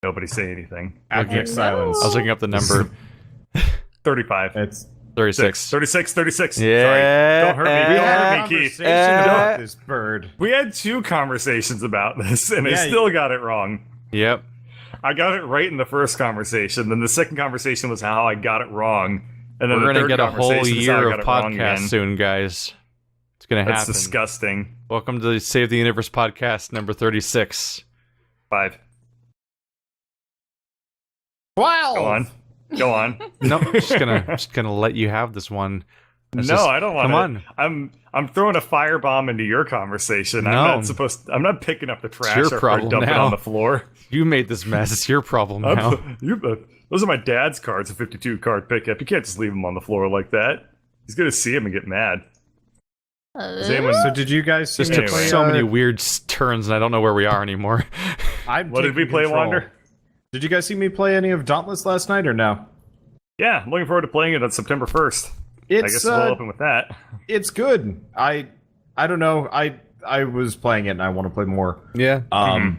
Nobody say anything. Abject silence. I was looking up the number. 35. It's 36. 36. Yeah. Sorry. Don't hurt me. Don't hurt me, Keith. conversation about this bird. We had 2 conversations about this, and I Yeah, still got it wrong. Yep. I got it right in the first conversation. Then the second conversation was how I got it wrong. And then We're the going to third get a whole conversation is how I year got of it wrong podcasts again. soon, guys. It's going to That's happen. disgusting. Welcome to the Save the Universe podcast, number 36. 5. 12! Go on. No, just gonna let you have this one. It's No, just- I don't want Come it. on. I'm throwing a firebomb into your conversation. No. I'm not picking up the trash your after I problem dump it now. on the floor. You made this mess. It's your problem now. Those are my dad's cards, a 52 card pickup. You can't just leave them on the floor like that. He's gonna see him and get mad. Does anyone- So did you guys Just see me took play, so many weird turns, and I don't know where we are anymore. What did we play, Wander? Did you guys see me play any of Dauntless last night or no? Yeah, I'm looking forward to playing it on September 1st. I guess we'll open with that. It's good. I don't know. I was playing it and I want to play more. Yeah.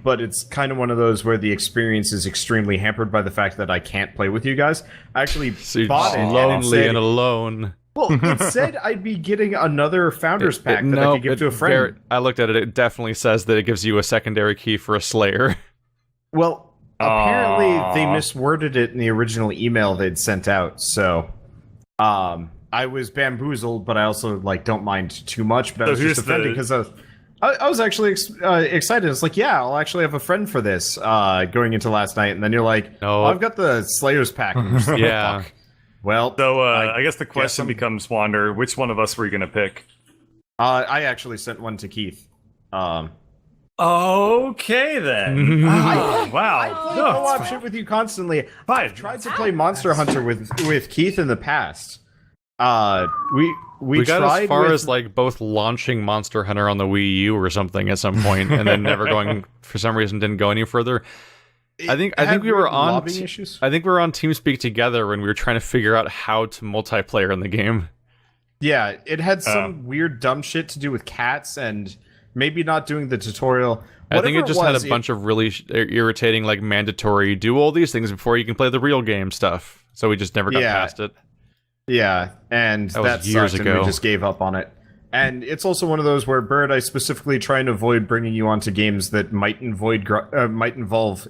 But it's kind of one of those where the experience is extremely hampered by the fact that I can't play with you guys. I actually So you're bought just it and it lonely said, and alone. well, it said I'd be getting another Founders Pack that I could give to a friend. I looked at it. It definitely says that it gives you a secondary key for a Slayer. Well, apparently Aww. they misworded it in the original email they'd sent out. So, I was bamboozled, but I also don't mind too much. But I was So just here's offended because I was actually excited. It's like, yeah, I'll actually have a friend for this going into last night, and then you're like, No. oh, I've got the Slayers pack. And you're just like, Yeah. fuck. Well, So I guess the question I'm- becomes, Wander, which one of us were you gonna pick? I actually sent one to Keith. Okay then. Wow. I play No, co-op it's shit with you constantly. fine. I've tried to play Monster Hunter with Keith in the past. We got tried as far with, as both launching Monster Hunter on the Wii U or something at some point, and then never going for some reason didn't go any further. I think we were on. lobbying issues. I think we were on TeamSpeak together when we were trying to figure out how to multiplayer in the game. Yeah, it had some weird dumb shit to do with cats and maybe not doing the tutorial. I think it Whatever just had was, a bunch of really irritating, mandatory do all these things before you can play the real game stuff. So we just never got Yeah. past it. Yeah, and That was that years sucked, and ago. we just gave up on it. And it's also one of those where, Bird, I specifically try and avoid bringing you onto games that might involve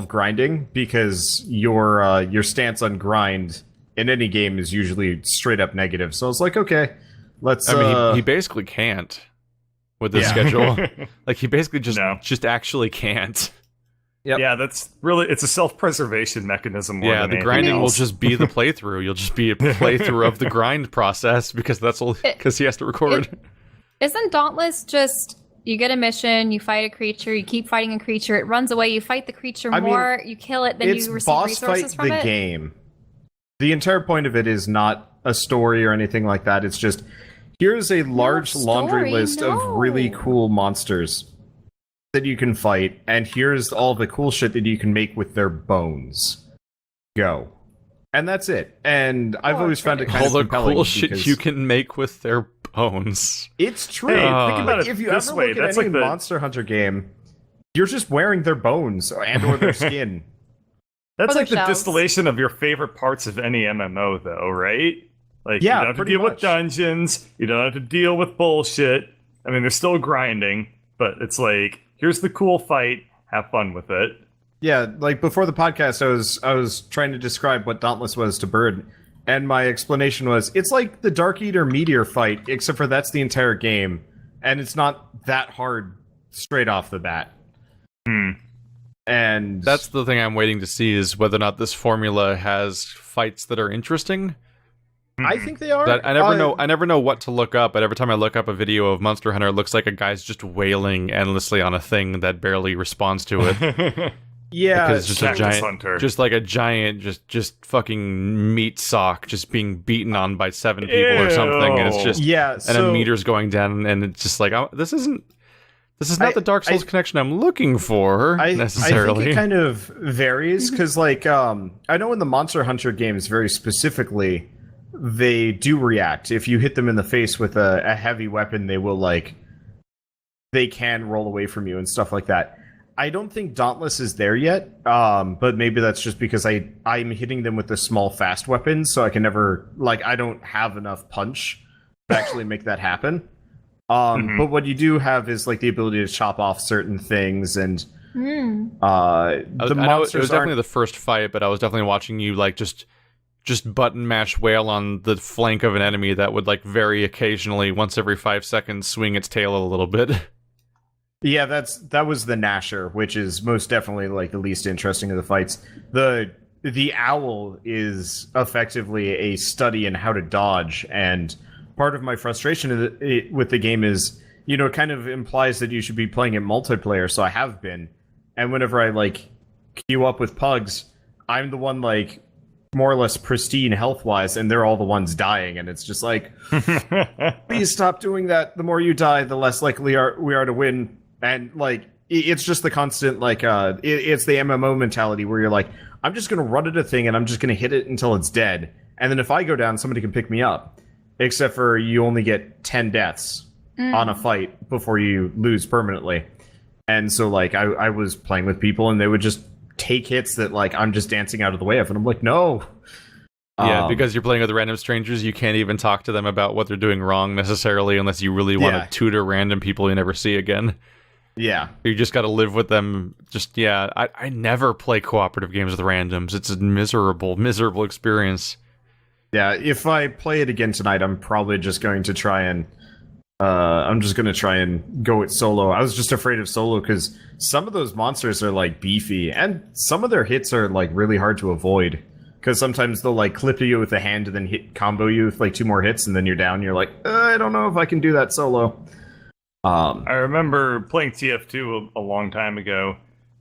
grinding, because your stance on grind in any game is usually straight up negative. So I was like, okay, let's. I mean, he basically can't with the Yeah. schedule. He basically No. just actually can't. Yep. Yeah, that's really, it's a self-preservation mechanism more Yeah, than the anything grinding will else. just be the playthrough. You'll just be a playthrough of the grind process because that's all. Because he has to record. Isn't Dauntless just you get a mission, you fight a creature, you keep fighting a creature, it runs away, you fight the creature I mean, more, you kill it, then it's you receive boss resources fight from the it? game. The entire point of it is not a story or anything like that. It's just, here's a large laundry story, list of really no. cool monsters that you can fight, and here's all the cool shit that you can make with their bones. Go. And that's it. And I've always found it kind All of the compelling cool shit because you can make with their bones. It's true. Hey, think about Like, it if you this ever way, look at that's any like the Monster Hunter game, you're just wearing their bones and or their skin. That's Or their like the shells. distillation of your favorite parts of any MMO, though, right? Like, Yeah, you don't have to pretty deal with much. dungeons. You don't have to deal with bullshit. I mean, there's still grinding, but it's like, here's the cool fight. Have fun with it. Yeah, like before the podcast, I was trying to describe what Dauntless was to Bird, and my explanation was it's like the Dark Eater meteor fight, except for that's the entire game, and it's not that hard straight off the bat. And That's the thing I'm waiting to see is whether or not this formula has fights that are interesting. I think they are. That I never know what to look up, but every time I look up a video of Monster Hunter, it looks like a guy's just wailing endlessly on a thing that barely responds to it. Yeah, Because it's just a Cactus giant, Hunter. just like a giant, just fucking meat sock, just being beaten on by 7 people or something, and it's Ew. just yeah. and So a meter's going down, and it's just like this is not the Dark Souls connection I'm looking for I necessarily. think it kind of varies because, like, I know in the Monster Hunter games very specifically, they do react. If you hit them in the face with a heavy weapon, they will they can roll away from you and stuff like that. I don't think Dauntless is there yet, but maybe that's just because I'm hitting them with the small fast weapons, so I can never, like, I don't have enough punch to actually make that happen. But what you do have is, like, the ability to chop off certain things, and the I know it monsters was definitely the first fight, but I was definitely watching you, like, just button mash wail on the flank of an enemy that would, like, very occasionally, once every 5 seconds, swing its tail a little bit. Yeah, that was the Gnasher, which is most definitely like the least interesting of the fights. The owl is effectively a study in how to dodge, and part of my frustration with the game is, you know, it kind of implies that you should be playing it multiplayer, so I have been. And whenever I, like, queue up with pugs, I'm the one, like, more or less pristine health-wise, and they're all the ones dying, and it's just like, please stop doing that. The more you die, the less likely we are to win. And, like, it's just the constant, like, it's the MMO mentality where you're like, I'm just gonna run at a thing and I'm just gonna hit it until it's dead. And then if I go down, somebody can pick me up. Except for you only get 10 deaths on a fight before you lose permanently. And so, like, I was playing with people and they would just take hits that, like, I'm just dancing out of the way of. And I'm like, no. Yeah, because you're playing with random strangers, you can't even talk to them about what they're doing wrong necessarily unless you really want to tutor random people you never see again. Yeah. You just got to live with them. I never play cooperative games with randoms. It's a miserable experience. Yeah, if I play it again tonight, I'm probably just going to try and go it solo. I was just afraid of solo because some of those monsters are, like, beefy, and some of their hits are, like, really hard to avoid. Because sometimes they'll, like, clip you with a hand and then combo you with, like, 2 more hits, and then you're down. You're like, I don't know if I can do that solo. I remember playing TF2 a long time ago,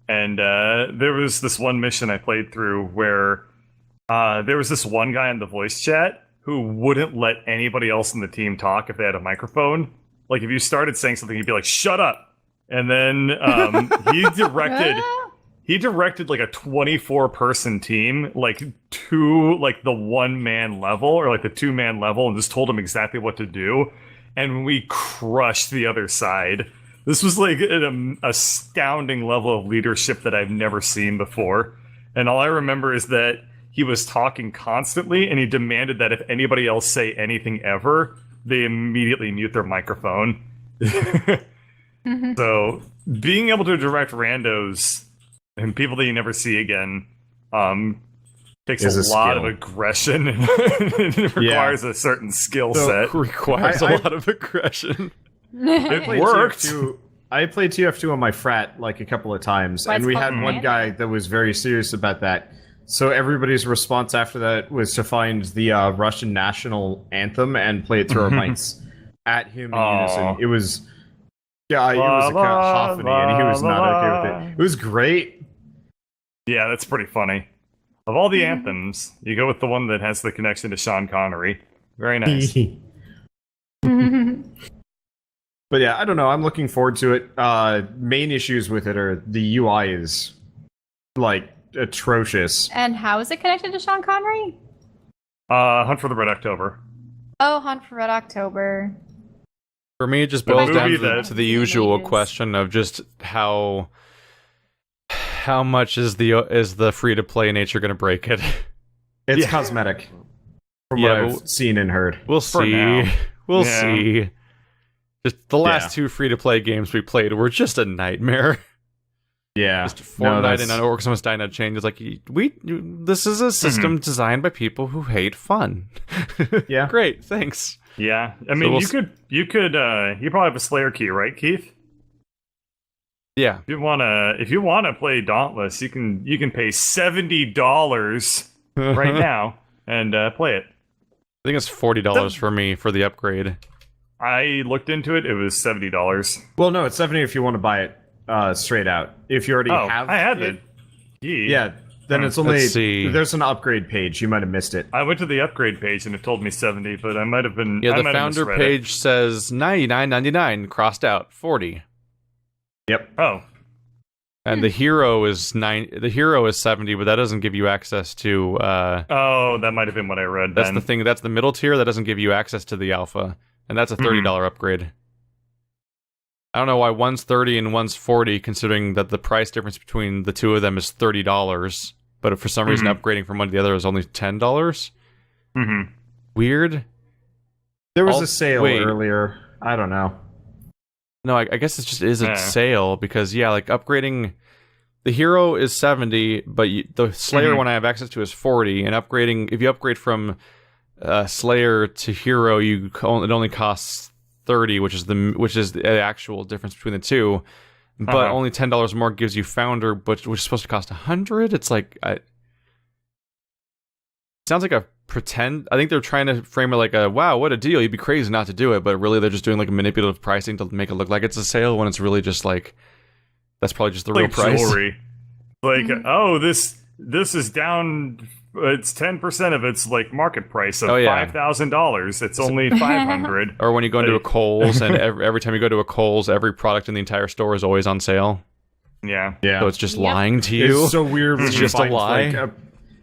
and there was this one mission I played through where there was this one guy in the voice chat who wouldn't let anybody else in the team talk if they had a microphone. Like, if you started saying something, he'd be like, shut up! And then he directed like a 24-person team, like, to, like, the 1-man level, or, like, the 2-man level, and just told them exactly what to do. And we crushed the other side. This was, like, an astounding level of leadership that I've never seen before. And all I remember is that he was talking constantly, and he demanded that if anybody else say anything ever, they immediately mute their microphone. So, being able to direct randos and people that you never see again takes a lot of aggression. It requires a certain skill set. Requires a lot of aggression. It worked. I played TF2 on my frat, like, a couple of times, and we had one guy that was very serious about that. So everybody's response after that was to find the Russian national anthem and play it through our mics at him in unison. It was... Yeah, it was a cacophony, and he was not okay with it. It was great. Yeah, that's pretty funny. Of all the anthems, you go with the one that has the connection to Sean Connery. Very nice. But yeah, I don't know. I'm looking forward to it. Main issues with it are the UI is, like, atrocious. And how is it connected to Sean Connery? Hunt for the Red October. Oh, Hunt for Red October. For me, it just boils down to the usual question of just how much is the free-to-play nature going to break it? It's cosmetic. From what I've seen and heard. We'll see. We'll see. Just the last 2 free-to-play games we played were just a nightmare. Yeah. Just Fortnite and Orcs Must Die Not Chained is like, this is a system designed by people who hate fun. Yeah. Great, thanks. Yeah. I mean, you probably have a Slayer key, right, Keith? Yeah. If you wanna play Dauntless, you can pay $70 right now and play it. I think it's $40 for me for the upgrade. I looked into it. It was $70. Well, no, it's 70 if you want to buy it straight out. If you already have I had it. Yeah, then it's only... Let's see. There's an upgrade page. You might have missed it. I went to the upgrade page and it told me 70, but I might have been... Yeah, the founder page says $99.99, crossed out, 40. Yep. Oh. And the hero is 70, but that doesn't give you access to... oh, that might have been what I read That's then. the thing. That's the middle tier. That doesn't give you access to the alpha. And that's a $30 upgrade. I don't know why one's 30 and one's 40, considering that the price difference between the two of them is $30. But if for some reason upgrading from one to the other is only $10. Mm-hmm. Weird. There was a sale earlier. I don't know. No, I guess it just is a sale because like upgrading the hero is 70, but the Slayer one I have access to is 40, and if you upgrade from Slayer to hero, it only costs 30, which is the actual difference between the two. But only $10 more gives you Founder, which is supposed to cost 100. It's like sounds like a pretend. I think they're trying to frame it like a wow, what a deal. You'd be crazy not to do it, but really they're just doing like a manipulative pricing to make it look like it's a sale when it's really just like that's probably just the real price. Jewelry. Like, oh, this is down. It's 10% of its like market price of $5,000. It's only $500. Or when you go into a Kohl's, and every time you go to a Kohl's, every product in the entire store is always on sale. Yeah. So it's just lying to you. It's so weird. It's just a lie. Like,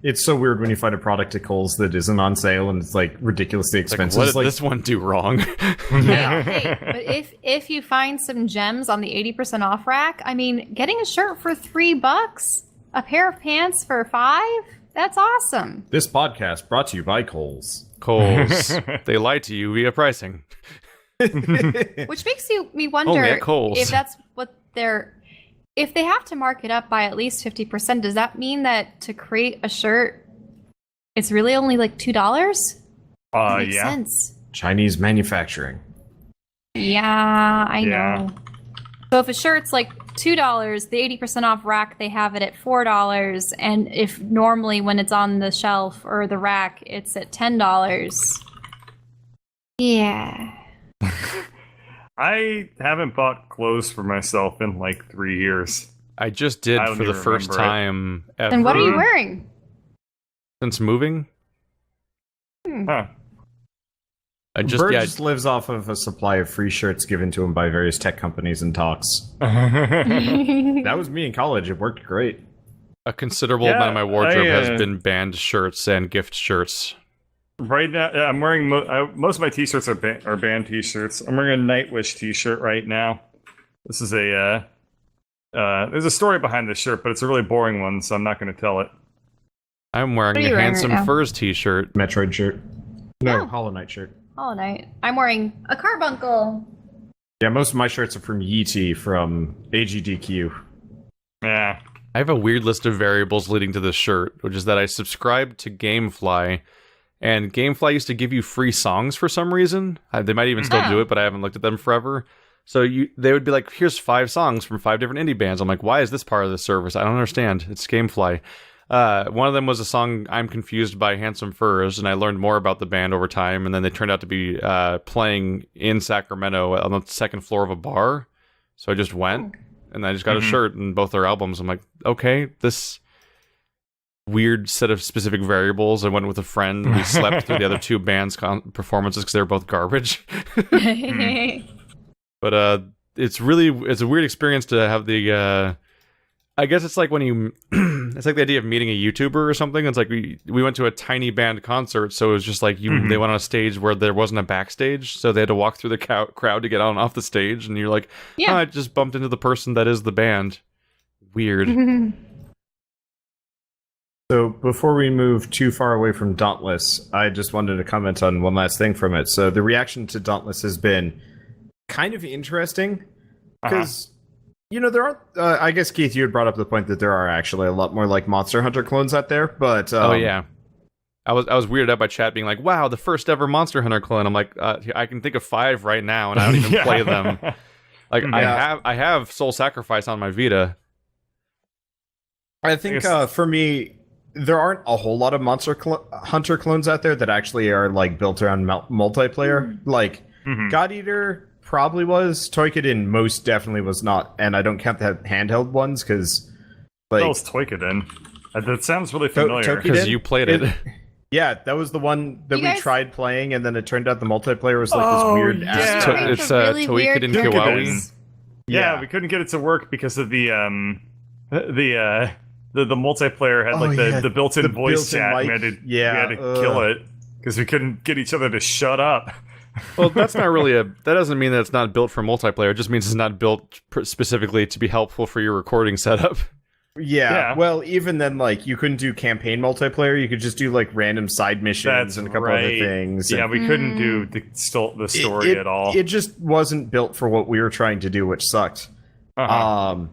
it's so weird when you find a product at Kohl's that isn't on sale and it's like ridiculously expensive. What did this one do wrong? Hey, but if you find some gems on the 80% off rack, I mean, getting a shirt for $3, a pair of pants for $5, that's awesome. This podcast brought to you by Kohl's. Kohl's. They lie to you via pricing. Which makes me wonder if that's what if they have to mark it up by at least 50%, does that mean that to create a shirt, it's really only like $2? That makes sense. Chinese manufacturing. Yeah, I know. So if a shirt's like $2, the 80% off rack, they have it at $4. And if normally when it's on the shelf or the rack, it's at $10. Yeah. I haven't bought clothes for myself in like 3 years. I just did for the first time ever. And what are you wearing? Since moving? Huh. Bird just lives off of a supply of free shirts given to him by various tech companies and talks. That was me in college. It worked great. A considerable amount of my wardrobe has been band shirts and gift shirts. Right now, I'm wearing most of my t-shirts are band t-shirts. I'm wearing a Nightwish t-shirt right now. This is there's a story behind this shirt, but it's a really boring one, so I'm not going to tell it. I'm wearing a Handsome Furs t-shirt. Metroid shirt. No, Hollow Knight shirt. Hollow Knight. I'm wearing a carbuncle. Yeah, most of my shirts are from Yeetie from AGDQ. Yeah. I have a weird list of variables leading to this shirt, which is that I subscribed to Gamefly, and Gamefly used to give you free songs for some reason. They might even still do it, but I haven't looked at them forever. So they would be like, here's 5 songs from 5 different indie bands. I'm like, why is this part of the service? I don't understand. It's Gamefly. One of them was a song, I'm Confused by Handsome Furs, and I learned more about the band over time, and then they turned out to be playing in Sacramento on the second floor of a bar. So I just went, and I just got a shirt and both their albums. I'm like, okay, this weird set of specific variables. I went with a friend. We slept through the other 2 bands' performances because they were both garbage. But it's a weird experience to have the... I guess it's like when you... it's like the idea of meeting a YouTuber or something. It's like we went to a tiny band concert, so it was just like they went on a stage where there wasn't a backstage, so they had to walk through the crowd to get on and off the stage, and you're like, I just bumped into the person that is the band. Weird. So before we move too far away from Dauntless, I just wanted to comment on one last thing from it. So the reaction to Dauntless has been kind of interesting, because... You know, there are... I guess, Keith, you had brought up the point that there are actually a lot more, like, Monster Hunter clones out there, but... oh, yeah. I was weirded out by chat being like, wow, the first ever Monster Hunter clone. I'm like, I can think of 5 right now, and I don't even play them. Like, I have Soul Sacrifice on my Vita. I think, for me, there aren't a whole lot of Monster Hunter clones out there that actually are, like, built around multiplayer. Like, God Eater... probably was. Toykiden most definitely was not, and I don't count the handheld ones because, like, that was Toykiden. That sounds really familiar because you played it. Yeah, that was the one that we tried playing, and then it turned out the multiplayer was like this weird. It's Toykiden Kiwawi. Yeah, we couldn't get it to work because of the multiplayer had like the built-in voice chat. We had to kill it because we couldn't get each other to shut up. Well, that's not really that doesn't mean that it's not built for multiplayer. It just means it's not built specifically to be helpful for your recording setup. Yeah. Well, even then, like, you couldn't do campaign multiplayer. You could just do, like, random side missions and a couple other things. Yeah, we couldn't do the story at all. It just wasn't built for what we were trying to do, which sucked. But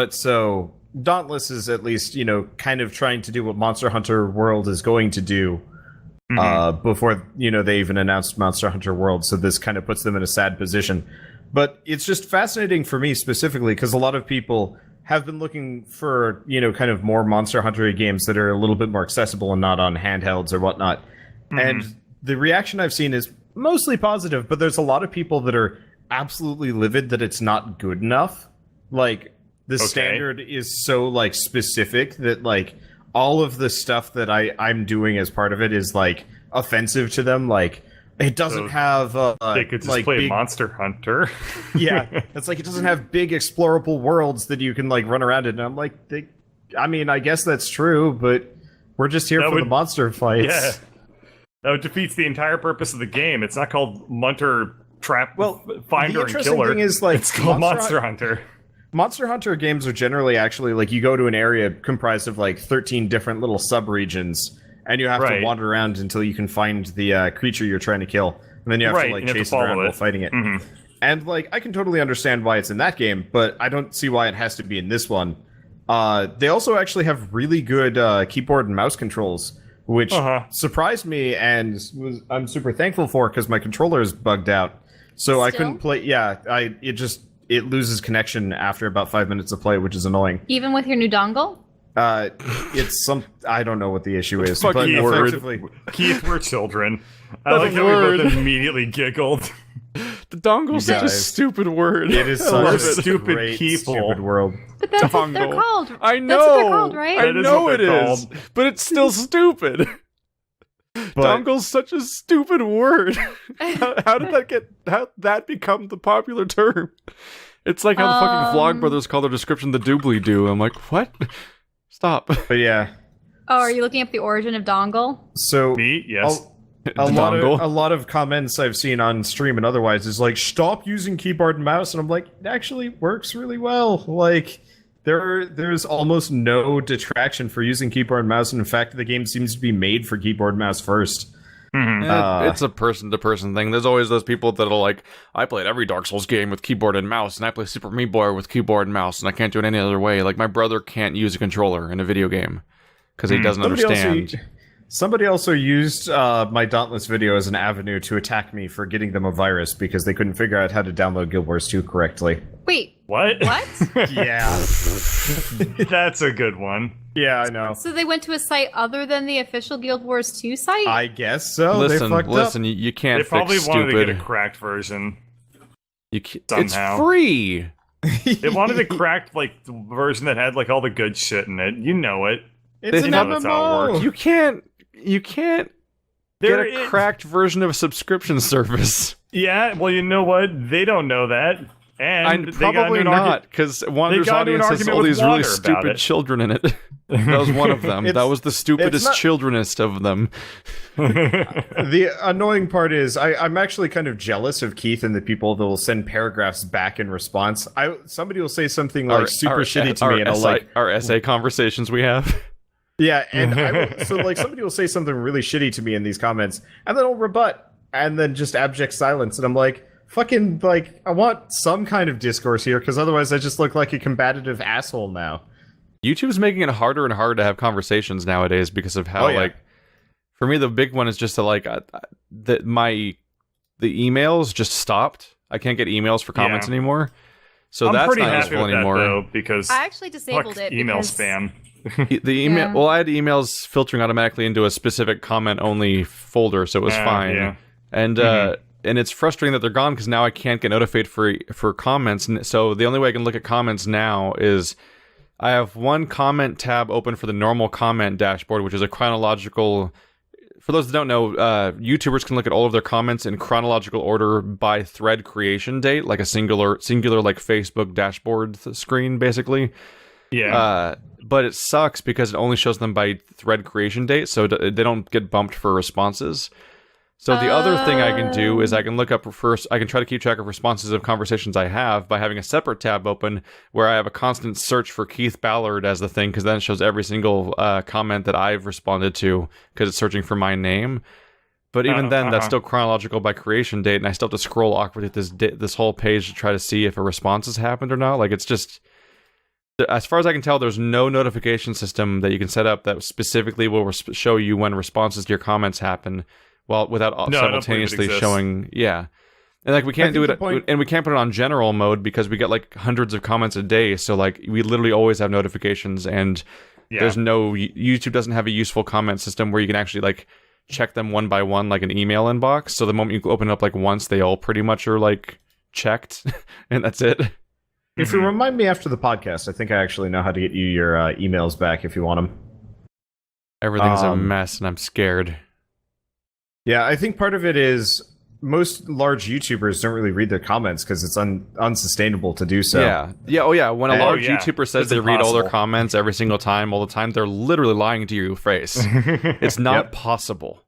so, Dauntless is at least, kind of trying to do what Monster Hunter World is going to do before, they even announced Monster Hunter World. So this kind of puts them in a sad position. But it's just fascinating for me specifically because a lot of people have been looking for, kind of more Monster Hunter games that are a little bit more accessible and not on handhelds or whatnot. And the reaction I've seen is mostly positive, but there's a lot of people that are absolutely livid that it's not good enough. Like, the standard is so, like, specific that, like, all of the stuff that I'm doing as part of it is, like, offensive to them. Like, it doesn't have they could just like play big, Monster Hunter. Yeah, it's like it doesn't have big explorable worlds that you can like run around in. And I'm like, I mean, I guess that's true, but we're just here for the monster fights. Yeah, that defeats the entire purpose of the game. It's not called Munter Trap Finder and Killer. Thing is, like, it's called Monster Hunter. Monster Hunter games are generally actually like you go to an area comprised of like 13 different little sub-regions. And you have to wander around until you can find the creature you're trying to kill. And then you have to, like, chase it around while fighting it. And, like, I can totally understand why it's in that game, but I don't see why it has to be in this one. They also actually have really good keyboard and mouse controls, which surprised me and I'm super thankful for because my controller is bugged out. So I couldn't play... Yeah, it loses connection after about 5 minutes of play, which is annoying. Even with your new dongle? It's I don't know what the issue is. But effectively, Keith, we're children. I like how we both immediately giggled. The dongle's such a stupid word. It is such a stupid stupid world. But that's what they're called. I know. That's what they're called, right? I know it is. But it's still stupid. Dongle's such a stupid word. How did that become the popular term? It's like how the fucking Vlogbrothers call their description the doobly-doo. I'm like, what? Stop. But yeah. Oh, are you looking up the origin of dongle? So me, yes. A lot of comments I've seen on stream and otherwise is like, stop using keyboard and mouse, and I'm like, it actually works really well. Like, there's almost no detraction for using keyboard and mouse, and in fact, the game seems to be made for keyboard and mouse first. It's a person-to-person thing. There's always those people that'll like, I played every Dark Souls game with keyboard and mouse, and I play Super Meat Boy with keyboard and mouse, and I can't do it any other way. Like, my brother can't use a controller in a video game because he doesn't understand. Somebody also used my Dauntless video as an avenue to attack me for getting them a virus because they couldn't figure out how to download Guild Wars 2 correctly. Wait. What? Yeah. That's a good one. Yeah, I know. So they went to a site other than the official Guild Wars 2 site? I guess so. Listen, you can't They probably fix wanted stupid. to get a cracked version. It's free! They wanted a cracked, like, version that had, like, all the good shit in it. You know it. It's an That's how it MMO. works. You can't get a cracked version of a subscription service. Yeah, well, you know what? They don't know that. And probably not, because Wander's audience has all these really stupid children in it. That was one of them. That was the stupidest, childrenest of them. The annoying part is I'm actually kind of jealous of Keith and the people that will send paragraphs back in response. Somebody will say something like super shitty to me, and I'll like our essay conversations we have. Yeah, and so like somebody will say something really shitty to me in these comments, and then I'll rebut, and then just abject silence, and I'm like, fucking, like, I want some kind of discourse here, because otherwise I just look like a combative asshole now. YouTube's making it harder and harder to have conversations nowadays because of how, like, for me, the big one is just to, like, the emails just stopped. I can't get emails for comments anymore. So that's not useful anymore. Though, because I actually disabled it. Email spam. The email. Yeah. Well, I had emails filtering automatically into a specific comment-only folder, so it was fine. Yeah. And and it's frustrating that they're gone because now I can't get notified for comments. And so the only way I can look at comments now is I have one comment tab open for the normal comment dashboard, which is a chronological. For those that don't know, YouTubers can look at all of their comments in chronological order by thread creation date, like a singular like Facebook dashboard screen, basically. Yeah. But it sucks because it only shows them by thread creation date, so they don't get bumped for responses. So the other thing I can do is I can look up first. I can try to keep track of responses of conversations I have by having a separate tab open where I have a constant search for Keith Ballard as the thing, because then it shows every single comment that I've responded to because it's searching for my name. But even then, that's still chronological by creation date, and I still have to scroll awkwardly this whole page to try to see if a response has happened or not. Like, it's just, as far as I can tell, there's no notification system that you can set up that specifically will show you when responses to your comments happen. Well, without simultaneously showing, and like we can't do it, and we can't put it on general mode because we get like hundreds of comments a day. So like we literally always have notifications, and there's no YouTube doesn't have a useful comment system where you can actually like check them one by one like an email inbox. So the moment you open it up like once, they all pretty much are like checked, and that's it. If you remind me after the podcast, I think I actually know how to get you your emails back if you want them. Everything's a mess, and I'm scared. Yeah, I think part of it is most large YouTubers don't really read their comments because it's unsustainable to do so. When a large YouTuber says they read all their comments every single time, all the time, they're literally lying to your face. It's not possible.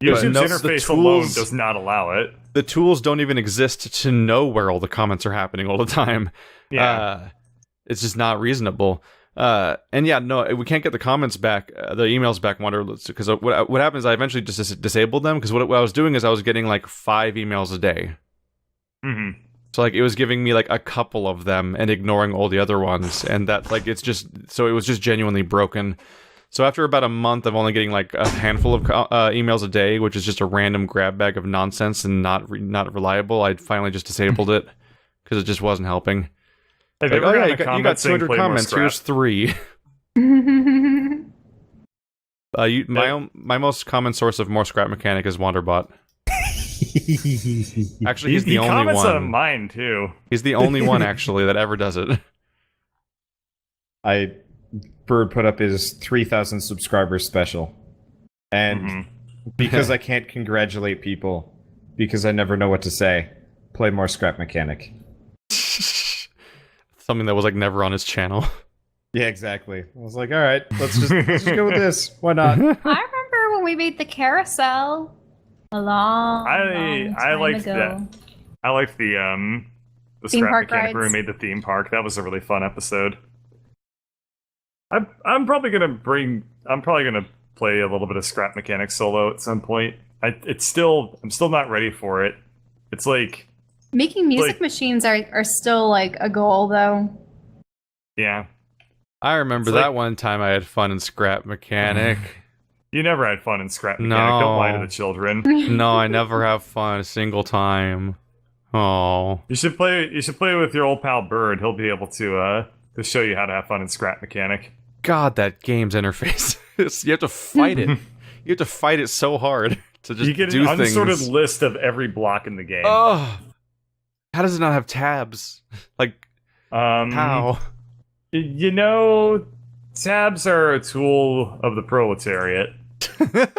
YouTube's interface alone does not allow it. The tools don't even exist to know where all the comments are happening all the time. It's just not reasonable. We can't get the comments back, the emails back, Wonder, because what happens is I eventually just disabled them, because what I was doing is I was getting like 5 emails a day. Mm-hmm. So like it was giving me like a couple of them and ignoring all the other ones, and that like it was just genuinely broken. So after about a month of only getting like a handful of emails a day, which is just a random grab bag of nonsense and not reliable, I finally just disabled it because it just wasn't helping. Like, you got 200 comments. Here's 3. My most common source of more scrap mechanic is Wanderbot. Actually, he's the only one. He comments on mine too. He's the only one actually that ever does it. Bird put up his 3,000 subscribers special, and because I can't congratulate people because I never know what to say, play more scrap mechanic. Something that was like never on his channel. Yeah, exactly. I was like, all right, let's just go with this. Why not? I remember when we made the carousel a long time ago. I liked the scrap mechanic where we made the theme park. That was a really fun episode. I'm probably gonna play a little bit of scrap mechanic solo at some point. I'm still not ready for it. It's like making music machines are still like a goal, though. Yeah. I remember that one time I had fun in Scrap Mechanic. You never had fun in Scrap Mechanic. No. Don't lie to the children. No, I never have fun a single time. Oh. You should play with your old pal Bird. He'll be able to show you how to have fun in Scrap Mechanic. God, that game's interface. You have to fight it. You have to fight it so hard to just do things. You get an unsorted list of every block in the game. Oh. How does it not have tabs? Like, how? You know, tabs are a tool of the proletariat. The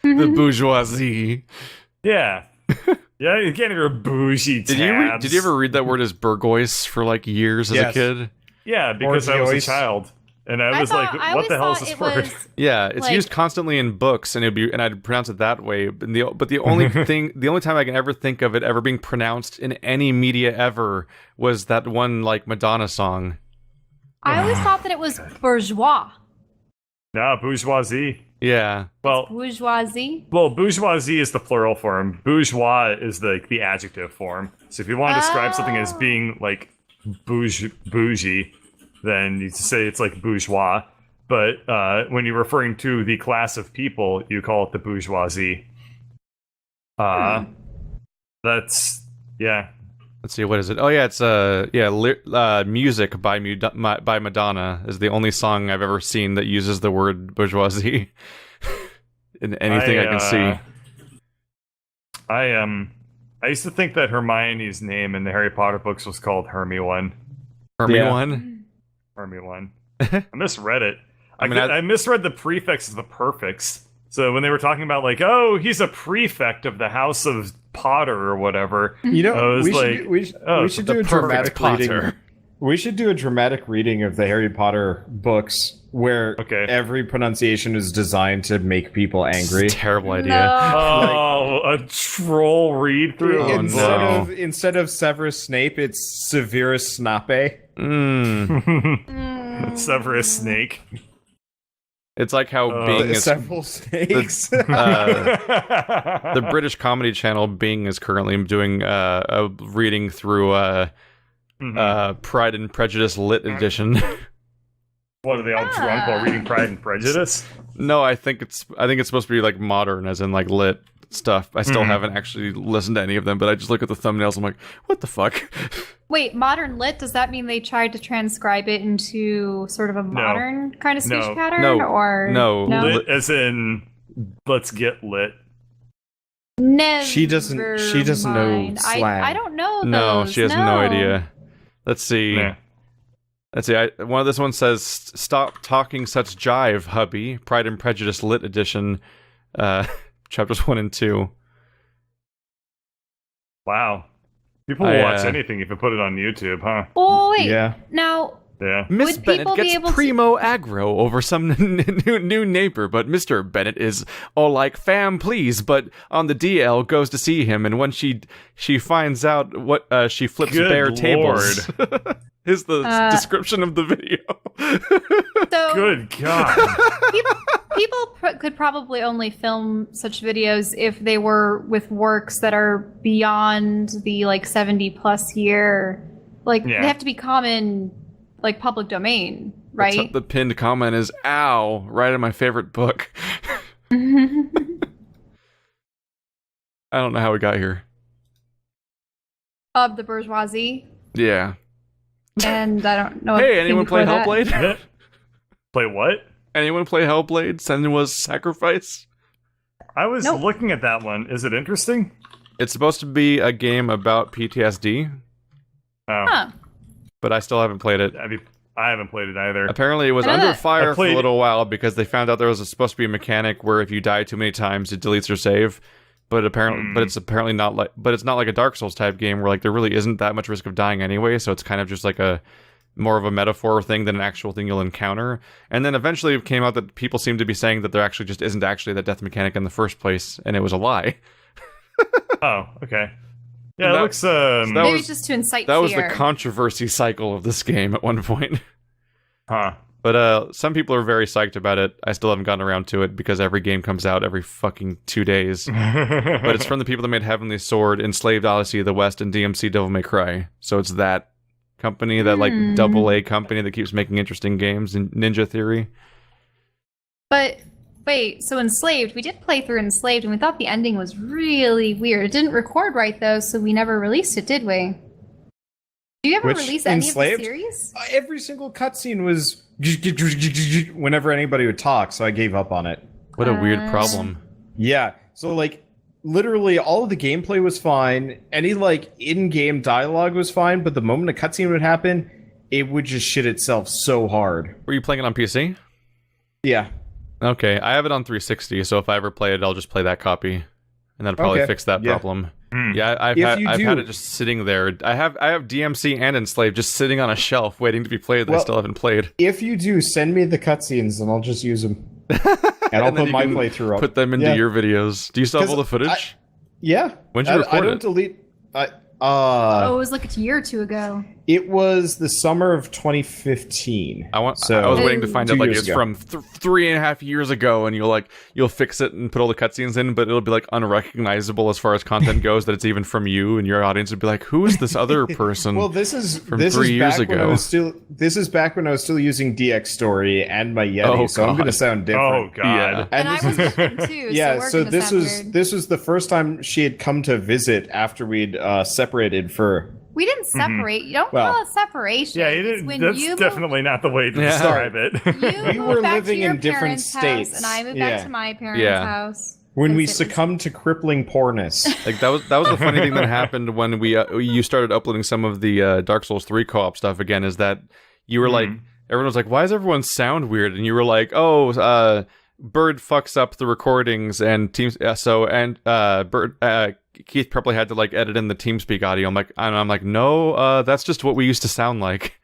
bourgeoisie. Yeah. Yeah, you can't hear bougie tabs. Did you ever read that word as bourgeois for like years as a kid? Yeah, because I was a child. And I was like, what the hell is this word? Yeah, it's like, used constantly in books, and I'd pronounce it that way. But the only time I can ever think of it ever being pronounced in any media ever was that one like Madonna song. I always thought that it was bourgeois. No, bourgeoisie. Yeah. Well, it's bourgeoisie. Well, bourgeoisie is the plural form. Bourgeois is the adjective form. So if you want to describe something as being like bougie, then you say it's like bourgeois. But when you're referring to the class of people, you call it the bourgeoisie. That's Let's see, what is it? Oh yeah, it's Music by Madonna is the only song I've ever seen that uses the word bourgeoisie in anything I can see. I used to think that Hermione's name in the Harry Potter books was called Hermione. Hermione? Hermione. I misread it. I misread the prefix of the perfects. So when they were talking about like, oh, he's a prefect of the House of Potter or whatever, we should do a dramatic reading. We should do a dramatic reading of the Harry Potter books where every pronunciation is designed to make people angry. It's a terrible idea. No. A troll read through. Instead of Severus Snape, it's Severus Snape. Severus Snake. It's like how Bing is several snakes. The British Comedy Channel Bing is currently doing a reading through Pride and Prejudice Lit Edition. What, are they all drunk while reading Pride and Prejudice? No, I think it's supposed to be like modern, as in like lit stuff. I still haven't actually listened to any of them, but I just look at the thumbnails. I'm like, what the fuck? Wait, modern lit? Does that mean they tried to transcribe it into sort of a modern kind of speech pattern? No. Lit as in let's get lit. Never. She doesn't know slang. I don't know those. No, she has no idea. Let's see. Nah. Let's see. One of this one says, "Stop talking such jive, hubby." Pride and Prejudice Lit Edition, chapters 1 and 2. Wow. People will watch anything if you put it on YouTube, huh? Oh, wait. Yeah. Now, Miss Bennett gets primo aggro over some new neighbor, but Mr. Bennett is all like, "Fam, please," but on the DL goes to see him, and when she finds out what she flips bare tables. Is the description of the video. So, good God. People could probably only film such videos if they were with works that are beyond the 70 plus year. They have to be common, public domain, right? The pinned comment is "ow" right in my favorite book. I don't know how we got here. Of the bourgeoisie. Yeah. And I don't know. Hey, anyone play Hellblade? Play what? Anyone play Hellblade? Senua's Sacrifice? I was looking at that one. Is it interesting? It's supposed to be a game about PTSD. Oh. Huh. But I still haven't played it. I haven't played it either. Apparently it was under fire for a little while because they found out there was supposed to be a mechanic where if you die too many times, it deletes your save. But it's apparently not like. But it's not like a Dark Souls type game where there really isn't that much risk of dying anyway. So it's kind of just like more of a metaphor thing than an actual thing you'll encounter. And then eventually it came out that people seem to be saying that there actually just isn't actually that death mechanic in the first place, and it was a lie. Oh, okay. Yeah, it looks. Maybe just to incite fear. That was the controversy cycle of this game at one point. Huh. But some people are very psyched about it. I still haven't gotten around to it because every game comes out every fucking 2 days. But it's from the people that made Heavenly Sword, Enslaved Odyssey of the West, and DMC Devil May Cry. So it's that company, that AA company that keeps making interesting games in Ninja Theory. But wait, so Enslaved, we did play through Enslaved, and we thought the ending was really weird. It didn't record right though, so we never released it, did we? Do you ever release any Enslaved? Of the series? Every single cutscene was whenever anybody would talk, so I gave up on it. What a weird problem. Yeah, so literally all of the gameplay was fine. Any in-game dialogue was fine, but the moment a cutscene would happen, it would just shit itself so hard. Were you playing it on PC? Yeah. Okay, I have it on 360, so if I ever play it, I'll just play that copy, and that'll probably fix that problem. Yeah, I've had it just sitting there. I have DMC and Enslaved just sitting on a shelf waiting to be played that I still haven't played. If you do, send me the cutscenes and I'll just use them. And I'll put my playthrough up. Put them into your videos. Do you still have all the footage? Yeah. When'd you record I don't it? delete... it was a year or two ago. It was the summer of 2015. I was waiting to find out it's from 3.5 years ago, and you'll fix it and put all the cutscenes in, but it'll be unrecognizable as far as content goes that it's even from you, and your audience would be like, "Who is this other person?" Well, this is 3 years ago. This is back when I was still using DX Story and my Yeti, so I'm going to sound different. Oh god! Yeah. And I was looking too. Yeah, so this was the first time she had come to visit after we'd separated for. We didn't separate. You don't call it separation. Yeah, you didn't. That's definitely not the way to describe it. You were back living to your in different parents' states, house, and I moved back to my parents' house. When we succumbed to crippling poorness. That was the funny thing that happened when you started uploading some of the Dark Souls 3 co-op stuff again, is that you were everyone was like, "Why does everyone sound weird?" And you were like, "Oh, Bird fucks up the recordings and teams." Bird. Keith probably had to edit in the TeamSpeak audio. I'm like, no, that's just what we used to sound like.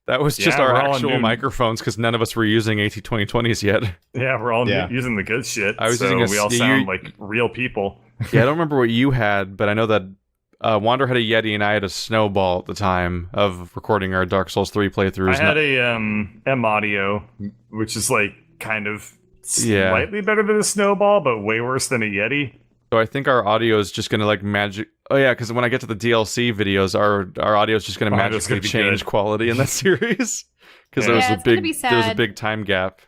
That was just our actual microphones because none of us were using AT2020s yet. Yeah, we're all using the good shit. I was using we all sound like real people. Yeah, I don't remember what you had, but I know that Wander had a Yeti and I had a Snowball at the time of recording our Dark Souls 3 playthroughs. I had a M Audio, which is like kind of slightly better than a Snowball, but way worse than a Yeti. So I think our audio is just going to like magic. Oh yeah, because when I get to the DLC videos, our audio is just going to magically change quality in that series. Because there was a big time gap.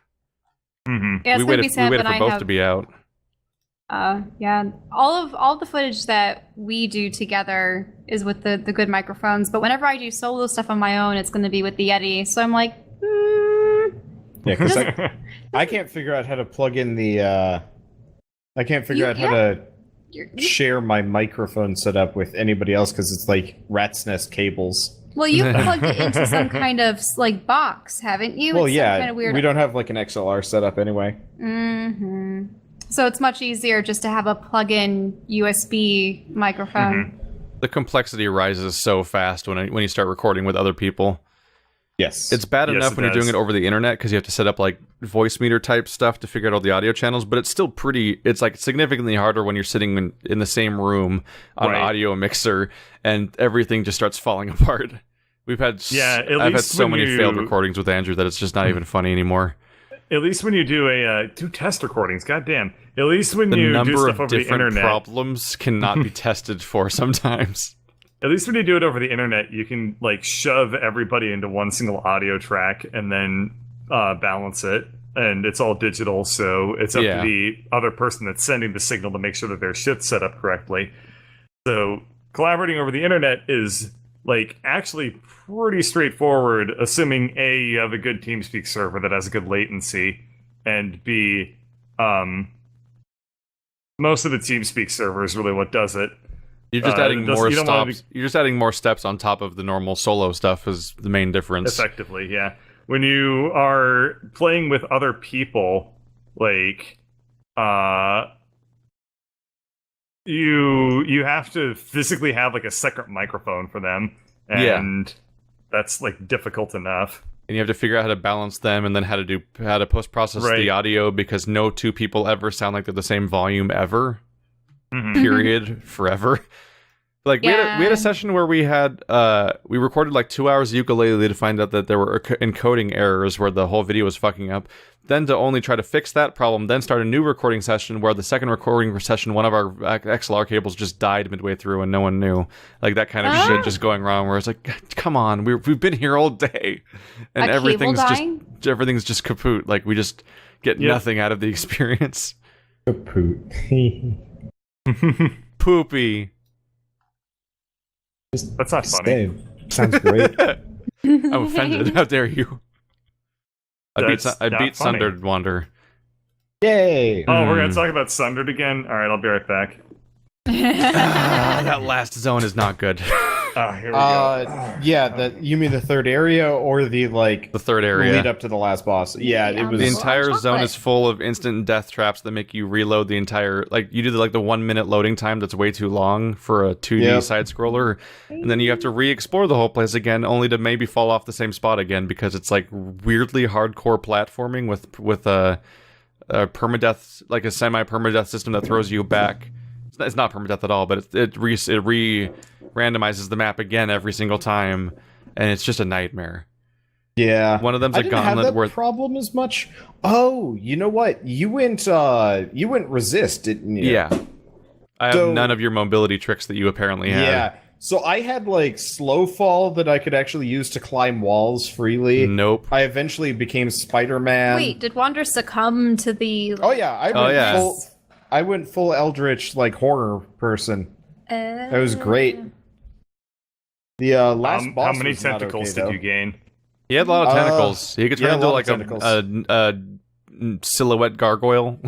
Mm-hmm. Yeah, we waited for both to be out. Yeah, all the footage that we do together is with the good microphones. But whenever I do solo stuff on my own, it's going to be with the Yeti. So I'm like, yeah, because I can't figure out how to plug in the. I can't figure out how to share my microphone setup with anybody else because it's like rat's nest cables. Well, you've plugged it into some kind of like box, haven't you? Well, it's yeah, kind of weird. We don't have like an XLR setup anyway. Mm-hmm. So it's much easier just to have a plug-in USB microphone. Mm-hmm. The complexity rises so fast when you start recording with other people. Yes. It's bad enough when you're doing it over the internet because you have to set up like voice meter type stuff to figure out all the audio channels, but it's still it's like significantly harder when you're sitting in the same room on an audio mixer and everything just starts falling apart. I've had so many failed recordings with Andrew that it's just not even funny anymore. At least when you do test recordings, goddamn. At least when you do stuff over the internet. The number of different problems cannot be tested for sometimes. At least when you do it over the internet, you can like shove everybody into one single audio track and then balance it. And it's all digital, so it's up to the other person that's sending the signal to make sure that their shit's set up correctly. So collaborating over the internet is like actually pretty straightforward, assuming A, you have a good TeamSpeak server that has a good latency, and B, most of the TeamSpeak server is really what does it. You're just adding more stops. You're just adding more steps on top of the normal solo stuff is the main difference. Effectively, yeah. When you are playing with other people, like you have to physically have like a separate microphone for them, and that's like difficult enough. And you have to figure out how to balance them, and then how to post process the audio because no two people ever sound like they're the same volume ever. Mm-hmm. Period. Forever. Like we had a session where we recorded like 2 hours of ukulele to find out that there were encoding errors where the whole video was fucking up. Then to only try to fix that problem, then start a new recording session where the second recording session, one of our XLR cables just died midway through and no one knew. Like that kind of shit just going wrong where it's like, come on, we've been here all day, and everything's just kaput. Like we just get nothing out of the experience. Kaput. Poopy. That's not funny. Sounds great. I'm offended. How dare you? I beat Sundered Wander. Yay! Oh, we're gonna talk about Sundered again? Alright, I'll be right back. That last zone is not good. Here we go. Yeah, you mean the third area or the third area lead up to the last boss? Yeah, it was. The entire zone is full of instant death traps that make you reload the entire. Like you do the 1 minute loading time that's way too long for a 2D side scroller, and then you have to re-explore the whole place again, only to maybe fall off the same spot again because it's like weirdly hardcore platforming with a permadeath, like a semi-permadeath system that throws you back. It's not permadeath at all, but it randomizes the map again every single time, and it's just a nightmare. Yeah, one of them's a gauntlet have that problem as much. Oh, you know what? You went resist, didn't you? Yeah, I have none of your mobility tricks that you apparently had. Yeah, so I had like slow fall that I could actually use to climb walls freely. Nope. I eventually became Spider-Man. Wait, did Wander succumb to the? Oh yeah, I went full Eldritch like horror person. That was great. The last boss. How many tentacles did you gain? He had a lot of tentacles. He could turn into like a silhouette gargoyle.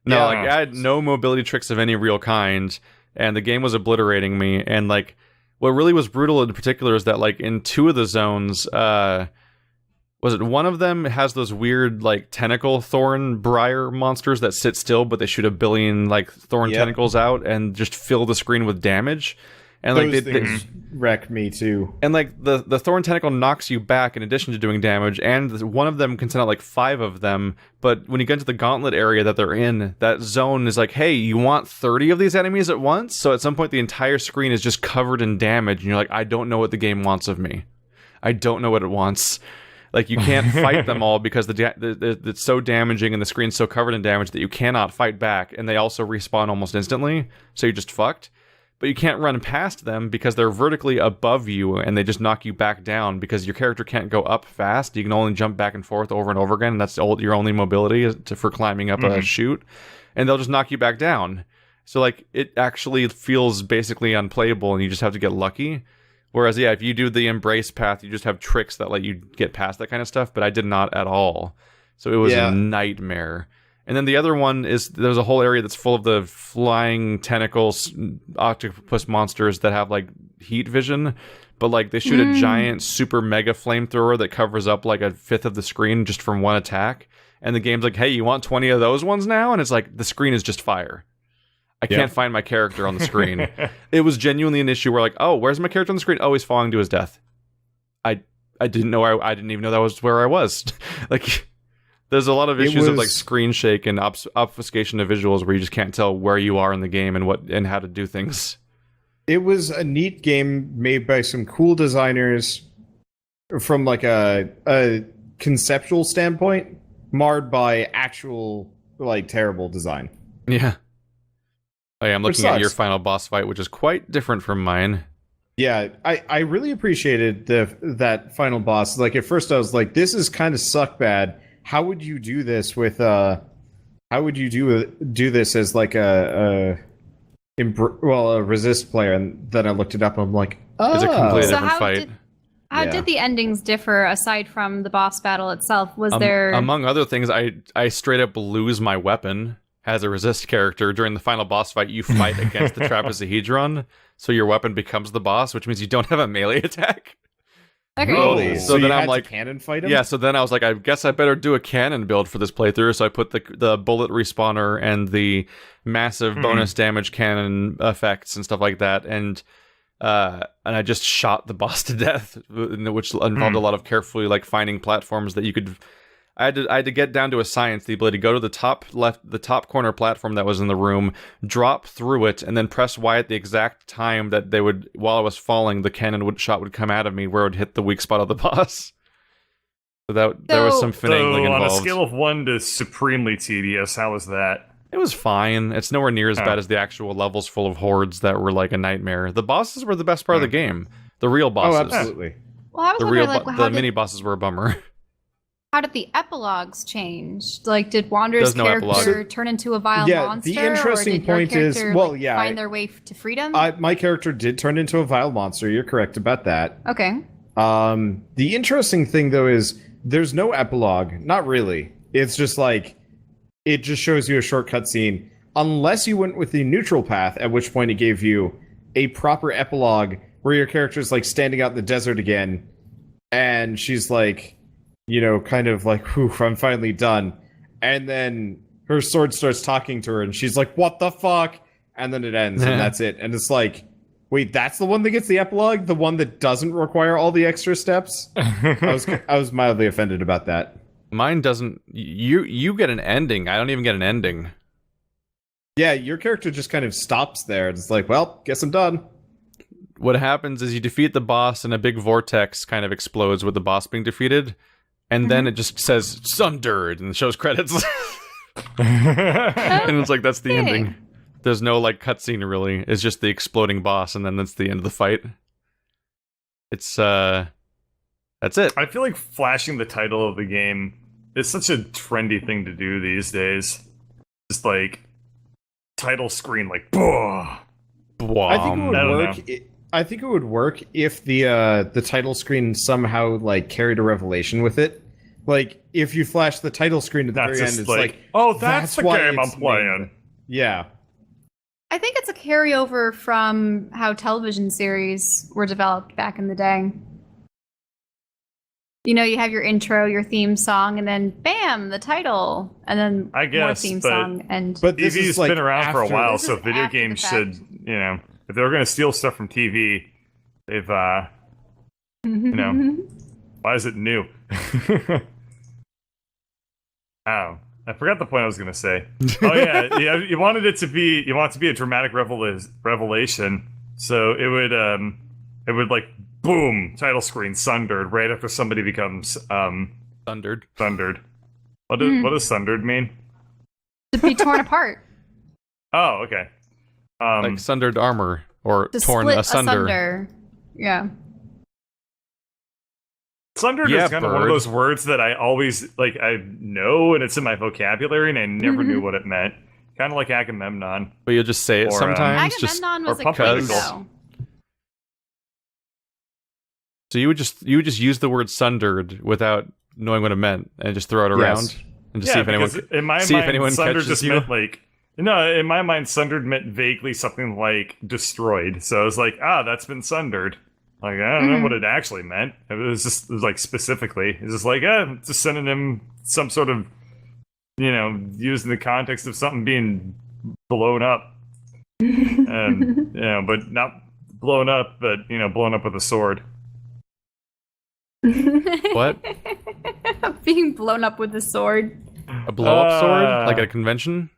I had no mobility tricks of any real kind, and the game was obliterating me. And like, what really was brutal in particular is that like in 2 of the zones, was it one of them has those weird like tentacle thorn briar monsters that sit still, but they shoot a billion like thorn tentacles out and just fill the screen with damage. And those things wreck me too. And like the thorn tentacle knocks you back in addition to doing damage, and one of them can send out like 5 of them. But when you get into the gauntlet area that they're in, that zone is like, hey, you want 30 of these enemies at once? So at some point the entire screen is just covered in damage, and you're like, I don't know what the game wants of me. I don't know what it wants. Like, you can't fight them all because it's so damaging and the screen's so covered in damage that you cannot fight back, and they also respawn almost instantly, so you're just fucked. But you can't run past them because they're vertically above you, and they just knock you back down because your character can't go up fast. You can only jump back and forth over and over again, and that's your only mobility for climbing up a chute, and they'll just knock you back down. So, like, it actually feels basically unplayable, and you just have to get lucky. Whereas, yeah, if you do the embrace path, you just have tricks that let you get past that kind of stuff, but I did not at all. So it was a nightmare. And then the other one is, there's a whole area that's full of the flying tentacles, octopus monsters that have, like, heat vision, but, like, they shoot a giant super mega flamethrower that covers up, like, 1/5 of the screen just from one attack. And the game's like, hey, you want 20 of those ones now? And it's like, the screen is just fire. I can't find my character on the screen. It was genuinely an issue where, like, oh, where's my character on the screen? Oh, he's falling to his death. I didn't know I didn't even know that was where I was. Like, there's a lot of issues of like screen shake and obfuscation of visuals where you just can't tell where you are in the game and how to do things. It was a neat game made by some cool designers from like a conceptual standpoint, marred by actual like terrible design. Yeah. Oh, yeah, I'm looking at your final boss fight, which is quite different from mine. Yeah, I really appreciated that final boss. Like, at first I was like, this is kind of suck bad. How would you do this with how would you do this as like a resist player? And then I looked it up and I'm like, oh. It's a completely different fight. How did the endings differ aside from the boss battle itself? Was there, among other things, I straight up lose my weapon as a resist character. During the final boss fight, you fight against the trapezohedron, so your weapon becomes the boss, which means you don't have a melee attack. Okay. Really? So then I'm like, cannon fight him? Yeah, so then I was like, I guess I better do a cannon build for this playthrough, so I put the bullet respawner and the massive bonus damage cannon effects and stuff like that, and I just shot the boss to death, which involved a lot of carefully like finding platforms that you could. I had to get down to a science, the ability to go to the top corner platform that was in the room, drop through it, and then press Y at the exact time that they would, while I was falling, the cannon shot would come out of me where it would hit the weak spot of the boss. So there was some finagling involved. On a scale of 1 to supremely tedious, how was that? It was fine. It's nowhere near as bad as the actual levels full of hordes that were like a nightmare. The bosses were the best part of the game. The real bosses. Oh, absolutely. Well, I was wondering, like, the mini bosses were a bummer. How did the epilogues change? Like, did Wander's character turn into a vile monster? The interesting point is, find their way to freedom? My character did turn into a vile monster. You're correct about that. Okay. The interesting thing, though, is there's no epilogue. Not really. It's just like, it just shows you a short cutscene. Unless you went with the neutral path, at which point it gave you a proper epilogue where your character's like standing out in the desert again, and she's like, you know, kind of like, whew, I'm finally done. And then her sword starts talking to her, and she's like, what the fuck? And then it ends, and that's it. And it's like, wait, that's the one that gets the epilogue? The one that doesn't require all the extra steps? I was mildly offended about that. Mine doesn't. You get an ending. I don't even get an ending. Yeah, your character just kind of stops there. It's like, well, guess I'm done. What happens is you defeat the boss, and a big vortex kind of explodes with the boss being defeated. And then it just says "Sundered" and shows credits, and it's like that's the ending. There's no like cutscene really. It's just the exploding boss, and then that's the end of the fight. It's that's it. I feel like flashing the title of the game is such a trendy thing to do these days. Just like title screen, like "Boah." I think it would work. I think it would work if the title screen somehow like carried a revelation with it. Like if you flash the title screen at the very end, it's like, oh, that's the game I'm playing. Yeah. I think it's a carryover from how television series were developed back in the day. You know, you have your intro, your theme song, and then bam, the title, and then more theme song. But TV's been around for a while, so video games should, you know. if they were gonna steal stuff from TV, they've why is it new? Oh, I forgot the point I was gonna say. Oh yeah, you want it to be a dramatic revelation. So it would like boom, title screen sundered right after somebody becomes Thundered. What does sundered mean? To be torn apart. Oh, okay. Like sundered armor or To torn split asunder. Yeah. Sundered is kind of one of those words that I always I know, and it's in my vocabulary, and I never knew what it meant. Kind of like Agamemnon. But you'll just say it sometimes. Agamemnon was a because king, though. So you would just use the word sundered without knowing what it meant, and just throw it around and just see if anyone sundered catches just you. meant in my mind, sundered meant vaguely something like destroyed. So I was like, that's been sundered. Like, I don't know what it actually meant. It was like specifically. It's just like, it's a synonym, some sort of, used in the context of something being blown up. And, but not blown up, but, blown up with a sword. What? Being blown up with a sword. A blow-up sword? Like at a convention?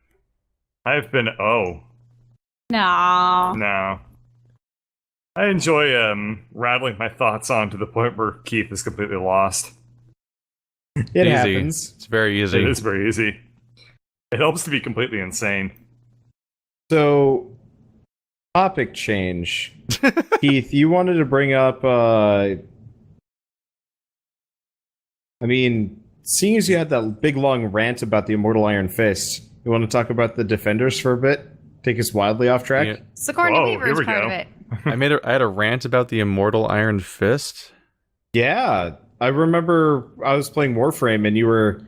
I've been, No. I enjoy rattling my thoughts on to the point where Keith is completely lost. It happens. It's very easy. It is very easy. It helps to be completely insane. So, topic change. Keith, you wanted to bring up, seeing as you had that big long rant about the Immortal Iron Fist, you want to talk about the Defenders for a bit? Take us wildly off track? Yeah. Sigourney Weaver is part of it. I had a rant about the Immortal Iron Fist. Yeah. I remember I was playing Warframe and you were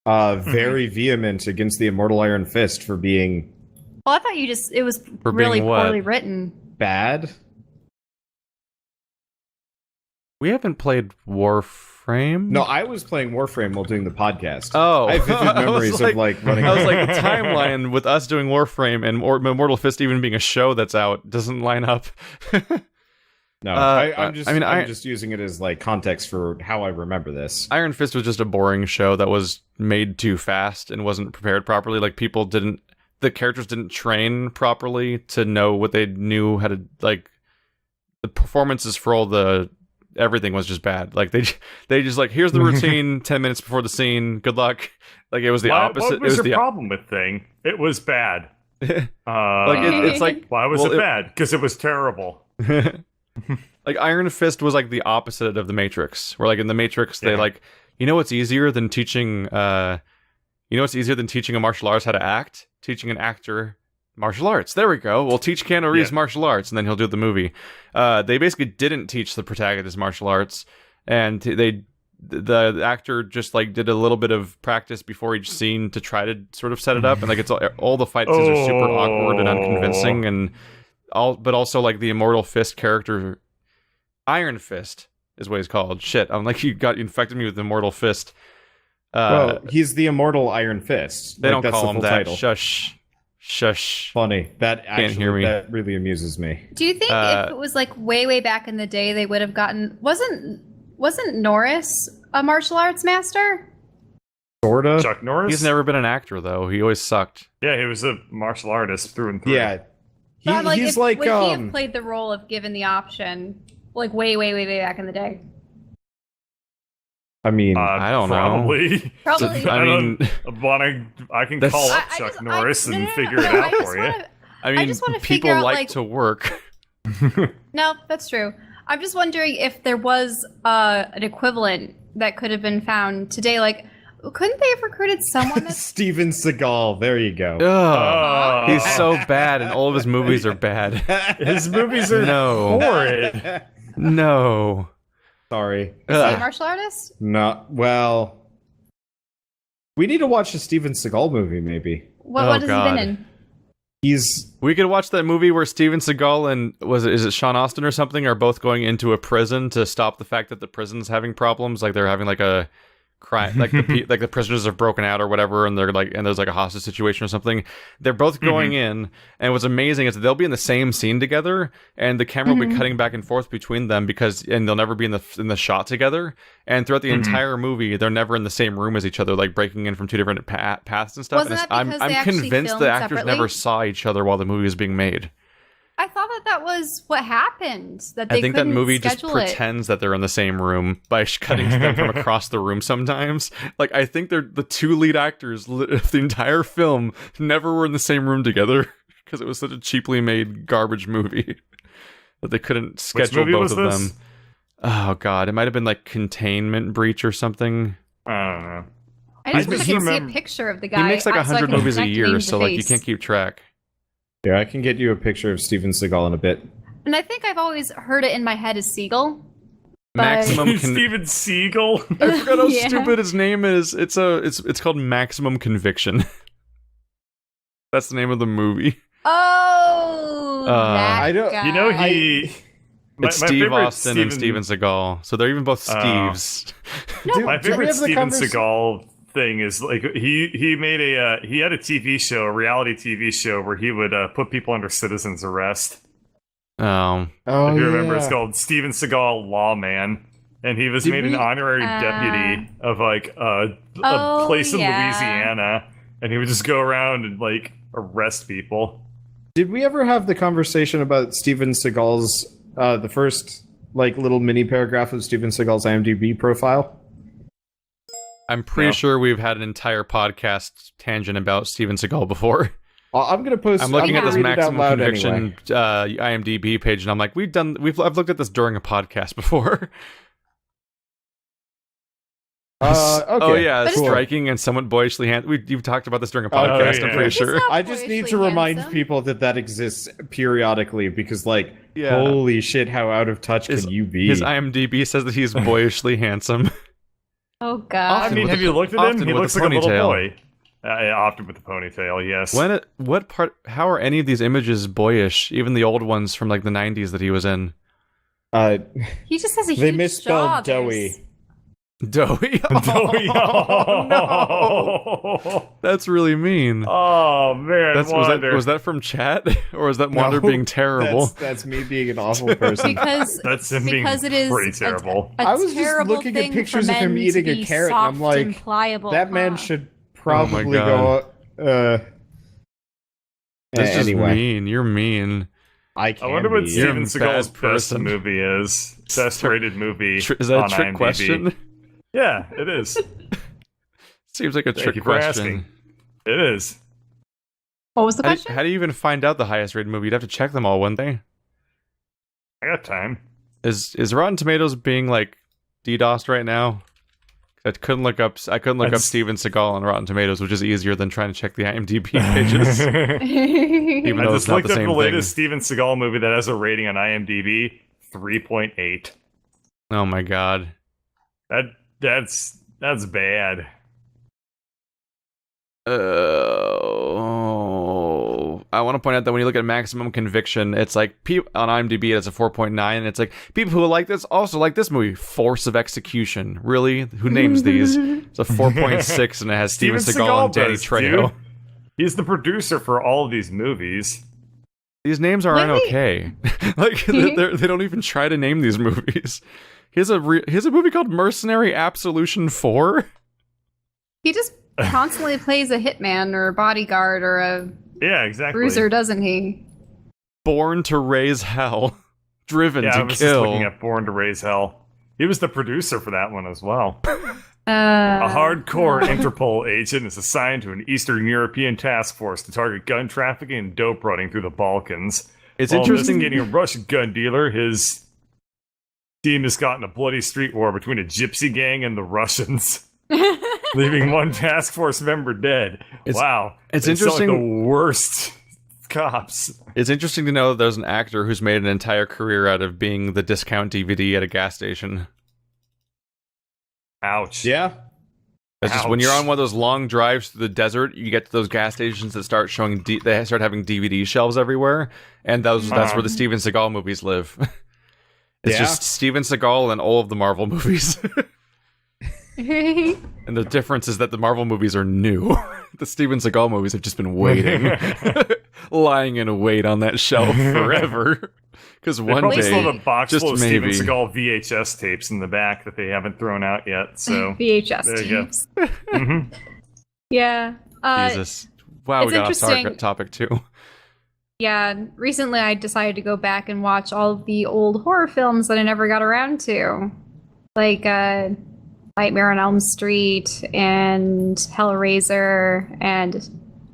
very vehement against the Immortal Iron Fist for being... Well, I thought it was really poorly written. Bad? We haven't played Warframe. No, I was playing Warframe while doing the podcast. Oh. I have vivid memories of running I was like, the timeline with us doing Warframe and Immortal Fist even being a show that's out doesn't line up. No, I'm just using it as context for how I remember this. Iron Fist was just a boring show that was made too fast and wasn't prepared properly. The characters didn't train properly to know what they knew how to, the performances for everything was just bad. They just here's the routine 10 minutes before the scene. Good luck. It was the opposite. What was your problem with Thing? It was bad. It's like, why was it bad? Because it was terrible. Iron Fist was the opposite of the Matrix, where in the Matrix they what's easier than teaching a martial artist how to act? Teaching an actor martial arts. There we go. We'll teach Keanu Reeves martial arts, and then he'll do the movie. They basically didn't teach the protagonist martial arts, and the actor just did a little bit of practice before each scene to try to sort of set it up, and it's all the fight scenes are super awkward and unconvincing, and but also the Immortal Fist character, Iron Fist is what he's called. Shit, I'm you infected me with the Immortal Fist. Well, he's the Immortal Iron Fist. They don't that's call the him full that. Title. Shush. Funny. That Can't hear me. That really amuses me. Do you think if it was way back in the day, they would have gotten? Wasn't Norris a martial arts master? Sorta. Chuck Norris? He's never been an actor though. He always sucked. Yeah, he was a martial artist through and through. Yeah. Would he have played the role if given the option, way back in the day? I mean, I don't know. Probably. I can call up Chuck Norris and figure it out for you. I just want to people like to work. No, that's true. I'm just wondering if there was an equivalent that could have been found today. Couldn't they have recruited someone that's... Steven Seagal, there you go. He's so bad, and all of his movies are bad. His movies are horrid. No. Sorry. Is he a martial artist? No. Well, we need to watch a Steven Seagal movie, maybe. What has he been in? We could watch that movie where Steven Seagal and is it Sean Astin or something are both going into a prison to stop the fact that the prison's having problems. They're having a like the prisoners have broken out or whatever, and they're like, and there's like a hostage situation or something. They're both going in, and what's amazing is that they'll be in the same scene together, and the camera will be cutting back and forth between them and they'll never be in the shot together. And throughout the entire movie, they're never in the same room as each other, like breaking in from two different paths and stuff. Wasn't and that because I'm convinced the actors never saw each other while the movie was being made. I thought that was what happened. That they I think that movie just schedule pretends that they're in the same room by cutting to them from across the room sometimes. Like, I think they're the two lead actors of the entire film never were in the same room together because it was such a cheaply made garbage movie that they couldn't schedule both of them. Oh, God. It might have been like Containment Breach or something. I don't know. I just wish I could see a picture of the guy. He makes like 100 movies a year, so like you face. can't keep track. Yeah, I can get you a picture of Steven Seagal in a bit. And I think I've always heard it in my head as Seagal. Maximum Steven Seagal. I forgot how stupid his name is. It's called Maximum Conviction. That's the name of the movie. Oh, that I don't. guy. You know It's Steve Austin and Steven Seagal, so they're even both Steves. My favorite Steven Seagal thing is like he had a TV show, a reality TV show where he would put people under citizen's arrest. Oh, If you remember, it's called Steven Seagal Lawman, and he was made an honorary deputy of like a place in Louisiana, and he would just go around and like arrest people. Did we ever have the conversation about Steven Seagal's the first like little mini paragraph of Steven Seagal's IMDb profile? I'm pretty sure we've had an entire podcast tangent about Steven Seagal before. I'm gonna post. I'm looking at this Maximum Conviction anyway. IMDb page, and I'm like, I've looked at this during a podcast before. Okay. Oh yeah, But striking and somewhat boyishly you've talked about this during a podcast. I'm pretty sure. I just need to remind people that exists periodically because, like, holy shit, how out of touch can you be? His IMDb says that he's boyishly handsome. Oh God! I mean, have you looked at him? He looks like a little ponytail. boy. Often with the ponytail, yes. What part? How are any of these images boyish? Even the old ones from like the '90s that he was in. He just has a huge they misspelled jaw. doughy. Doughy. Doughy. Oh, no. That's really mean. Oh man, was that from chat, or was that Wander being terrible? That's me being an awful person. That's him being it is pretty terrible. I was just looking at pictures of him eating a carrot, and I'm like, that man should probably go. That's just anyway. mean. You're mean. I wonder what Steven a Seagal's bad best person. movie is. Best rated movie. Is that on a trick IMDb. question? Yeah, it is. Seems like a Thank trick you for question. asking. It is. What was the question? How do you even find out the highest rated movie? You'd have to check them all, wouldn't they? I got time. Is Rotten Tomatoes being like DDoSed right now? I couldn't look up Steven Seagal on Rotten Tomatoes, which is easier than trying to check the IMDb pages. Even I though just it's not looked the up same the thing. latest Steven Seagal movie that has a rating on IMDb 3.8. Oh my god. That's bad. I want to point out that when you look at Maximum Conviction, it's like on IMDb it's a 4.9, and it's like people who like this also like this movie, Force of Execution. Really? Who names these? It's a 4.6, and it has Steven Seagal and Danny Trejo. Dude. He's the producer for all of these movies. These names aren't okay. Like they don't even try to name these movies. He has a movie called Mercenary Absolution 4. He just constantly plays a hitman or a bodyguard or a bruiser, doesn't he? Born to Raise Hell. Driven to I was Kill. just looking at Born to Raise Hell. He was the producer for that one as well. A hardcore Interpol agent is assigned to an Eastern European task force to target gun trafficking and dope running through the Balkans. It's While interesting investigating a Russian gun dealer, his team has gotten a bloody street war between a gypsy gang and the Russians, leaving one task force member dead. Wow. It's They interesting. sound like the worst cops. It's interesting to know that there's an actor who's made an entire career out of being the discount DVD at a gas station. Ouch. Yeah. It's just when you're on one of those long drives through the desert, you get to those gas stations that start showing. They start having DVD shelves everywhere, and that's where the Steven Seagal movies live. It's just Steven Seagal and all of the Marvel movies. And the difference is that the Marvel movies are new. The Steven Seagal movies have just been waiting, lying in wait on that shelf forever. Because one day, still have a box just full of maybe, Steven Seagal VHS tapes in the back that they haven't thrown out yet. So VHS there you tapes. go. Mm-hmm. Yeah. Jesus. Wow, we got off topic too. Yeah, recently I decided to go back and watch all of the old horror films that I never got around to. Like Nightmare on Elm Street and Hellraiser and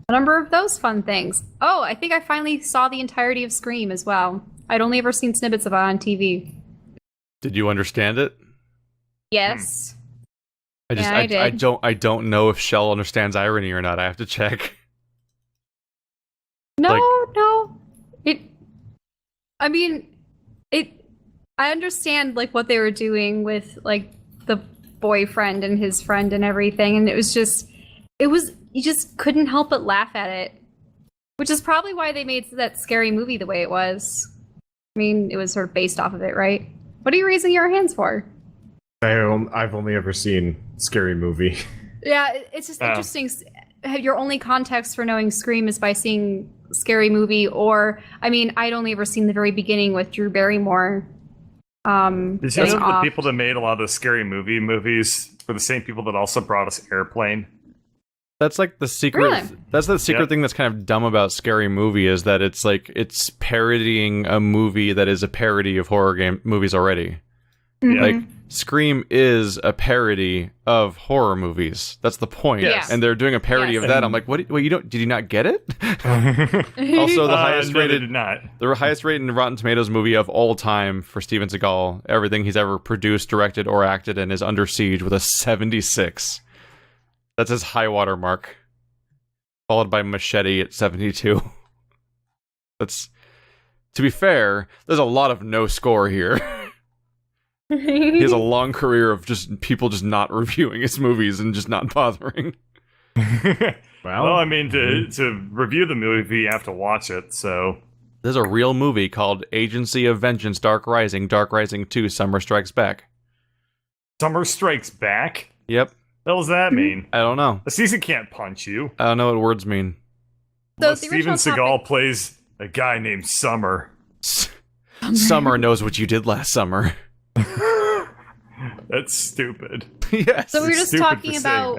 a number of those fun things. Oh, I think I finally saw the entirety of Scream as well. I'd only ever seen snippets of it on TV. Did you understand it? Yes. I don't know if Shell understands irony or not. I have to check. No. I understand like what they were doing with like the boyfriend and his friend and everything, and you just couldn't help but laugh at it, which is probably why they made that scary movie the way it was. I mean, it was sort of based off of it, right? What are you raising your hands for? I've only ever seen Scary Movie. Yeah, it's just interesting. Your only context for knowing Scream is by seeing Scary Movie, or I mean, I'd only ever seen the very beginning with Drew Barrymore. Did you know the people that made a lot of the Scary Movie movies were the same people that also brought us Airplane? That's like the secret. Really? That's the secret thing that's kind of dumb about Scary Movie is that it's like it's parodying a movie that is a parody of horror movies already. Mm-hmm. Like Scream is a parody of horror movies. That's the point. Yes. And they're doing a parody of that. I'm like, what? Wait, did you not get it? Also, the highest rated, did not. the highest rated Rotten Tomatoes movie of all time for Steven Seagal. Everything he's ever produced, directed, or acted in is Under Siege with a 76. That's his high water mark. Followed by Machete at 72. That's, to be fair, there's a lot of no score here. He has a long career of just people just not reviewing his movies and just not bothering. Well, I mean, to review the movie, you have to watch it, so... There's a real movie called Agency of Vengeance Dark Rising 2 Summer Strikes Back. Summer Strikes Back? Yep. What does that mean? I don't know. A season can't punch you. I don't know what words mean. So Unless Steven Seagal plays a guy named Summer. Summer knows what you did last summer. That's stupid. Yes. So we were just talking about...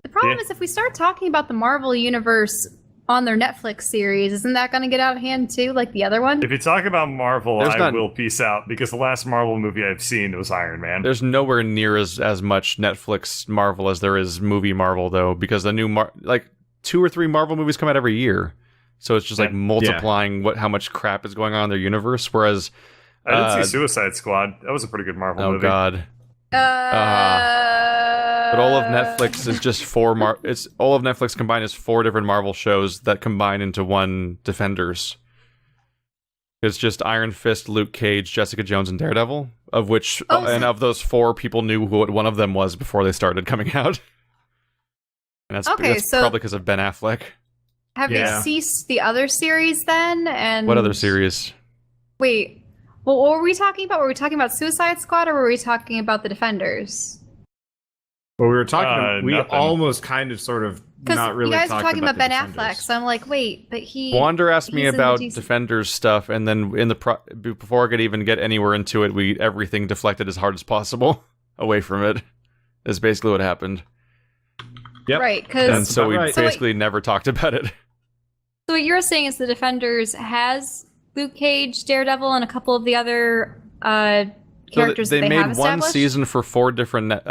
The problem is if we start talking about the Marvel Universe on their Netflix series, isn't that going to get out of hand too, like the other one? If you talk about Marvel, I will peace out, because the last Marvel movie I've seen was Iron Man. There's nowhere near as much Netflix Marvel as there is movie Marvel, though, because the new 2 or 3 Marvel movies come out every year. So it's just like multiplying how much crap is going on in their universe, whereas... I did see Suicide Squad. That was a pretty good Marvel movie. Oh, God. But all of Netflix is just all of Netflix combined is 4 different Marvel shows that combine into one Defenders. It's just Iron Fist, Luke Cage, Jessica Jones, and Daredevil, of which of those 4 people knew what one of them was before they started coming out. And that's probably because of Ben Affleck. Have they ceased the other series then? And what other series? Wait. Well, what were we talking about? Were we talking about Suicide Squad, or were we talking about the Defenders? Well, we were talking. We almost kind of, sort of, not really. You guys were talking about Ben Defenders. Affleck, so I'm like, wait, but Wander asked me about Defenders stuff, and then before I could even get anywhere into it, everything deflected as hard as possible away from it. Is basically what happened. Yep. Right, and so we basically never talked about it. So what you're saying is the Defenders has Luke Cage, Daredevil, and a couple of the other characters they that they made have established? one season for 4 different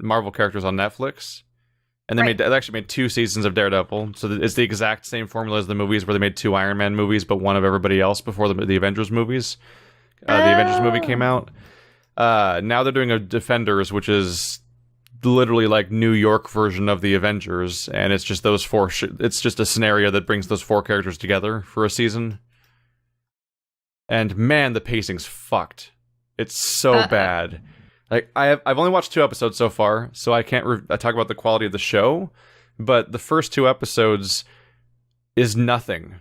Marvel characters on Netflix, and they actually made 2 seasons of Daredevil. So it's the exact same formula as the movies, where they made 2 Iron Man movies, but one of everybody else before the Avengers movies. The Avengers movie came out. Now they're doing a Defenders, which is literally like New York version of the Avengers, and it's just those 4. It's just a scenario that brings those 4 characters together for a season. And man, the pacing's fucked. It's so bad. Like I've only watched 2 episodes so far, so I can't talk about the quality of the show. But the first 2 episodes is nothing.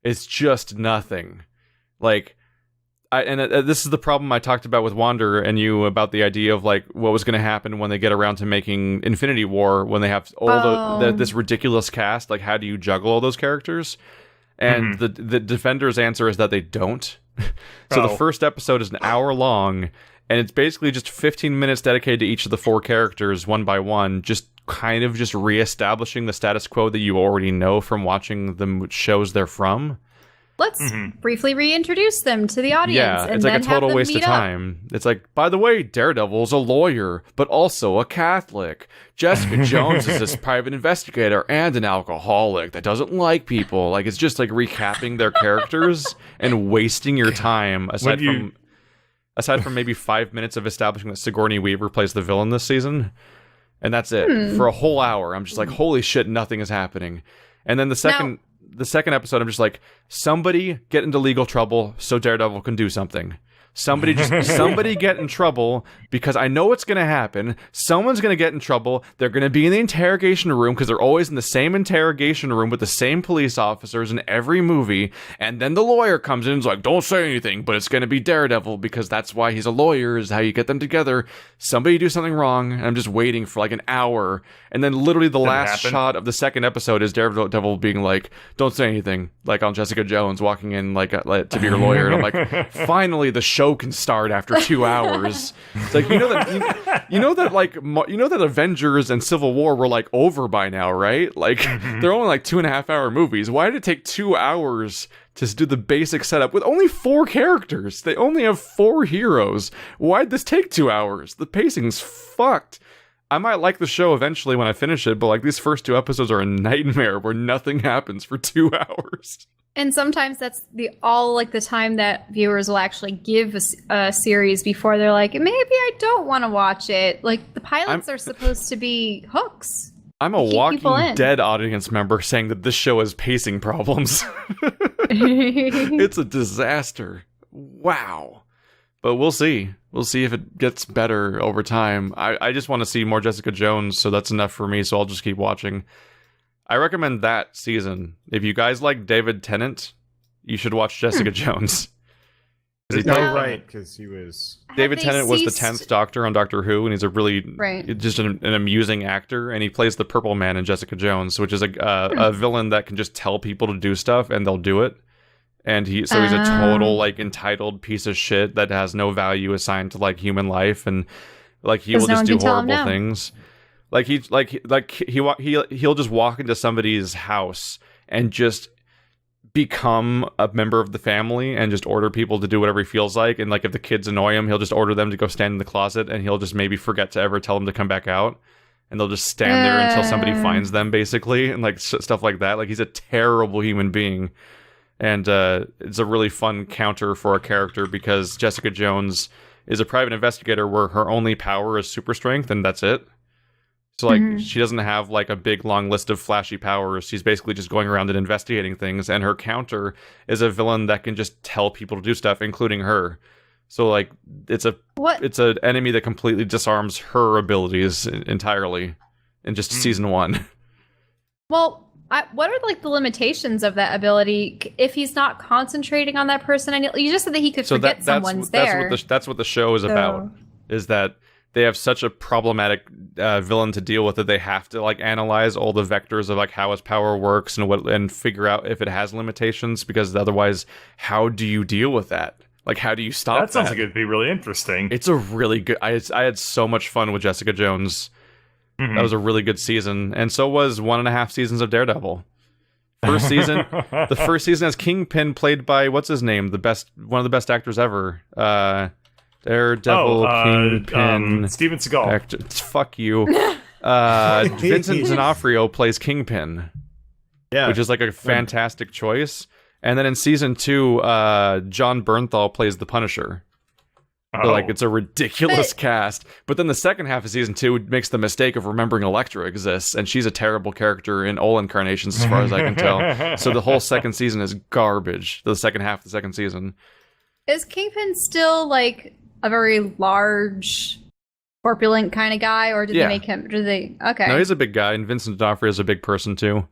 It's just nothing. Like this is the problem I talked about with Wander and you about the idea of like what was going to happen when they get around to making Infinity War, when they have all this ridiculous cast. Like, how do you juggle all those characters? And the Defenders' answer is that they don't. So the first episode is an hour long, and it's basically just 15 minutes dedicated to each of the 4 characters one by one, just kind of just reestablishing the status quo that you already know from watching the shows they're from. Let's briefly reintroduce them to the audience. Yeah, it's like a total waste of time. It's like, by the way, Daredevil's a lawyer, but also a Catholic. Jessica Jones is this private investigator and an alcoholic that doesn't like people. Like, it's just like recapping their characters and wasting your time, aside from maybe 5 minutes of establishing that Sigourney Weaver plays the villain this season. And that's it. For a whole hour, I'm just like, holy shit, nothing is happening. And then the second episode, I'm just like, somebody get into legal trouble so Daredevil can do something. Somebody get in trouble, because I know what's going to happen. Someone's going to get in trouble. They're going to be in the interrogation room, because they're always in the same interrogation room with the same police officers in every movie. And then the lawyer comes in and is like, don't say anything, but it's going to be Daredevil, because that's why he's a lawyer, is how you get them together. Somebody do something wrong, and I'm just waiting for like an hour. And then literally the last shot of the second episode is Daredevil being like, don't say anything, like on Jessica Jones walking in like to be her lawyer. And I'm like, finally the show can start after 2 hours. It's like, you know that Avengers and Civil War were like over by now, right? Like they're only like 2.5 hour movies. Why did it take 2 hours to do the basic setup with only 4 characters? They only have 4 heroes. Why'd this take 2 hours? The pacing's fucked. I might like the show eventually when I finish it, but like these first 2 episodes are a nightmare where nothing happens for 2 hours. And sometimes that's the time that viewers will actually give a series before they're like, maybe I don't want to watch it. Like, the pilots are supposed to be hooks. I'm a Walking Dead audience member saying that this show has pacing problems. It's a disaster. Wow. But we'll see. We'll see if it gets better over time. I just want to see more Jessica Jones, so that's enough for me, so I'll just keep watching. I recommend that season. If you guys like David Tennant, you should watch Jessica Jones. Right, because he was... David Tennant was the 10th Doctor on Doctor Who, and he's a really just an amusing actor, and he plays the Purple Man in Jessica Jones, which is a villain that can just tell people to do stuff, and they'll do it. And he's a total like entitled piece of shit that has no value assigned to like human life, and like he will just do horrible things. Like he'll just walk into somebody's house and just become a member of the family and just order people to do whatever he feels like. And like if the kids annoy him, he'll just order them to go stand in the closet, and he'll just maybe forget to ever tell them to come back out. And they'll just stand there until somebody finds them, basically, and like stuff like that. Like, he's a terrible human being. And it's a really fun counter for a character, because Jessica Jones is a private investigator where her only power is super strength, and that's it. So, like, she doesn't have, like, a big, long list of flashy powers. She's basically just going around and investigating things, and her counter is a villain that can just tell people to do stuff, including her. So, like, it's an enemy that completely disarms her abilities entirely in just season 1. Well... what are like the limitations of that ability if he's not concentrating on that person? And you just said that he could forget someone's there. That's what the show is about. Is that they have such a problematic villain to deal with that they have to like analyze all the vectors of like how his power works and figure out if it has limitations. Because otherwise, how do you deal with that? Like, how do you stop that? That sounds like it'd be really interesting. It's a really good. I had so much fun with Jessica Jones. That was a really good season, and so was 1.5 seasons of Daredevil. The first season has Kingpin, played by what's his name, one of the best actors ever. Daredevil, Kingpin, Steven Seagal. Fuck you. Vincent D'Onofrio plays Kingpin, which is like a fantastic choice. And then in season 2, John Bernthal plays the Punisher. So, like, it's a ridiculous cast. But then the second half of season 2 makes the mistake of remembering Elektra exists, and she's a terrible character in all incarnations as far as I can tell. So the whole second season is garbage. The second half of the second season. Is Kingpin still, like, a very large, corpulent kind of guy, or did they make him... Okay. No, he's a big guy, and Vincent D'Onofrio is a big person, too.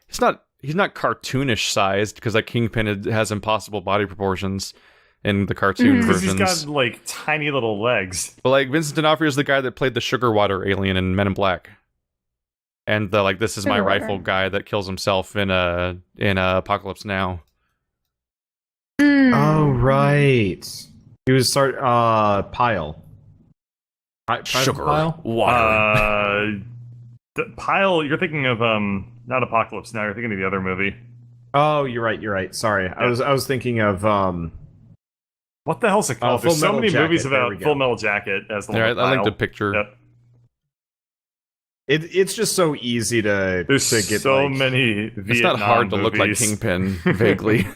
He's not cartoonish sized, because, like, Kingpin has impossible body proportions. in the cartoon Because versions. he's got like tiny little legs. But like Vincent D'Onofrio is the guy that played the sugar water alien in Men in Black, and the like this is my rifle guy that kills himself in Apocalypse Now. Oh right, he was Pyle. Sugar Pyle? water. Pyle, you're thinking of not Apocalypse Now. You're thinking of the other movie. Oh, you're right. Sorry, I was thinking of what the hell's it called? There's so many movies about Full Metal Jacket as the one. I linked a picture. Yep. It's just so easy to There's get so like, many Vietnam It's not hard to look like movies. Kingpin vaguely.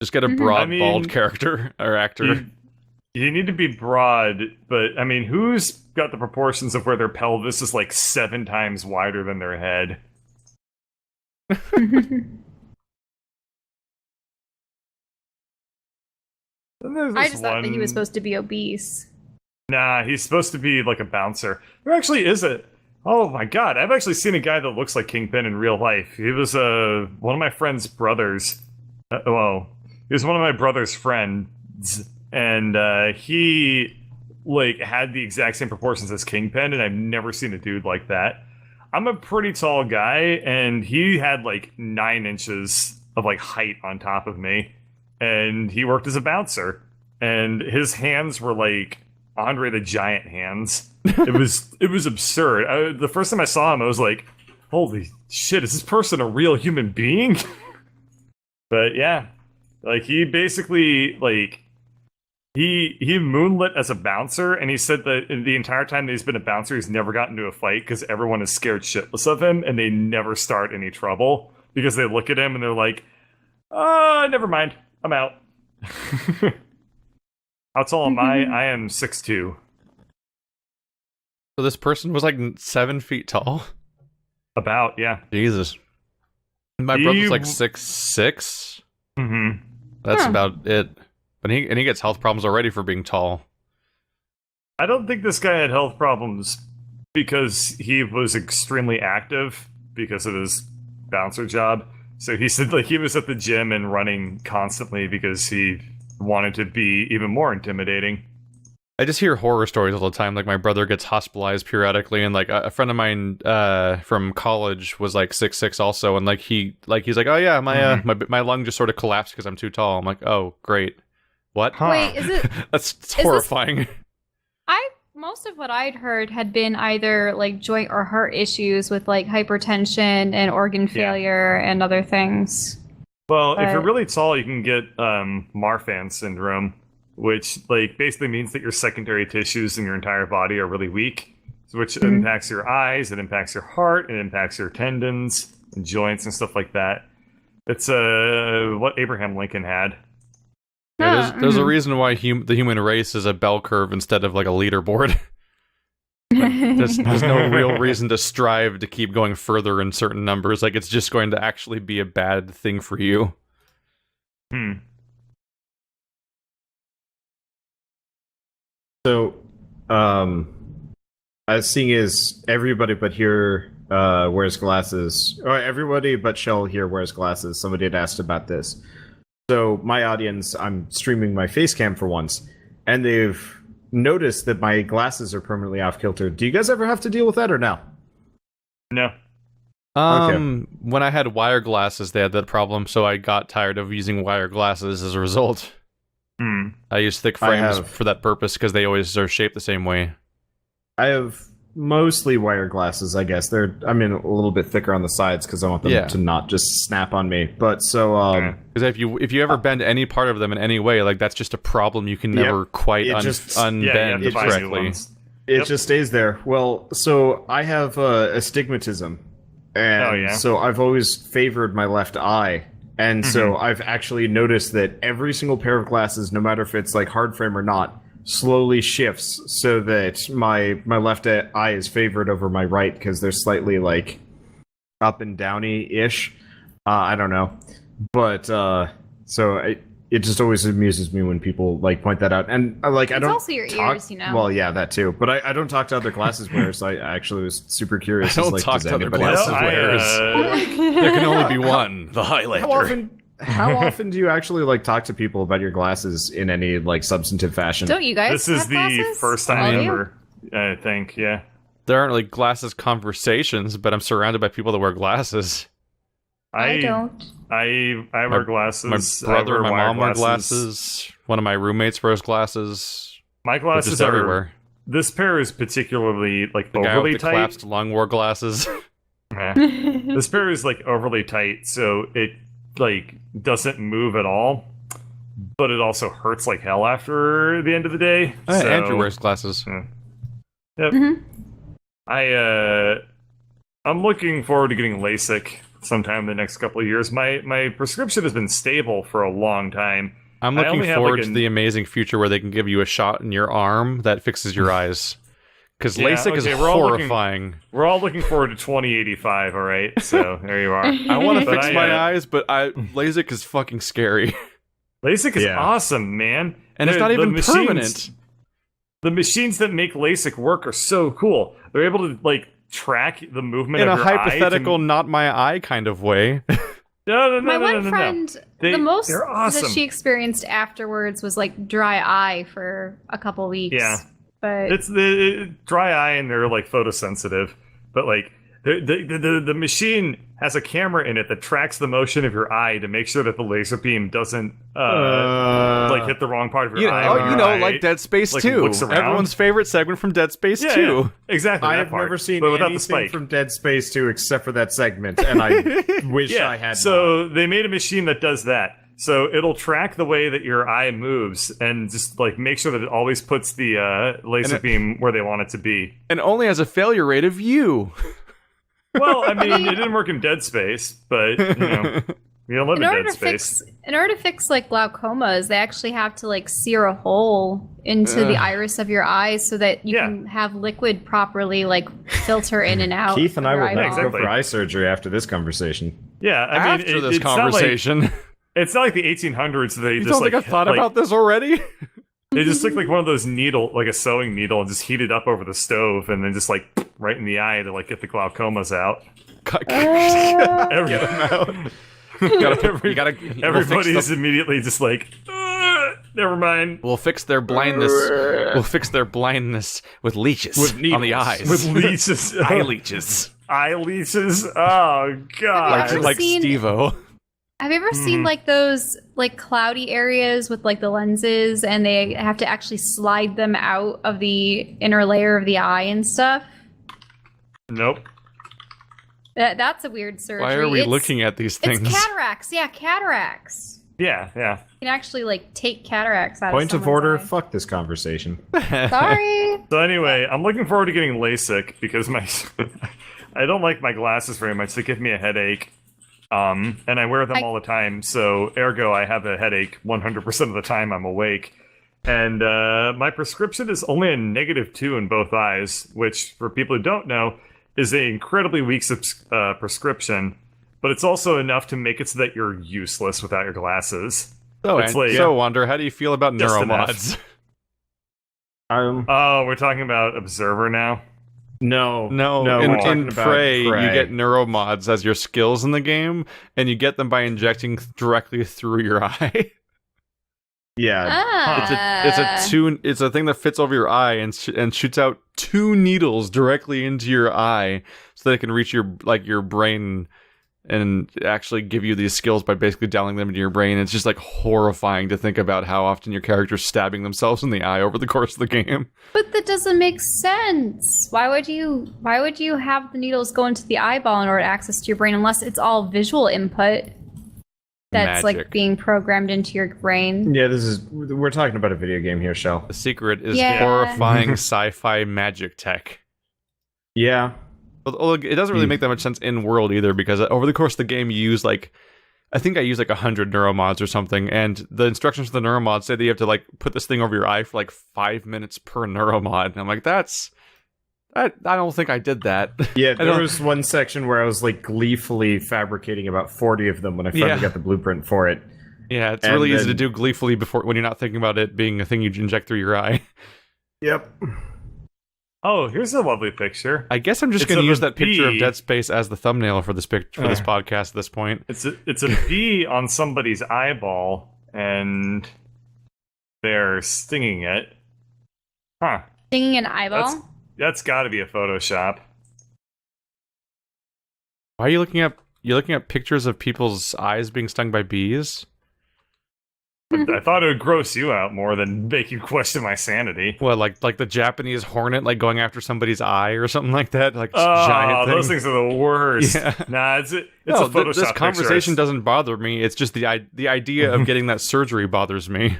Just get a broad, bald character or actor. You need to be broad, but I mean, who's got the proportions of where their pelvis is like 7 times wider than their head? I just thought that he was supposed to be obese. Nah, he's supposed to be like a bouncer. There actually is a... Oh my god, I've actually seen a guy that looks like Kingpin in real life. He was one of my friend's brothers. He was one of my brother's friends, and he like had the exact same proportions as Kingpin, and I've never seen a dude like that. I'm a pretty tall guy, and he had like 9 inches of like height on top of me, and he worked as a bouncer, and his hands were like Andre the Giant hands. It was absurd. The first time I saw him, I was like, "Holy shit! Is this person a real human being?" But yeah, like he basically like he moonlit as a bouncer, and he said that the entire time that he's been a bouncer, he's never gotten into a fight because everyone is scared shitless of him, and they never start any trouble because they look at him and they're like, never mind, I'm out." How tall am I? I am 6'2". So this person was like 7 feet tall? About, yeah. Jesus. My brother's like 6'6". Mm-hmm. That's about it. But he gets health problems already for being tall. I don't think this guy had health problems because he was extremely active because of his bouncer job. So he said like he was at the gym and running constantly because he wanted to be even more intimidating. I just hear horror stories all the time. Like my brother gets hospitalized periodically, and like a friend of mine from college was like 6'6" also, and he's like, "Oh yeah, my lung just sort of collapsed because I'm too tall." I'm like, "Oh great, what?" Huh. Wait, is it? That's horrifying. Most of what I'd heard had been either like joint or heart issues with like hypertension and organ failure and other things. Well, if you're really tall, you can get Marfan syndrome, which like basically means that your secondary tissues in your entire body are really weak, which impacts your eyes, it impacts your heart, it impacts your tendons and joints and stuff like that. It's what Abraham Lincoln had. Yeah, there's a reason why the human race is a bell curve instead of like a leaderboard. There's no real reason to strive to keep going further in certain numbers. Like it's just going to actually be a bad thing for you. So, I was seeing is everybody but here wears glasses. Or everybody but Shell here wears glasses. Somebody had asked about this. So my audience, I'm streaming my face cam for once, and they've noticed that my glasses are permanently off kilter. Do you guys ever have to deal with that or no? No. When I had wire glasses, they had that problem, so I got tired of using wire glasses as a result. I use thick frames for that purpose because they always are shaped the same way. I have mostly wire glasses, I guess. A little bit thicker on the sides because I want them to not just snap on me. But so, because if you ever bend any part of them in any way, like that's just a problem you can never quite unbend correctly. It just stays there. Well, so I have astigmatism, and so I've always favored my left eye. And so I've actually noticed that every single pair of glasses, no matter if it's like hard frame or not, slowly shifts so that my left eye is favored over my right because they're slightly like up and downy-ish. I don't know. But so it just always amuses me when people like point that out. And I don't also your ears, you know. Well, yeah, that too. But I don't talk to other glasses wearers. So I actually was super curious. I don't talk to other glasses wearers. There can only be one, the highlighter. How often do you actually like talk to people about your glasses in any like substantive fashion? Don't you guys? This is the glasses? first time ever, I think. Yeah. There aren't like glasses conversations, but I'm surrounded by people that wear glasses. I don't. I wear glasses. My brother and my mom wear glasses. One of my roommates wears glasses. My glasses just are everywhere. This pair is particularly like The guy overly with the tight. collapsed lung wore glasses. This pair is like overly tight, so it like doesn't move at all. But it also hurts like hell after the end of the day. So, Andrew wears glasses. Yep. I'm looking forward to getting LASIK sometime in the next couple of years. My prescription has been stable for a long time. I'm looking forward to the amazing future where they can give you a shot in your arm that fixes your eyes. Because LASIK is horrifying. We're all looking forward to 2085, all right? So there you are. I want to fix my eyes, but LASIK is fucking scary. LASIK is awesome, man. And it's not even permanent. The machines that make LASIK work are so cool. They're able to like track the movement in of a your hypothetical, not my eye kind of way. No. My one friend, the most awesome. that she experienced afterwards was like dry eye for a couple weeks. Yeah, but it's the dry eye, and they're like photosensitive. But like the machine has a camera in it that tracks the motion of your eye to make sure that the laser beam doesn't like hit the wrong part of your eye. Like Dead Space 2. Everyone's favorite segment from Dead Space 2. Yeah, exactly. I have never seen anything from Dead Space 2 except for that segment, and I wish I had. So they made a machine that does that. So it'll track the way that your eye moves and just like make sure that it always puts the laser beam where they want it to be. And only has a failure rate of you. Well, I mean, it didn't work in Dead Space, but you know, we don't live in Dead Space. In order to fix like glaucomas, they actually have to like sear a hole into the iris of your eyes so that you can have liquid properly like filter in and out. Keith and I will not go for eye surgery after this conversation. Yeah, I mean, after this conversation, it's not like the 1800s. They you just don't like think I thought about this already. They just took like one of those like a sewing needle, and just heat it up over the stove, and then just like right in the eye to like get the glaucomas out. Get them out. Everybody's immediately just like, never mind. We'll fix their blindness. We'll fix their blindness with leeches on the eyes. With leeches, eye leeches, eye leeches. Oh god, like Steve-O. Have you ever seen like those like cloudy areas with like the lenses and they have to actually slide them out of the inner layer of the eye and stuff? Nope. That's a weird surgery. Why are we looking at these things? It's cataracts. Yeah, cataracts. Yeah. You can actually like take cataracts out Point of of order, eye. fuck this conversation. Sorry. So anyway, I'm looking forward to getting LASIK because I don't like my glasses very much. They give me a headache. And I wear them all the time, so ergo I have a headache 100% of the time I'm awake. And my prescription is only a -2 in both eyes, which, for people who don't know, is an incredibly weak prescription, but it's also enough to make it so that you're useless without your glasses. So, Wander, how do you feel about neuromods? Oh, we're talking about Observer now? No. In Prey, you get neuromods as your skills in the game, and you get them by injecting directly through your eye. Yeah, it's a thing that fits over your eye and shoots out 2 needles directly into your eye, so they can reach your brain and actually give you these skills by basically dialing them into your brain. It's just like horrifying to think about how often your character's stabbing themselves in the eye over the course of the game. But that doesn't make sense. Why would you have the needles go into the eyeball in order to access to your brain unless it's all visual input that's Magic. like being programmed into your brain? Yeah, we're talking about a video game here, Shell. The secret is horrifying sci-fi magic tech. Yeah. Well, it doesn't really make that much sense in world either, because over the course of the game you use I think I use 100 neuromods or something, and the instructions for the neuromods say that you have to put this thing over your eye for 5 minutes per neuromod, and I'm like, I don't think I did that. Yeah, there was one section where I was gleefully fabricating about 40 of them when I finally got the blueprint for it. Yeah, it's really easy to do gleefully when you're not thinking about it being a thing you inject through your eye. Yep. Oh, here's a lovely picture. I guess I'm just going to use that picture of Dead Space as the thumbnail for this podcast at this point. It's a bee on somebody's eyeball, and they're stinging it. Huh. Stinging an eyeball? That's got to be a Photoshop. Why are you looking at pictures of people's eyes being stung by bees? I thought it would gross you out more than make you question my sanity. What, like the Japanese hornet, like going after somebody's eye or something like that? Like giant thing? Those things are the worst. Yeah. Nah, it's a Photoshop This conversation picture. doesn't bother me. It's just the idea of getting that surgery bothers me.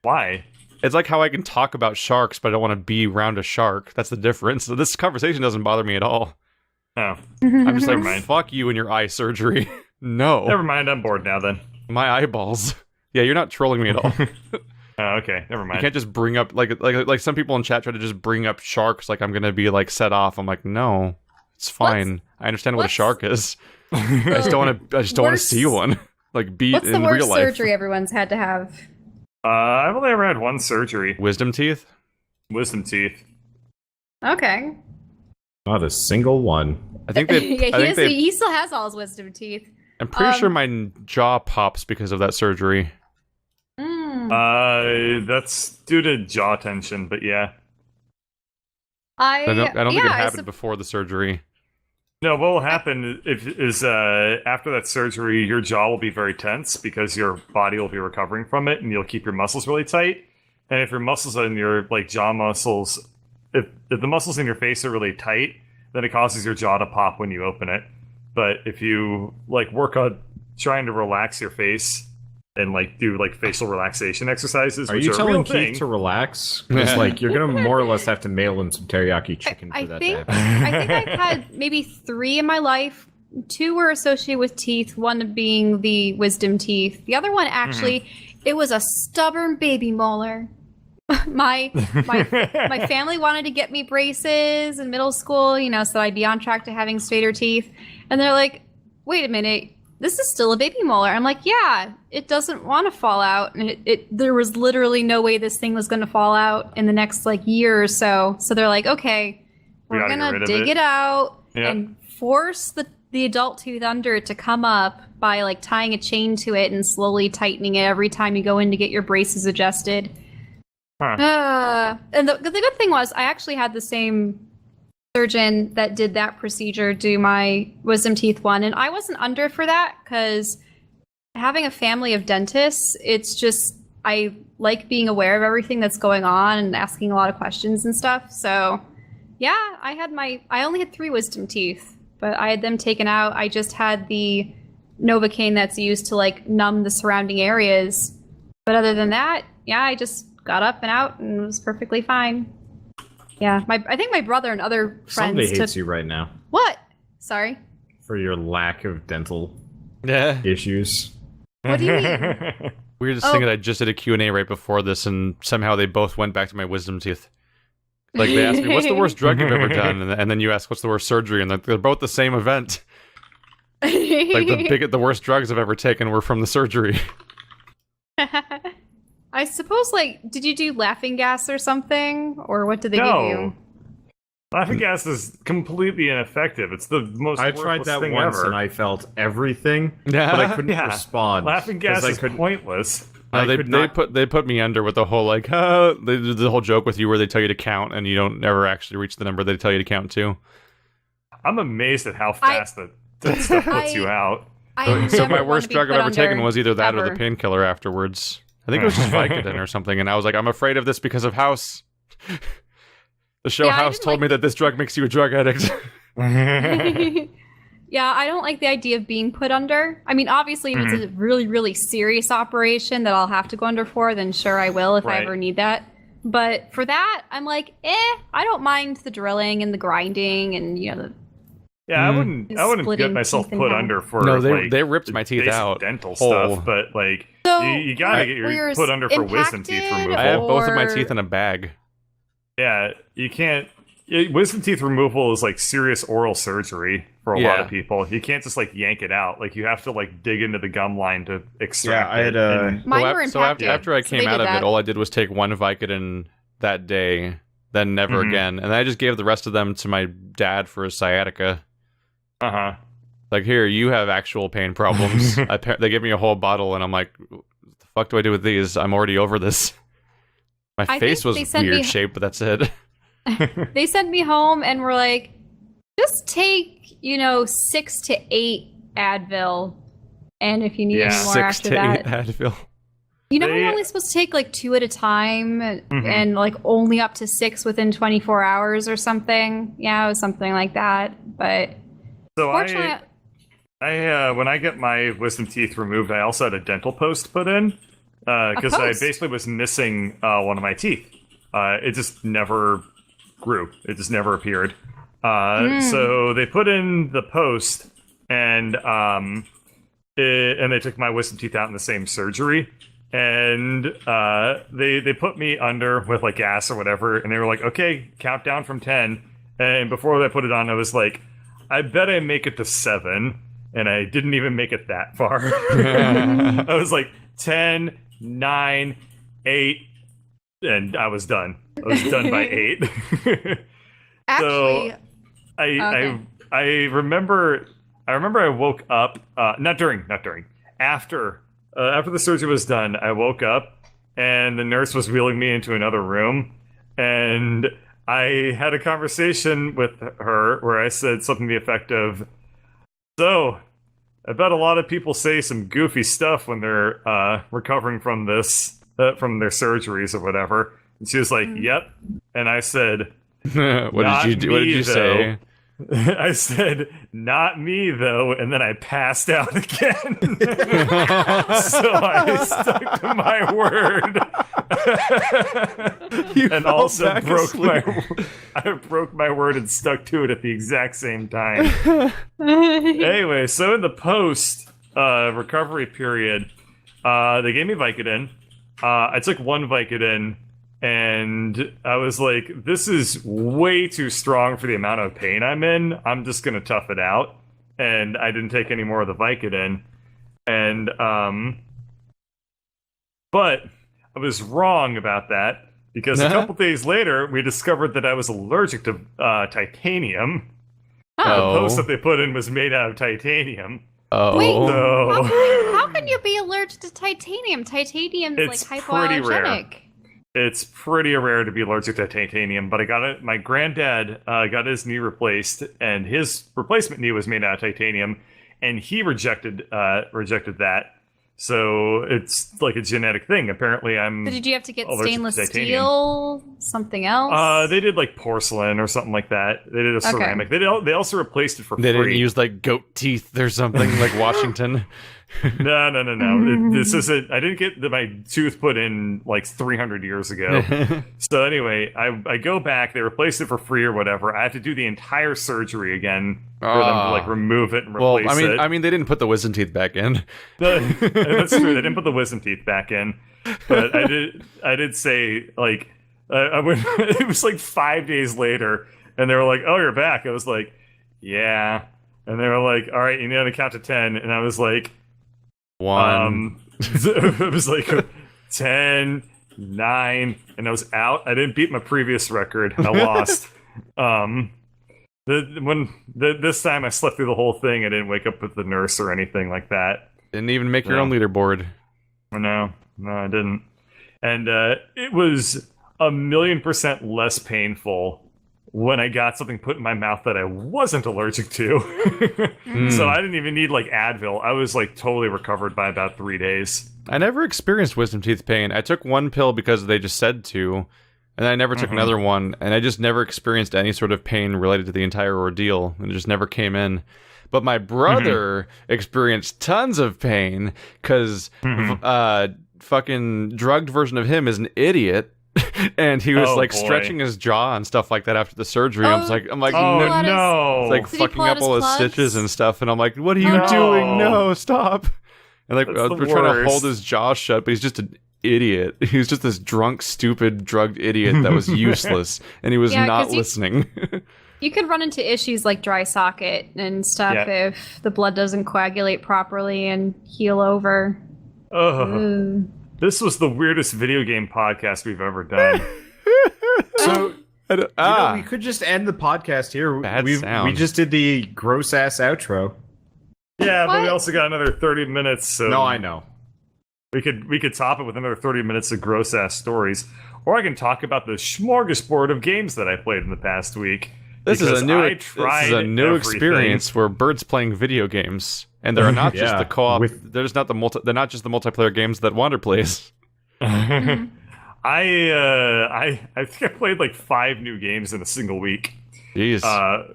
Why? It's like how I can talk about sharks, but I don't want to be around a shark. That's the difference. So this conversation doesn't bother me at all. Oh. I'm just like, fuck you and your eye surgery. No. Never mind, I'm bored now then. My eyeballs. Yeah, you're not trolling me at all. Oh, okay, never mind. You can't just bring up like some people in chat try to just bring up sharks like I'm gonna be like set off. I'm like, no, it's fine. I understand what a shark is. I just don't want to see one like beat what's in the worst real life. surgery everyone's had to have? I've only ever had one surgery. Wisdom teeth. Wisdom teeth. Okay. Not a single one. I think they. Yeah, he still has all his wisdom teeth. I'm pretty sure my jaw pops because of that surgery. That's due to jaw tension, but yeah. I don't think it happened before the surgery. No, what will happen is after that surgery, your jaw will be very tense because your body will be recovering from it, and you'll keep your muscles really tight. And if your muscles and your jaw muscles, if the muscles in your face are really tight, then it causes your jaw to pop when you open it. But if you work on trying to relax your face and do facial relaxation exercises, which are telling Keith to relax? Because you're gonna more or less have to mail in some teriyaki chicken for that to happen. I think I've had maybe 3 in my life. 2 were associated with teeth. One being the wisdom teeth. The other one actually, it was a stubborn baby molar. My family wanted to get me braces in middle school, so I'd be on track to having straighter teeth. And they're like, "Wait a minute, this is still a baby molar." I'm like, "Yeah, it doesn't want to fall out." And there was literally no way this thing was going to fall out in the next year or so. So they're like, "Okay, we're going to dig it out and force the adult tooth under it to come up by tying a chain to it and slowly tightening it every time you go in to get your braces adjusted." Huh. And the good thing was I actually had the same surgeon that did that procedure do my wisdom teeth one, and I wasn't under for that because having a family of dentists, it's just I like being aware of everything that's going on and asking a lot of questions and stuff. So yeah, I only had 3 wisdom teeth, but I had them taken out. I just had the Novocaine that's used to numb the surrounding areas, but other than that, yeah, I just got up and out and it was perfectly fine. Yeah, I think my brother and other friends. Somebody hates you right now. What? Sorry. For your lack of dental issues. What do you mean? Weirdest thing that I just did a Q&A right before this, and somehow they both went back to my wisdom teeth. They asked me, "What's the worst drug you've ever done?" And then you ask, "What's the worst surgery?" And they're both the same event. The worst drugs I've ever taken were from the surgery. I suppose, did you do laughing gas or something? Or what did they give you? Laughing gas is completely ineffective. It's the most I tried that thing once ever. And I felt everything, but I couldn't respond. Laughing gas is pointless. They put me under with the whole they do the whole joke with you where they tell you to count and you don't ever actually reach the number they tell you to count to. I'm amazed at how fast that stuff puts you out. So my worst drug I've ever taken was either that or the painkiller afterwards. I think it was just Vicodin or something, and I was like, I'm afraid of this because of House. The show House told me that this drug makes you a drug addict. Yeah, I don't like the idea of being put under. I mean, obviously, if it's a really, really serious operation that I'll have to go under for, then sure I will if I ever need that. But for that, I'm like, I don't mind the drilling and the grinding and, Yeah, I wouldn't get myself put under for they ripped my teeth out. Dental stuff, but you gotta get your put under for wisdom teeth removal. I have both of my teeth in a bag. Yeah, you can't. Wisdom teeth removal is serious oral surgery for a lot of people. You can't just yank it out. You have to I into the gum line to extract it. Mine were impacted. After I came out of it, all I did was take one Vicodin that day, then never again. And I just gave the rest of them to my dad for his sciatica. Uh-huh. Like, here, you have actual pain problems. They give me a whole bottle, and I'm like, what the fuck do I do with these? I'm already over this. My face was weird shape, but that's it. They sent me home and were like, just take, 6 to 8 Advil. And if you need any more after that. 6 to 8 Advil. You're only supposed to take like 2 at a time and like only up to 6 within 24 hours or something. Yeah, it was something like that. But so I when I get my wisdom teeth removed, I also had a dental post put in because I basically was missing one of my teeth. It just never grew. It just never appeared. So they put in the post, and they took my wisdom teeth out in the same surgery. And they put me under with like gas or whatever, and they were like, okay, count down from 10. And before they put it on, I was like, I bet I make it to 7. And I didn't even make it that far. I was like 10, 9, 8, and I was done. I was done by 8. Actually, so I remember I woke up not during after the surgery was done. I woke up and the nurse was wheeling me into another room, and I had a conversation with her where I said something to the effect of, so, I bet a lot of people say some goofy stuff when they're recovering from this, from their surgeries or whatever. And she was like, "Yep." And I said, What did you say? I said, "Not me, though," and then I passed out again. So I stuck to my word. And also I broke my word and stuck to it at the exact same time. Anyway, so in the post recovery period, they gave me Vicodin. I took 1 Vicodin, and I was like, this is way too strong for the amount of pain I'm in. I'm just going to tough it out. And I didn't take any more of the Vicodin. And, but I was wrong about that, because a couple days later, we discovered that I was allergic to titanium. The post that they put in was made out of titanium. Wait, so... how can you be allergic to titanium? Titanium is like hypoallergenic. Rare. It's pretty rare to be allergic to titanium, but I got it. My granddad got his knee replaced, and his replacement knee was made out of titanium, and he rejected that. So it's like a genetic thing. Apparently, But did you have to get stainless steel? Something else? They did like porcelain or something like that. They did a ceramic. They also replaced it for free. They didn't use like goat teeth or something like Washington. No. This isn't. I didn't get my tooth put in like 300 years ago. So anyway, I go back. They replaced it for free or whatever. I have to do the entire surgery again for them to like remove it and replace it. I mean, they didn't put the wisdom teeth back in. That's true. They didn't put the wisdom teeth back in, but I did say like I went. It was like 5 days later, and they were like, "Oh, you're back." I was like, "Yeah," and they were like, "All right, you need to count to 10," and I was like, 1. It was like 10, 9, and I was out. I didn't beat my previous record. I lost. This time I slept through the whole thing. I didn't wake up with the nurse or anything like that. Didn't even make your own leaderboard. No, I didn't. And it was 1,000,000% less painful when I got something put in my mouth that I wasn't allergic to. So I didn't even need like Advil. I was like totally recovered by about 3 days. I never experienced wisdom teeth pain. I took 1 pill because they just said to, and I never took another one, and I just never experienced any sort of pain related to the entire ordeal, and it just never came in. But my brother experienced tons of pain because fucking drugged version of him is an idiot. And he was stretching his jaw and stuff like that after the surgery. I'm like, no! It's like fucking up all his stitches and stuff. And I'm like, what are you doing? No, stop! And like, we're trying to hold his jaw shut, but he's just an idiot. He was just this drunk, stupid, drugged idiot that was useless, and he was not listening. You could run into issues like dry socket and stuff if the blood doesn't coagulate properly and heal over. This was the weirdest video game podcast we've ever done. We could just end the podcast here. Bad We sound. just did the gross ass outro. Yeah, but we What? also got another 30 minutes. So No, I know. we could top it with another 30 minutes of gross ass stories, or I can talk about the smorgasbord of games that I played in the past week. This is because a new I tried everything. experience where Bird's playing video games, and they're not just Yeah, the co-op. with- They're not just the multiplayer games that Wander plays. I think I played like 5 new games in a single week. Jeez.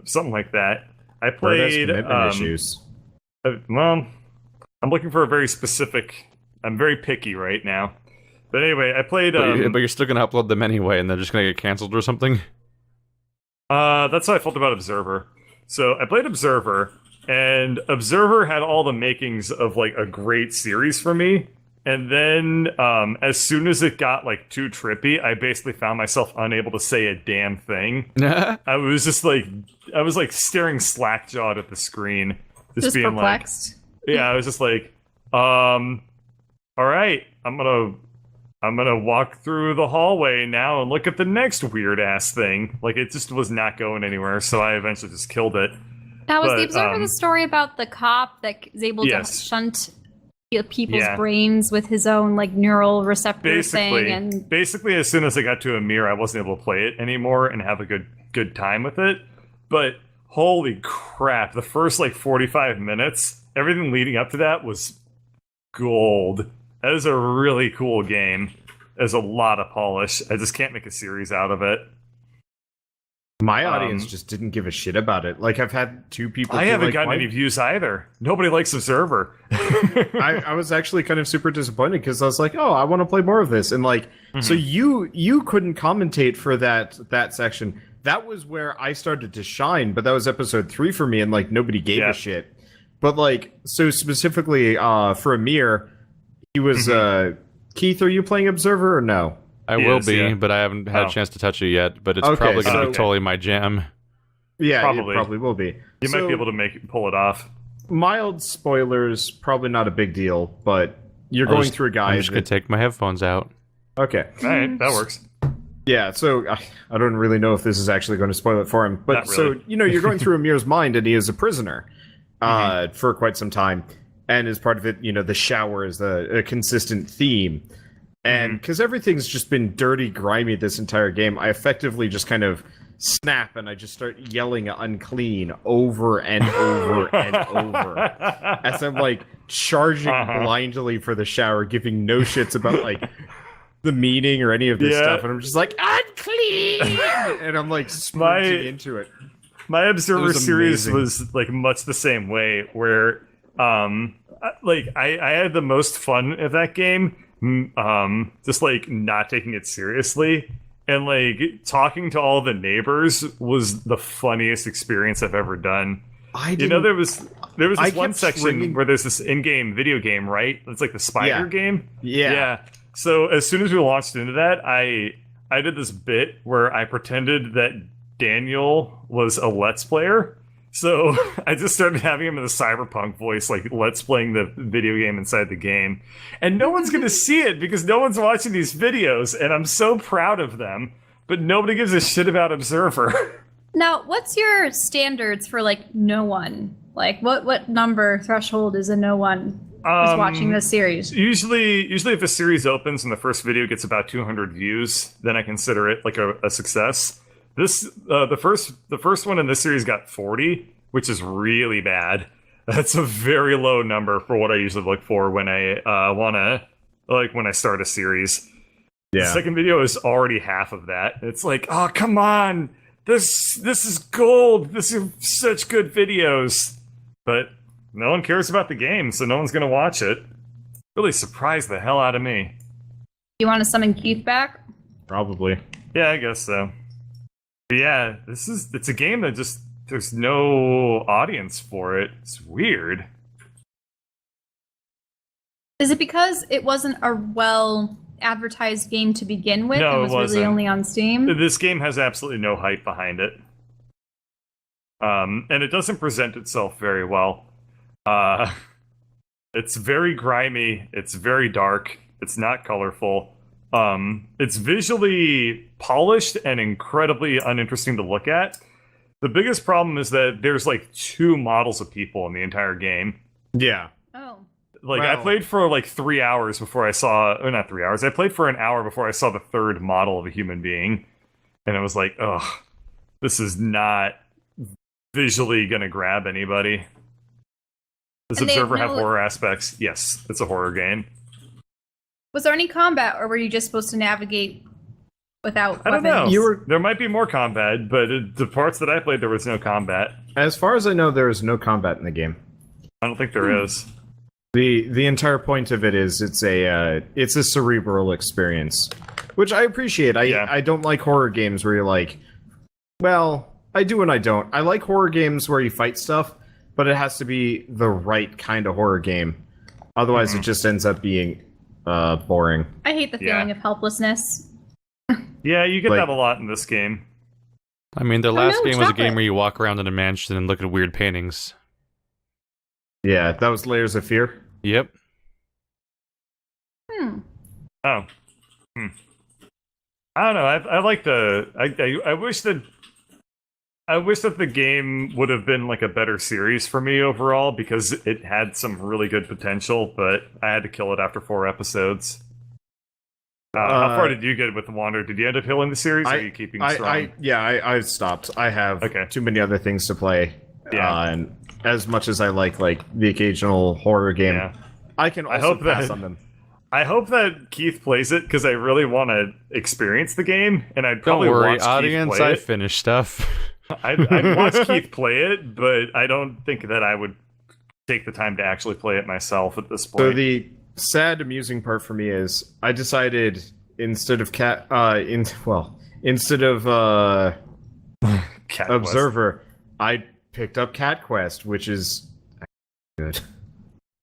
Something like that. I Bird has played commitment issues. well, I'm looking for a very specific. I'm very picky right now. But anyway, I played. But you're still gonna upload them anyway, and they're just gonna get canceled or something. That's how I felt about Observer. So I played Observer, and Observer had all the makings of like a great series for me. And then, as soon as it got like too trippy, I basically found myself unable to say a damn thing. I was like staring slack-jawed at the screen, just being perplexed. like, yeah, I was just like, all right, I'm gonna walk through the hallway now and look at the next weird ass thing. Like it just was not going anywhere, so I eventually just killed it. Now, was But, the Observer the story about the cop that is able Yes. to shunt people's Yeah. brains with his own like neural receptor thing? And Basically, as soon as I got to Amir, I wasn't able to play it anymore and have a good time with it. But holy crap, the first like 45 minutes, everything leading up to that was gold. That is a really cool game. There's a lot of polish. I just can't make a series out of it. My audience just didn't give a shit about it. Like, I've had 2 people. I feel haven't like, gotten why- any views either. Nobody likes Observer. I was actually kind of super disappointed because I was like, oh, I want to play more of this, and like, so you couldn't commentate for that section. That was where I started to shine, but that was episode 3 for me, and like nobody gave Yeah. a shit. But like, so specifically for Amir, he was Keith. Are you playing Observer or no? I will Yes, be, yeah. but I haven't had Oh. a chance to touch it yet. But it's Okay, probably going to so- be totally my jam. Yeah, Probably. it probably will be. You might be able to pull it off. Mild spoilers, probably not a big deal, but you're going through a I'm guide. just going to take my headphones out. Okay. All right, that works. Yeah, so I don't really know if this is actually going to spoil it for him, but Not really. so you're going through Amir's mind, and he is a prisoner for quite some time, and as part of it, the shower is a consistent theme, and because everything's just been dirty, grimy this entire game, I effectively just kind of snap and I just start yelling unclean over and over and over as I'm like charging blindly for the shower, giving no shits about like the meaning or any of this Yeah. stuff, and I'm just like unclean, and I'm like sprinting into it. My Observer was series amazing. was like much the same way, where I had the most fun at that game, just like not taking it seriously, and like talking to all the neighbors was the funniest experience I've ever done. There was I this one kept section ringing- where there's this in-game video game, right? It's like the spider Yeah. game. Yeah. So as soon as we launched into that, I did this bit where I pretended that Daniel was a Let's Player. So I just started having him in the cyberpunk voice, like Let's playing the video game inside the game. And no one's going to see it because no one's watching these videos, and I'm so proud of them. But nobody gives a shit about Observer. now, what's your standards for like no one? Like, what number threshold is a no one who's watching this series? Usually if a series opens and the first video gets about 200 views, then I consider it like a success. The first one in this series got 40, which is really bad. That's a very low number for what I usually look for when I when I start a series. Yeah. The second video is already half of that. It's like, oh come on, this is gold. This is such good videos, but no one cares about the game, so no one's gonna watch it. Really surprised the hell out of me. You want to summon Keith back? Probably. Yeah, I guess so. But yeah, it's a game that just there's no audience for it. It's weird. Is it because it wasn't a well advertised game to begin with? No, it was it wasn't. really only on Steam. This game has absolutely no hype behind it. And it doesn't present itself very well. It's very grimy, it's very dark, it's not colorful. It's visually polished and incredibly uninteresting to look at. The biggest problem is that there's like 2 models of people in the entire game. Yeah. Oh. Like, I played for like 3 hours before I saw... Or not 3 hours. I played for an hour before I saw the 3rd model of a human being. And I was like, ugh, this is not visually gonna grab anybody. Does Observer have horror aspects? Yes, it's a horror game. Was there any combat, or were you just supposed to navigate without weapons? I don't know. There might be more combat, but the parts that I played, there was no combat. As far as I know, there is no combat in the game. I don't think there is. The entire point of it is it's a cerebral experience, which I appreciate. I don't like horror games where you're like, well, I do and I don't. I like horror games where you fight stuff, but it has to be the right kind of horror game. Otherwise, it just ends up being boring. I hate the feeling of helplessness. Yeah, you get that a lot in this game. I mean, their last game was a game where you walk around in a mansion and look at weird paintings. Yeah, that was Layers of Fear. Yep. Oh. I don't know. I like the. I wish that. I wish that the game would have been like a better series for me overall, because it had some really good potential, but I had to kill it after 4 episodes. How far did you get with Wander? Did you end up killing the series, or are you keeping strong? I stopped. I have too many other things to play. Yeah. And as much as I like the occasional horror game, I can also pass on them. I hope that Keith plays it, because I really want to experience the game, and I'd probably Don't worry, watch audience, Keith play I finished stuff. I'd watch Keith play it, but I don't think that I would take the time to actually play it myself at this point. So the sad, amusing part for me is I decided instead of Observer, I picked up Cat Quest, which is good,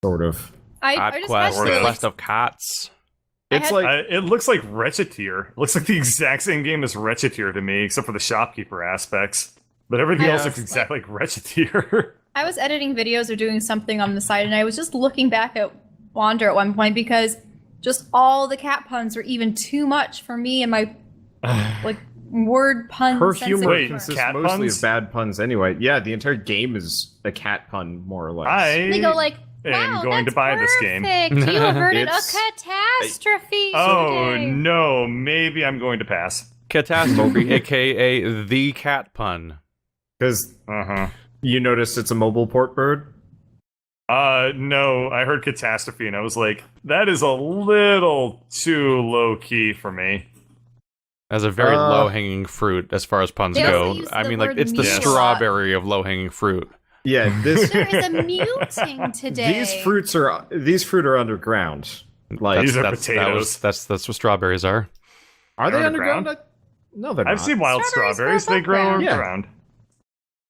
sort of. Cat Quest, or the Quest of Cats. It's it looks like Wretcheteer. It looks like the exact same game as Wretcheteer to me, except for the shopkeeper aspects. But everything else looks exactly like Wretcheteer. I was editing videos or doing something on the side, and I was just looking back at Wander at one point, because just all the cat puns were even too much for me and my word pun. Her humor consists cat mostly puns? Of bad puns anyway. Yeah, the entire game is a cat pun, more or less. They go like, wow, I'm going to buy this game. You averted a catastrophe. Oh today. No, maybe I'm going to pass. Catastrophe, aka the cat pun. Because you noticed it's a mobile port bird? No, I heard catastrophe and I was like, that is a little too low key for me. As a very low-hanging fruit as far as puns go. I mean, like, it's the strawberry of low-hanging fruit. Yeah, this there is a muting today. These fruit are underground. Like these are potatoes. That's what strawberries are. Are they underground? No, they're not. I've seen wild strawberries. They grow underground.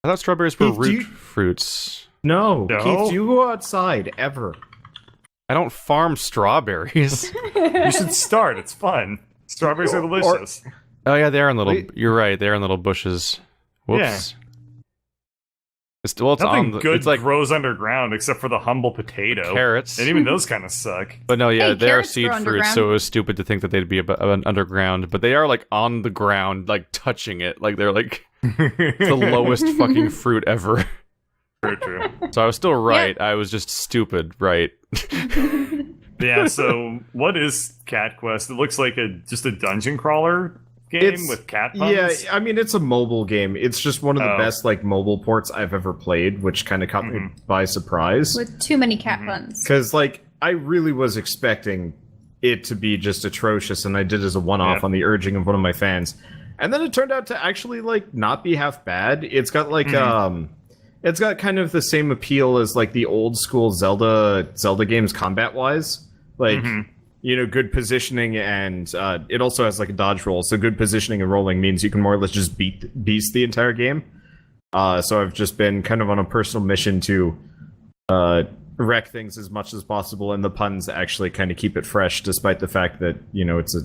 I thought strawberries were root fruits. No, Keith, do you go outside ever? I don't farm strawberries. You should start. It's fun. Strawberries are delicious. Oh yeah, they are in little. You're right. They are in little bushes. Whoops. Yeah. It's Nothing good it's like grows underground except for the humble potato. Carrots. And even those kind of suck. But no, yeah, they are seed fruits, fruits, so it was stupid to think that they'd be underground. But they are like on the ground, like touching it. Like they're like it's the lowest fucking fruit ever. True. So I was still right. Yeah. I was just stupid, right? Yeah, so what is Cat Quest? It looks like just a dungeon crawler game with cat puns? Yeah, I mean, it's a mobile game. It's just one of the best like mobile ports I've ever played, which kind of caught me by surprise. With too many cat puns. Because like I really was expecting it to be just atrocious, and I did as a one-off on the urging of one of my fans. And then it turned out to actually like not be half bad. It's got like it's got kind of the same appeal as like the old school Zelda games combat-wise. Like you know, good positioning, and it also has like a dodge roll. So good positioning and rolling means you can more or less just beast the entire game. So I've just been kind of on a personal mission to wreck things as much as possible, and the puns actually kind of keep it fresh, despite the fact that, you know, it's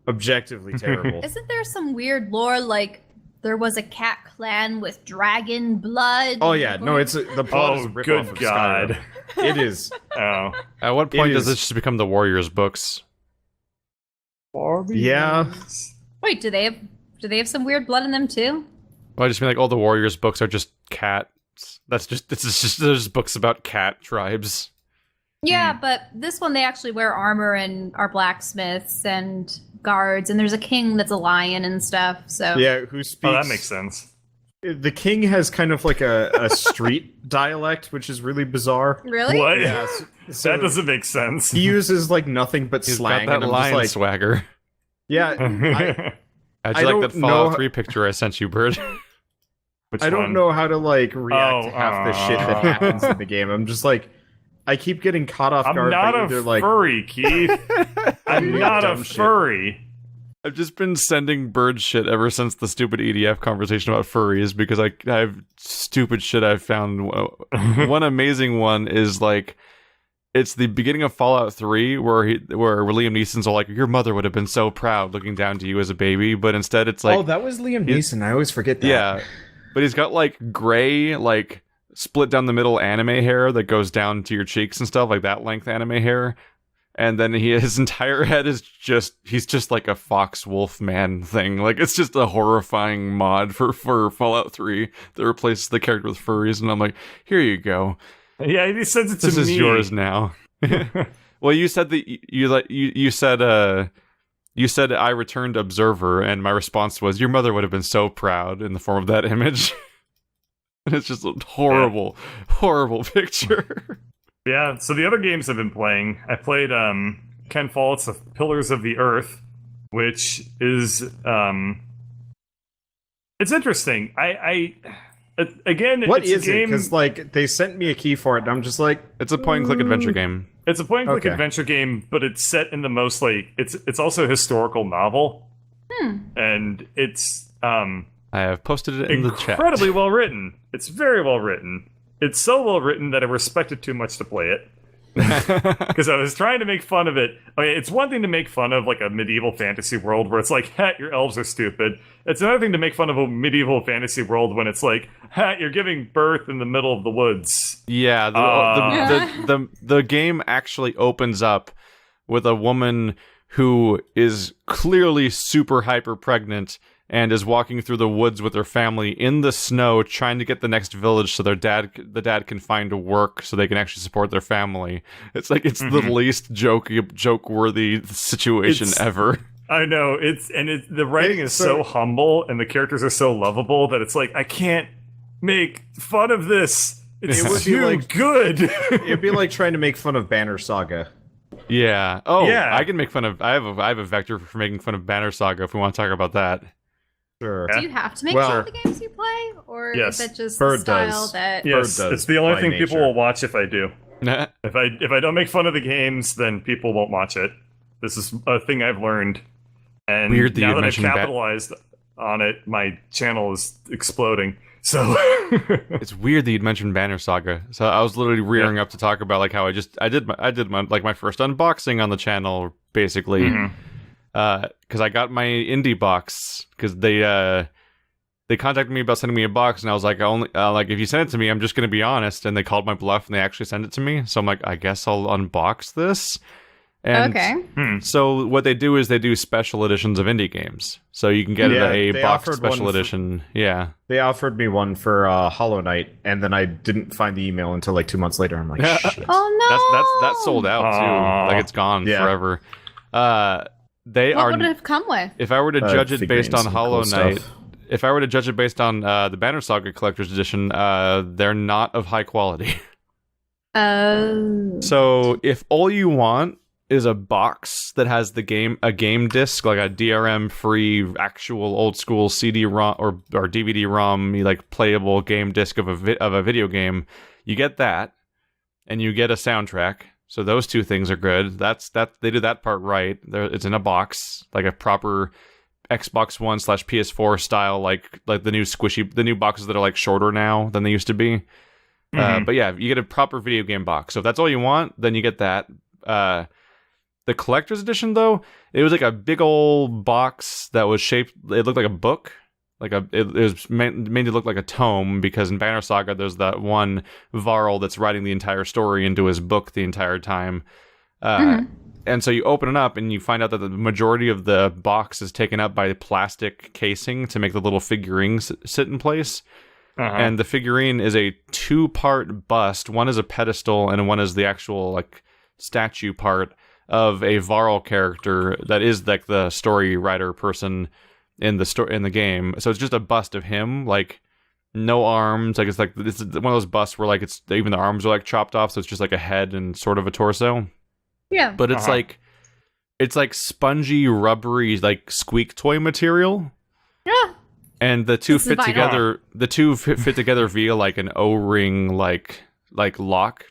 objectively terrible. Isn't there some weird lore like there was a cat clan with dragon blood? Oh yeah, no, it's the plot is a rip off of God. Skyrim. It is. At what point does this just become the Warriors books? Yeah. Wait, do they have some weird blood in them too? Well, I just mean like all the Warriors books are just cats. It's just there's books about cat tribes. Yeah, but this one they actually wear armor and are blacksmiths and guards, and there's a king that's a lion and stuff. So yeah, who speaks? Oh, that makes sense. The king has kind of like a street dialect, which is really bizarre. Really? What? Yeah, so that doesn't make sense. he uses like nothing but He's slang. got that and I'm lion just like, swagger. yeah, How'd I you like don't that Fallout know- 3 picture I sent you, Bird? I don't know how to like react to half the shit that Oh. happens in the game. I'm just like, I keep getting caught off I'm guard. not by a either, like, furry, Keith. I'm not a dumb shit. furry. I've just been sending Bird shit ever since the stupid EDF conversation about furries because I have stupid shit I've found. One amazing one is like, it's the beginning of Fallout 3 where Liam Neeson's all like, your mother would have been so proud looking down to you as a baby, but instead it's like, oh, that was Liam Neeson. I always forget that. yeah, but he's got like gray, like split down the middle anime hair that goes down to your cheeks and stuff, like that length anime hair. And then his entire head is he's just like a fox wolf man thing. Like, it's just a horrifying mod for Fallout 3 that replaces the character with furries. And I'm like, here you go. Yeah, he sends it to me. This is yours now. Well, you said that you said I returned observer, and my response was, your mother would have been so proud in the form of that image. And it's just a horrible, horrible picture. Yeah, so the other games I've been playing, I played Ken Follett's of Pillars of the Earth, which is it's interesting. Again, What it's is a it? game. Because like they sent me a key for it, and I'm just like, It's a point-and-click adventure game. It's a point-and-click Okay. adventure game, but it's set in the most like it's also a historical novel, and it's I have posted it in the chat. incredibly well written. It's very well written. It's so well written that I respect it too much to play it. Because I was trying to make fun of it. I mean, it's one thing to make fun of like a medieval fantasy world where it's like, ha, your elves are stupid. It's another thing to make fun of a medieval fantasy world when it's like, ha, you're giving birth in the middle of the woods. Yeah, the game actually opens up with a woman who is clearly super hyper pregnant and is walking through the woods with her family in the snow, trying to get the next village so the dad can find work so they can actually support their family. It's like it's the least joke worthy situation ever. I know the writing is so humble and the characters are so lovable that it's like I can't make fun of this. It's It would be too like- good. it'd be like trying to make fun of Banner Saga. Yeah. Oh, Yeah. I can make fun of. I have a vector for making fun of Banner Saga if we want to talk about that. Sure. Do you have to make Well- fun of the games you play, or Yes. is that just Bird the style does. that? Yes, does it's the only by thing people nature. will watch if I do. Nah. If I don't make fun of the games, then people won't watch it. This is a thing I've learned. And Weird that now you that I've mentioned capitalized on it, my channel is exploding. So It's weird that you'd mentioned Banner Saga. So I was literally rearing up to talk about like how I did my first unboxing on the channel basically, because I got my indie box because they contacted me about sending me a box, and I was like, if you send it to me, I'm just going to be honest. And they called my bluff, and they actually sent it to me. So I'm like, I guess I'll unbox this. And Okay. so what they do is they do special editions of indie games. So you can get Yeah, a they box offered special one for- edition. Yeah. They offered me one for Hollow Knight, and then I didn't find the email until like 2 months later. I'm like, shit. Oh no! That's sold out Aw. too. Like it's gone Yeah. forever. They What are. would it have come with? If I were to judge it based figurines on and Hollow cool Knight, stuff. if I were to judge it based on the Banner Saga Collector's Edition, they're not of high quality. So if all you want is a box that has a game disc, like a DRM free actual old school CD-ROM or DVD-ROM, like playable game disc of a video game, you get that, and you get a soundtrack. So those two things are good. They did that part right. It's in a box, like a proper Xbox One / PS4 style, like the new boxes that are like shorter now than they used to be. But yeah, you get a proper video game box. So if that's all you want, then you get that. The collector's edition, though, it was like a big old box that was shaped. It looked like a book. It was made to look like a tome, because in Banner Saga there's that one Varl that's writing the entire story into his book the entire time. And so you open it up and you find out that the majority of the box is taken up by plastic casing to make the little figurines sit in place. And the figurine is a 2-part bust. One is a pedestal and one is the actual like statue part of a Varl character that is like the story writer person in the game. So it's just a bust of him, like no arms. Like it's one of those busts where like even the arms are like chopped off, so it's just like a head and sort of a torso. Yeah. But it's like spongy, rubbery, like squeak toy material. Yeah. And the two fit together. The two fit together via like an O-ring, like lock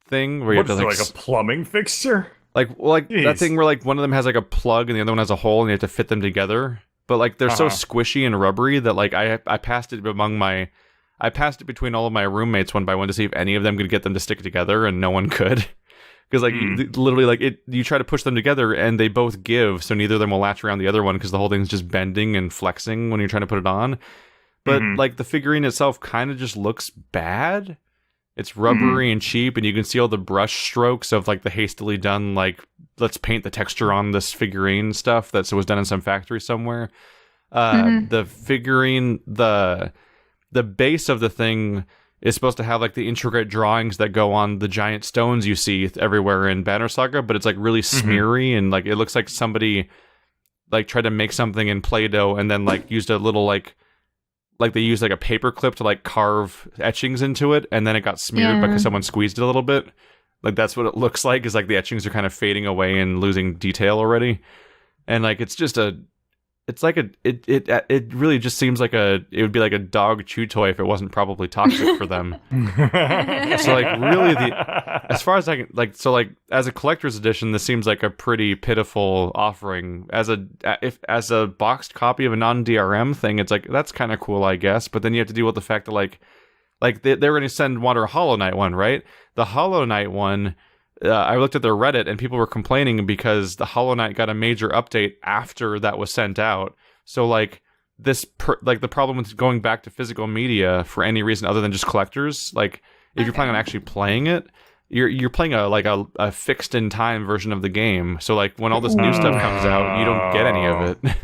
thing where you have to like a plumbing fixture. Like that thing where like one of them has like a plug and the other one has a hole and you have to fit them together. But like they're so squishy and rubbery that like I passed it between all of my roommates one by one to see if any of them could get them to stick together, and no one could. Because like literally like you try to push them together and they both give, so neither of them will latch around the other one because the whole thing's just bending and flexing when you're trying to put it on. But like the figurine itself kind of just looks bad. It's rubbery and cheap, and you can see all the brush strokes of like the hastily done like let's paint the texture on this figurine stuff that was done in some factory somewhere. The figurine, the base of the thing is supposed to have like the intricate drawings that go on the giant stones you see everywhere in Banner Saga, but it's like really smeary and like it looks like somebody like tried to make something in Play-Doh and then like used a little like they used like a paper clip to like carve etchings into it, and then it got smeared because someone squeezed it a little bit. Like that's what it looks like, is like the etchings are kind of fading away and losing detail already. And like it's just it really just seems like it would be like a dog chew toy if it wasn't probably toxic for them. So like really as far as I can like, so like as a collector's edition, this seems like a pretty pitiful offering. As a boxed copy of a non-DRM thing, it's like that's kind of cool, I guess. But then you have to deal with the fact that like they're going to send a Hollow Knight one, right? The Hollow Knight one. I looked at their Reddit and people were complaining because the Hollow Knight got a major update after that was sent out. So like the problem with going back to physical media for any reason other than just collectors, like if you're planning on actually playing it, you're playing a fixed in time version of the game. So like when all this new stuff comes out, you don't get any of it.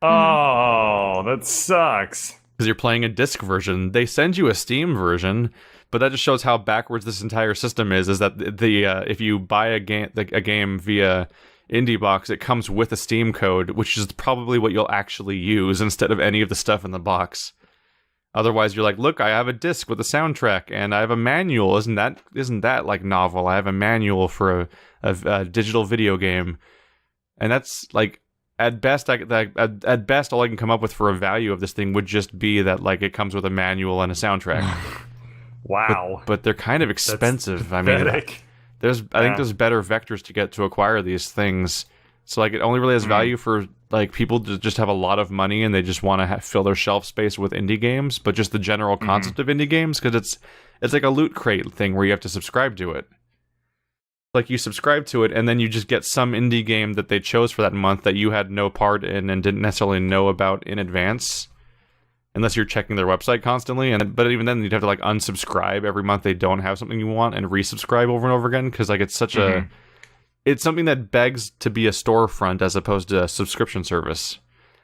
Oh, that sucks. Because you're playing a disc version. They send you a Steam version. But that just shows how backwards this entire system is that if you buy a game via IndieBox, it comes with a Steam code, which is probably what you'll actually use instead of any of the stuff in the box. Otherwise, you're like, look, I have a disc with a soundtrack, and I have a manual. Isn't that like novel? I have a manual for a digital video game, and that's like at best, at best, all I can come up with for a value of this thing would just be that like it comes with a manual and a soundtrack. Wow. But they're kind of expensive. I mean, I think there's better vectors to get to acquire these things. So like it only really has value for like people to just have a lot of money and they just want to fill their shelf space with indie games, but just the general concept of indie games, because it's like a loot crate thing where you have to subscribe to it. Like you subscribe to it and then you just get some indie game that they chose for that month that you had no part in and didn't necessarily know about in advance. Unless you're checking their website constantly, but even then you'd have to like unsubscribe every month they don't have something you want and resubscribe over and over again, because like it's such it's something that begs to be a storefront as opposed to a subscription service.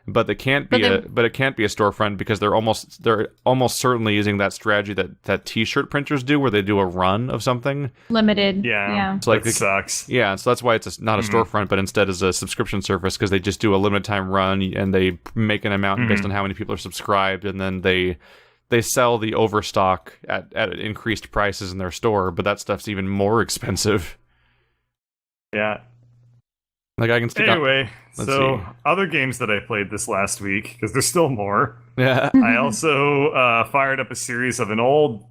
But it can't be a storefront because they're almost certainly using that strategy that t-shirt printers do, where they do a run of something limited. Yeah. So like it sucks. Yeah, so that's why it's not a storefront, but instead is a subscription service, because they just do a limited time run and they make an amount based on how many people are subscribed, and then they sell the overstock at increased prices in their store, but that stuff's even more expensive. Yeah. Like I can stick anyway, other games that I played this last week, because there's still more. Yeah. I also fired up a series of an old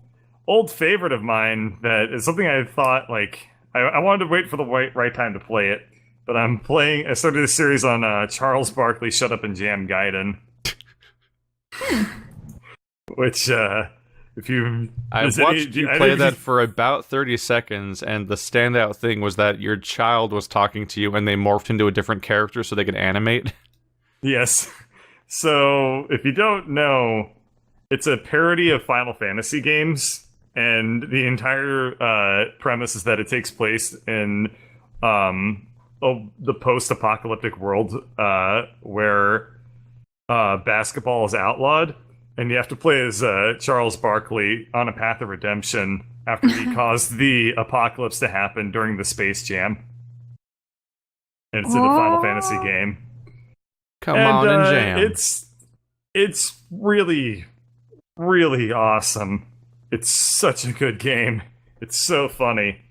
favorite of mine that is something I thought like I wanted to wait for the right time to play it, but I started a series on Charles Barkley Shut Up and Jam Gaiden. Which I watched you play that for about 30 seconds, and the standout thing was that your child was talking to you and they morphed into a different character so they could animate. Yes. So, if you don't know, it's a parody of Final Fantasy games, and the entire premise is that it takes place in the post-apocalyptic world where basketball is outlawed, and you have to play as Charles Barkley on a path of redemption after he caused the apocalypse to happen during the Space Jam. And it's in a Final Fantasy game. Come on and jam. It's really, really awesome. It's such a good game. It's so funny.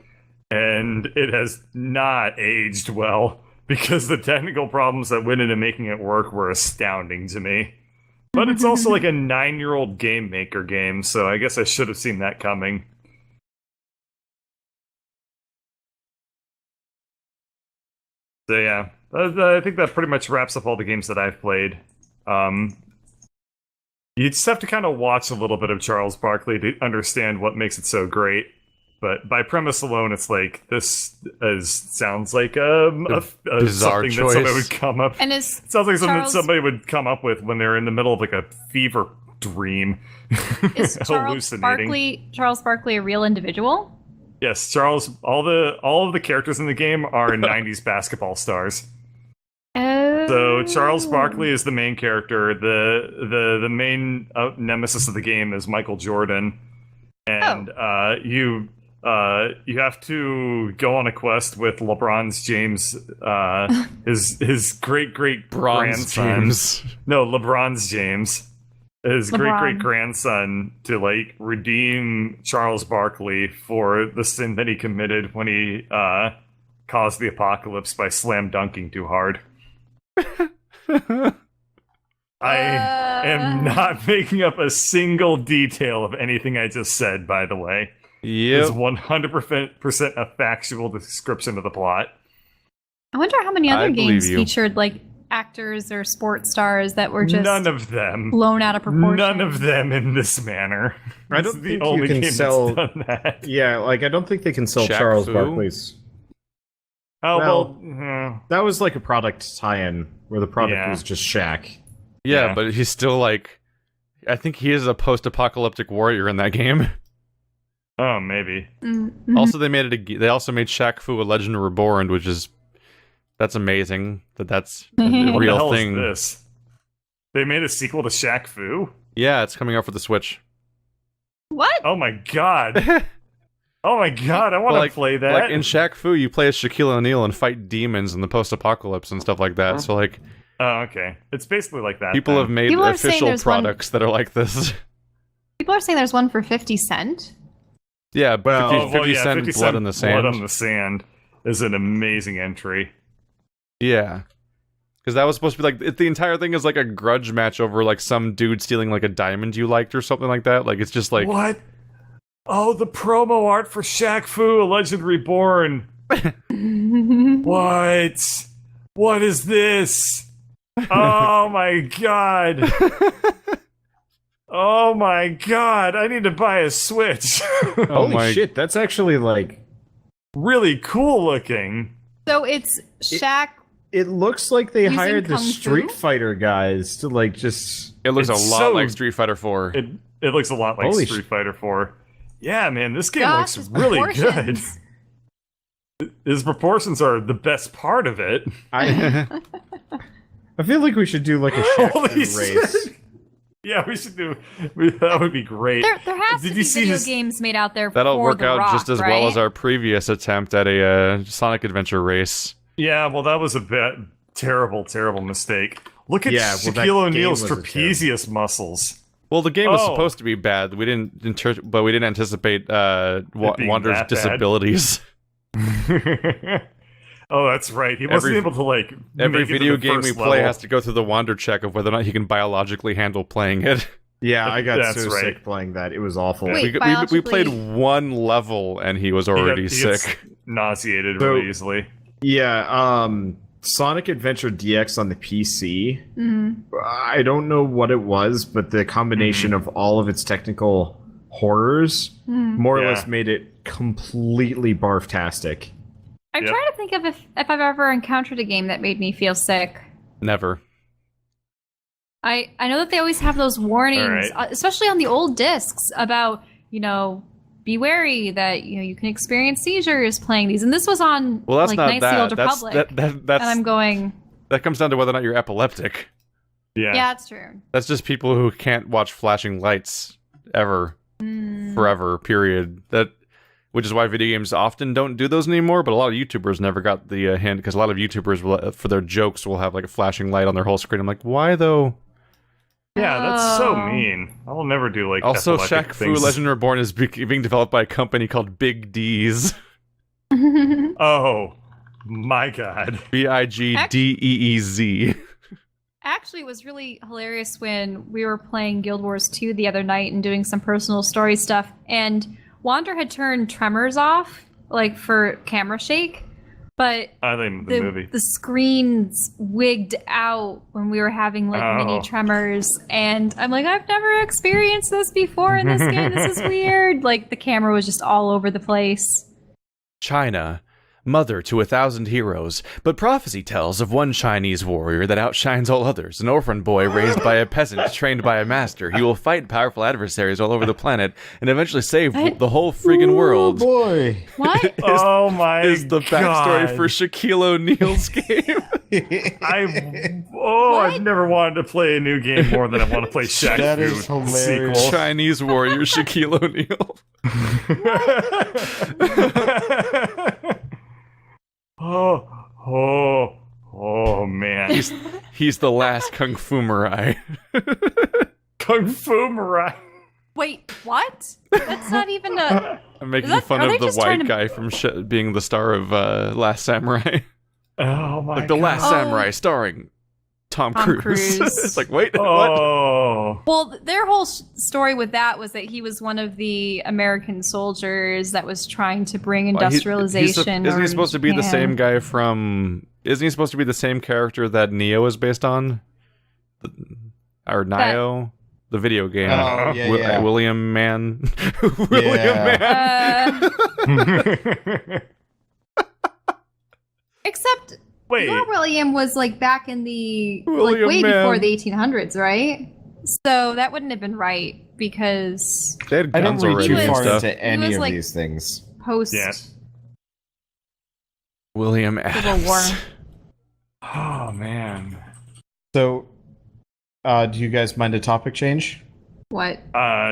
And it has not aged well, because the technical problems that went into making it work were astounding to me. But it's also like a 9-year-old game maker game, so I guess I should have seen that coming. So yeah, I think that pretty much wraps up all the games that I've played. You just have to kind of watch a little bit of Charles Barkley to understand what makes it so great. But by premise alone, it's like, this sounds like a bizarre something choice. that somebody would come up. And it sounds like something that somebody would come up with when they're in the middle of like a fever dream. Is Charles Barkley a real individual? Yes, Charles. All of the characters in the game are 90s basketball stars. Oh. So Charles Barkley is the main character. The main nemesis of the game is Michael Jordan, and you have to go on a quest with LeBron James, his great grandson. No, LeBron James. His great grandson, to like redeem Charles Barkley for the sin that he committed when he caused the apocalypse by slam dunking too hard. I am not making up a single detail of anything I just said, by the way. Yep. It's 100% a factual description of the plot. I wonder how many other games featured like actors or sports stars that were just none of them blown out of proportion. None of them in this manner. I don't think you can sell that. Yeah, like I don't think they can sell Shaq Charles Fu? Barkley's. Oh well, that was like a product tie-in where the product was just Shaq. Yeah, but he's still like, I think he is a post-apocalyptic warrior in that game. Oh, maybe. Mm-hmm. Also, they also made Shaq Fu a Legend Reborn, which is that's amazing. That's a What real the hell thing. is this? They made a sequel to Shaq Fu? Yeah, it's coming out for the Switch. What? Oh my god. Oh my god, I want to play that. Like in Shaq Fu, you play as Shaquille O'Neal and fight demons in the post-apocalypse and stuff like that. So like, oh, okay. It's basically like that. People have made official products that are like this. People are saying there's one for 50 Cent. Yeah, but 50 Cent 50 Cent Blood on the Sand. Blood on the Sand is an amazing entry. Yeah. Because that was supposed to be like, the entire thing is like a grudge match over like some dude stealing like a diamond you liked or something like that. Like, it's just like... What? Oh, the promo art for Shaq Fu, A Legend Reborn. What? What is this? Oh my god. Oh my god, I need to buy a Switch. Holy shit, that's actually like... really cool looking. So it's Shaq... It looks like they hired the Kung Fu? Street Fighter guys to like just... It looks It's a lot so- like Street Fighter 4. It looks a lot like Holy Street Fighter 4. Yeah, man, this game Gosh, looks his really good. proportions. His proportions are the best part of it. I feel like we should do like a Shaq Holy Fu race. shit. Yeah, we should do... that would be great. There has to be video games made out there That'll for work The out Rock, just as right? well as our previous attempt at a Sonic Adventure race. Yeah, well, that was a bit terrible mistake. Look at Yeah, well, that Shaquille O'Neal's game was a trapezious muscles. Well, the game was Oh. supposed to be bad. We didn't anticipate being Wander's that bad. disabilities. Oh, that's right. He wasn't able to, like, Every make it to video the game we first play level. has to go through the Wander check of whether or not he can biologically handle playing it. Yeah, I got That's so right. sick playing that. It was awful. Wait, We played biologically- one level and he was already He gets sick. nauseated So- really easily. Yeah, Sonic Adventure DX on the PC. Mhm. I don't know what it was, but the combination of all of its technical horrors more or Yeah. less made it completely barftastic. I'm Yep. trying to think of if I've ever encountered a game that made me feel sick. Never. I know that they always have those warnings, All right. especially on the old discs, about, be wary that you can experience seizures playing these. And this was on that's not Knights of the Old that's, Republic. That's, and I'm going. That comes down to whether or not you're epileptic. Yeah, that's true. That's just people who can't watch flashing lights ever, forever. Period. Which is why video games often don't do those anymore. But a lot of YouTubers never got the hint, because a lot of YouTubers will, for their jokes, will have like a flashing light on their whole screen. I'm like, why though? Yeah, that's so mean. I will never do like. Also, epileptic Shaq Fu things. Legend Reborn is being developed by a company called Big D's. Oh my god. BIGDEEZ. Actually, it was really hilarious when we were playing Guild Wars 2 the other night and doing some personal story stuff, and Wander had turned Tremors off, like for camera shake, but I think the movie. The screens wigged out when we were having like mini tremors, and I'm like, I've never experienced this before in this game. This is weird. Like the camera was just all over the place. China, mother to 1,000 heroes, but prophecy tells of one Chinese warrior that outshines all others, an orphan boy raised by a peasant trained by a master. He will fight powerful adversaries all over the planet and eventually save the whole friggin' world. Oh boy. What? Oh my is the backstory God. for Shaquille O'Neal's game. I've never wanted to play a new game more than I want to play Shaq That Fu is hilarious. sequel. Chinese warrior Shaquille O'Neal. Oh man. He's the last Kung Fu Mirai. Kung Fu Mirai. Wait, what? That's not even a. I'm making Are fun they of the just trying white to- guy from being the star of Last Samurai. Oh my Like the God. Last Samurai starring Tom Cruise. It's like, wait, what? Oh. Well, their whole story with that was that he was one of the American soldiers that was trying to bring industrialization. Isn't he over supposed to be the Japan. same guy from... Isn't he supposed to be the same character that Neo is based on? Or Nio? The video game. Oh, yeah. William Man. William Yeah. Man. Except Wait. your William was like back in the William way Man. before the 1800s, right? So that wouldn't have been right because They had I don't guns read already too and far stuff. into any was, of like- these things. post Yeah. William Civil Adams. War. Oh man. So, do you guys mind a topic change? What?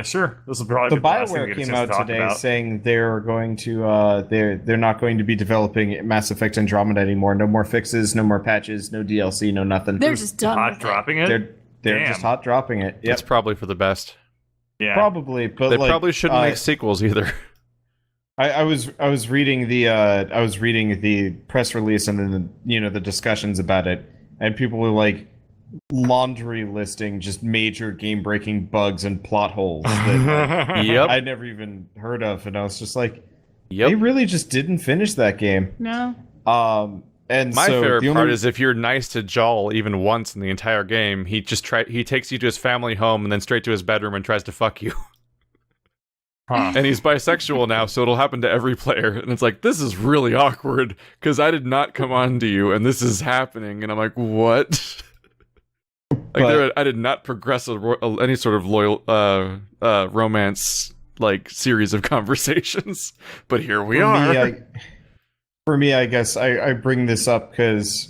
Sure. This will probably The be the last thing we BioWare get a came chance out to talk today about. saying they're going to they're not going to be developing Mass Effect Andromeda anymore. No more fixes, no more patches, no DLC, no nothing. They're just done hot with dropping it. they're Damn. just hot dropping it. Yep, It's probably for the best. Yeah. probably. But They like, probably shouldn't make sequels either. I was reading the press release and then the discussions about it, and people were like laundry listing just major game breaking bugs and plot holes that Yep. I'd never even heard of, and I was just like, they Yep. really just didn't finish that game. No. And My so favorite the part only- is if you're nice to Jol even once in the entire game, he takes you to his family home and then straight to his bedroom and tries to fuck you. Huh. And he's bisexual now, so it'll happen to every player. And it's like, this is really awkward because I did not come on to you, and this is happening. And I'm like, what? I did not progress any sort of loyal romance like series of conversations, but here we are. For me, I guess I bring this up because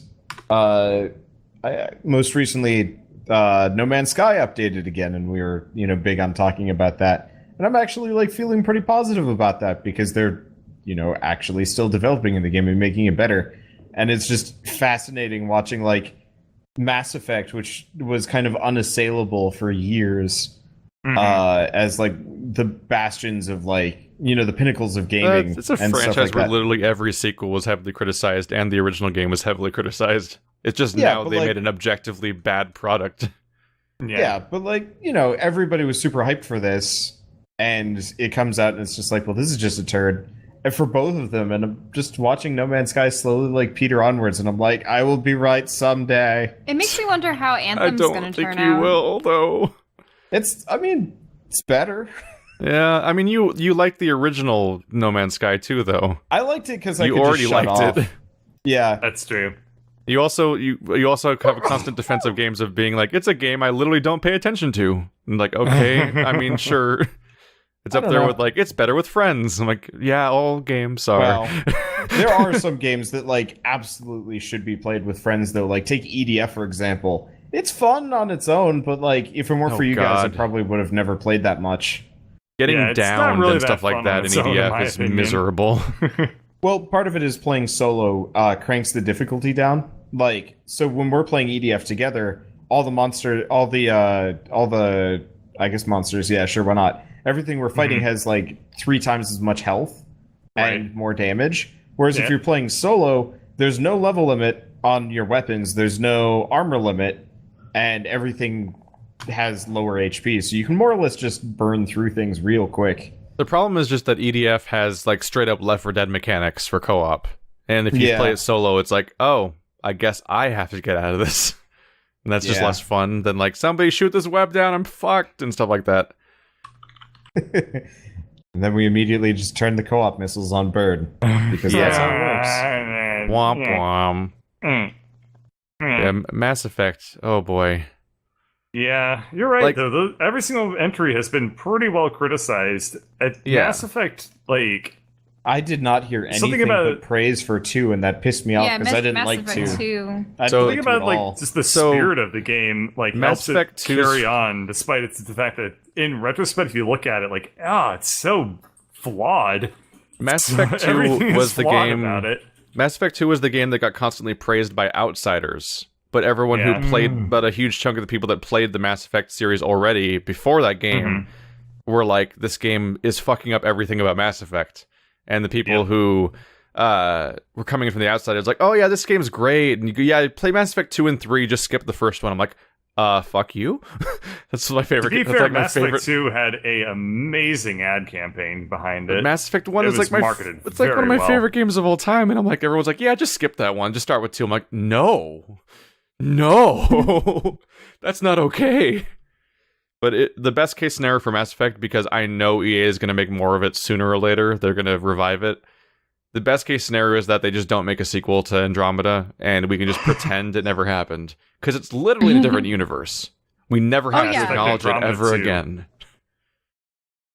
most recently No Man's Sky updated again, and we were big on talking about that. And I'm actually like feeling pretty positive about that because they're actually still developing in the game and making it better. And it's just fascinating watching like Mass Effect, which was kind of unassailable for years, as like the bastions of like the pinnacles of gaming. It's a and stuff franchise like where that. literally every sequel was heavily criticized, and the original game was heavily criticized. It's just Yeah, now but, they like- made an objectively bad product. Yeah, but like, everybody was super hyped for this, and it comes out and it's just like, well, this is just a turd. And for both of them, and I'm just watching No Man's Sky slowly like peter onwards, and I'm like, I will be right someday. It makes me wonder how I Anthem's going don't to think turn you out. will, though. It's better. Yeah, I mean, you like the original No Man's Sky too, though. I liked it because I You could already just shut liked off. it. Yeah, That's true. You also have a constant defense of games of being like, it's a game I literally don't pay attention to. And like, okay, I mean, sure. It's up there with, like, it's better with friends. I'm like, yeah, all games are. Well, there are some games that, like, absolutely should be played with friends, though. Like, take EDF, for example. It's fun on its own, but, like, if it weren't for you guys, I probably would have never played that much. Getting downed and stuff like that in EDF is miserable. Well, part of it is playing solo cranks the difficulty down. Like, so when we're playing EDF together, all the I guess monsters, yeah, sure, why not? Everything we're fighting has, like, 3 times as much health and more damage. Whereas if you're playing solo, there's no level limit on your weapons, there's no armor limit, and everything has lower HP, so you can more or less just burn through things real quick. The problem is just that EDF has, like, straight-up Left 4 Dead mechanics for co-op. And if you play it solo, it's like, oh, I guess I have to get out of this. And that's just less fun than, like, somebody shoot this web down, I'm fucked, and stuff like that. And then we immediately just turn the co-op missiles on Bird. Because that's how it works. Womp womp. Yeah, Mass Effect, oh boy. Yeah, you're right, though. Every single entry has been pretty well criticized. Mass Effect, like... I did not hear anything but praise for 2, and that pissed me off because I didn't like 2. Something about, like, just the spirit of the game, like, Mass helps Effect it carry on, despite the fact that, in retrospect, if you look at it, like, it's so flawed. Mass Effect 2 was the game... Mass Effect 2 was the game that got constantly praised by outsiders. But everyone who played, but a huge chunk of the people that played the Mass Effect series already before that game were like, this game is fucking up everything about Mass Effect. And the people who were coming in from the outside, it's like, oh yeah, this game's great. And you go, yeah, play Mass Effect 2 and 3, just skip the first one. I'm like, fuck you. That's my favorite. To be fair, like Mass Effect 2 had a amazing ad campaign behind it. Mass Effect 1 is like it's like one of my favorite games of all time. And I'm like, everyone's like, yeah, just skip that one. Just start with 2. I'm like, no, that's not okay. But the best case scenario for Mass Effect, because I know EA is going to make more of it sooner or later, they're going to revive it. The best case scenario is that they just don't make a sequel to Andromeda, and we can just pretend it never happened. Because it's literally in a different universe. We never have to acknowledge it ever again.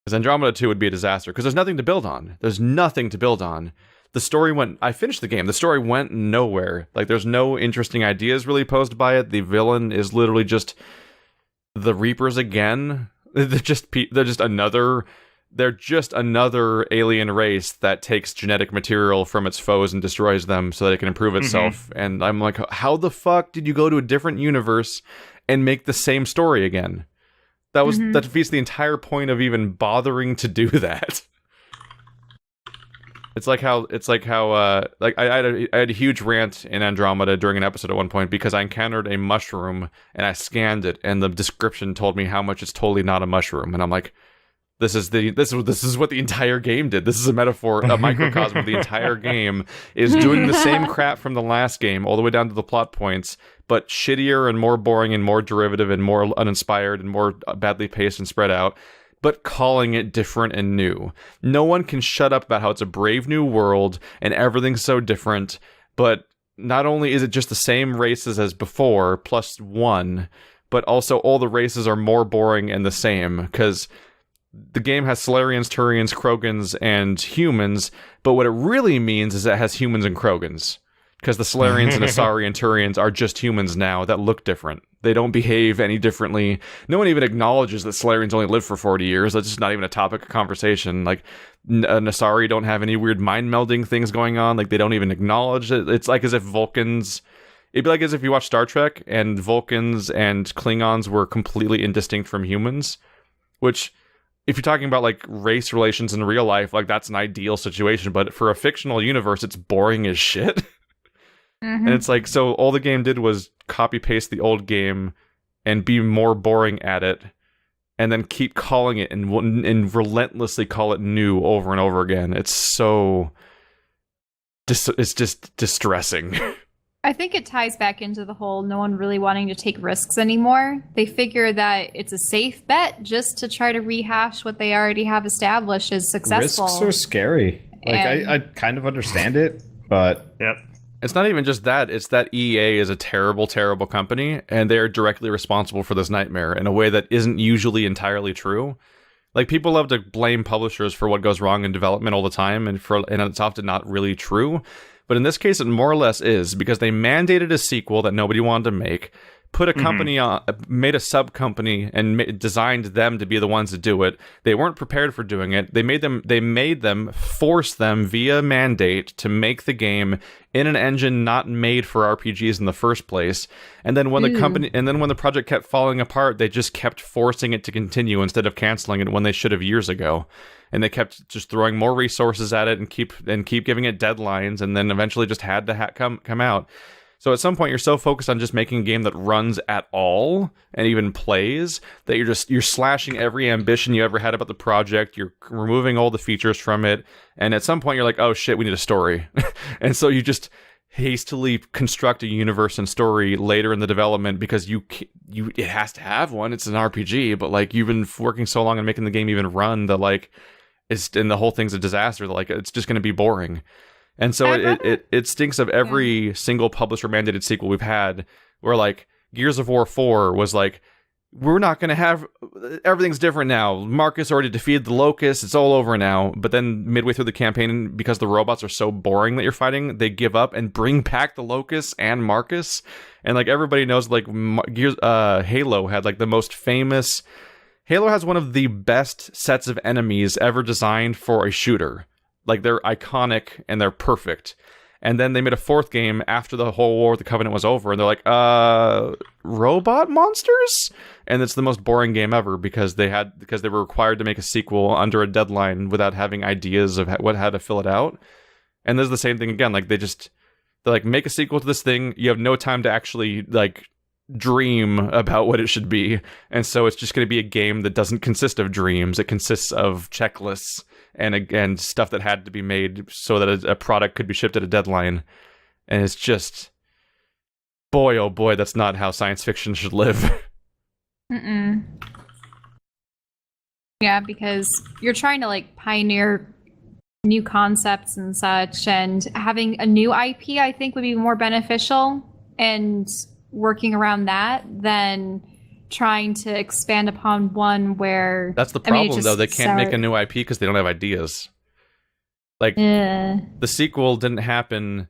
Because Andromeda 2 would be a disaster, because there's nothing to build on. There's nothing to build on. The story I finished the game, the story went nowhere. Like, there's no interesting ideas really posed by it. The villain is literally just... the Reapers again. They're just another alien race that takes genetic material from its foes and destroys them so that it can improve itself. And I'm like, how the fuck did you go to a different universe and make the same story again? That defeats the entire point of even bothering to do that. It's like how I had a huge rant in Andromeda during an episode at one point because I encountered a mushroom and I scanned it and the description told me how much it's totally not a mushroom, and I'm like, this is what the entire game did. This is a metaphor, a microcosm of the entire game is doing the same crap from the last game all the way down to the plot points, but shittier and more boring and more derivative and more uninspired and more badly paced and spread out. But calling it different and new. No one can shut up about how it's a brave new world and everything's so different, but not only is it just the same races as before, plus 1, but also all the races are more boring and the same, because the game has Solarians, Turians, Krogans, and humans, but what it really means is it has humans and Krogans. Because the Solarians and Asari and Turians are just humans now that look different. They don't behave any differently. No one even acknowledges that Solarians only live for 40 years. That's just not even a topic of conversation. Like, Asari don't have any weird mind-melding things going on. Like, they don't even acknowledge it. It's like as if Vulcans... It'd be like as if you watch Star Trek and Vulcans and Klingons were completely indistinct from humans. Which, if you're talking about, like, race relations in real life, like, that's an ideal situation. But for a fictional universe, it's boring as shit. And it's like, so all the game did was copy-paste the old game and be more boring at it, and then keep calling it and relentlessly call it new over and over again. It's so... it's just distressing. I think it ties back into the whole no one really wanting to take risks anymore. They figure that it's a safe bet just to try to rehash what they already have established as successful. Risks are scary. Like, I kind of understand it, but... Yep. It's not even just that, it's that EA is a terrible, terrible company, and they're directly responsible for this nightmare in a way that isn't usually entirely true. Like, people love to blame publishers for what goes wrong in development all the time, and it's often not really true. But in this case, it more or less is, because they mandated a sequel that nobody wanted to make, put a company on, made a sub company, and designed them to be the ones to do it. They weren't prepared for doing it. They made them force them via mandate to make the game in an engine not made for RPGs in the first place. And then when the project kept falling apart, they just kept forcing it to continue instead of canceling it when they should have years ago. And they kept just throwing more resources at it and keep giving it deadlines, and then eventually just had to come out. So at some point, you're so focused on just making a game that runs at all and even plays that you're slashing every ambition you ever had about the project. You're removing all the features from it, and at some point, you're like, "Oh shit, we need a story," and so you just hastily construct a universe and story later in the development because it has to have one. It's an RPG, but like you've been working so long on making the game even run that like and the whole thing's a disaster. Like it's just going to be boring. And so it stinks of every single publisher mandated sequel we've had, where like Gears of War 4 was like, we're not going to have, everything's different now. Marcus already defeated the Locust. It's all over now. But then midway through the campaign, because the robots are so boring that you're fighting, they give up and bring back the Locust and Marcus. And like everybody knows, like Halo had like the most famous, Halo has one of the best sets of enemies ever designed for a shooter. Like, they're iconic and they're perfect. And then they made a fourth game after the whole War of the Covenant was over, and they're like, robot monsters? And it's the most boring game ever because they were required to make a sequel under a deadline without having ideas of how to fill it out. And there's the same thing again. Like, they're like, make a sequel to this thing. You have no time to actually, like, dream about what it should be. And so it's just going to be a game that doesn't consist of dreams. It consists of checklists and stuff that had to be made so that a product could be shipped at a deadline. And it's just, boy, oh boy, that's not how science fiction should live. Yeah, because you're trying to like pioneer new concepts and such, and having a new IP I think would be more beneficial, and working around that than trying to expand upon one where... That's the problem, though. They can't make a new IP because they don't have ideas. Like, the sequel didn't happen...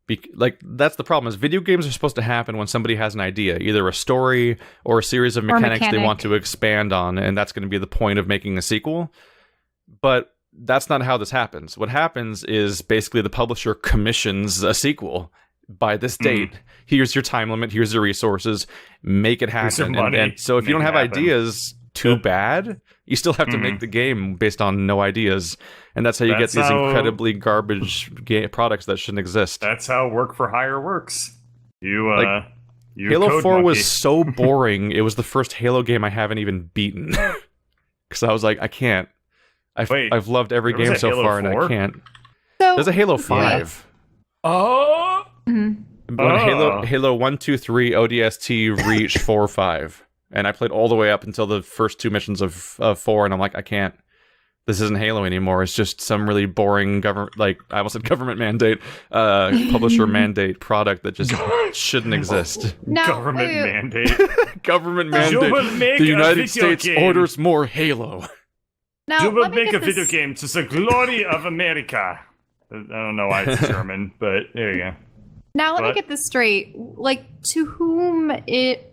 that's the problem, is video games are supposed to happen when somebody has an idea. Either a story or a series of mechanics they want to expand on, and that's going to be the point of making a sequel. But that's not how this happens. What happens is basically the publisher commissions a sequel by this date. Here's your time limit, here's your resources, make it happen. And so if you don't have ideas, too bad. You still have to make the game based on no ideas. And that's how you get these incredibly garbage products that shouldn't exist. That's how work for hire works. Halo 4 was so boring, it was the first Halo game I haven't even beaten. Because I was like, I can't. I've loved every game so far, and I can't. There's a Halo 5. Oh! Halo 1, 2, 3, ODST, Reach, 4, 5. And I played all the way up until the first two missions of 4, and I'm like, I can't. This isn't Halo anymore. It's just some really boring government, like, I almost said government mandate, publisher mandate product that just shouldn't exist. No, government mandate. Government mandate. The United States orders more Halo. Now, you will make a video game to the glory of America. I don't know why it's German, but there you go. Now, let me get this straight. Like, to whom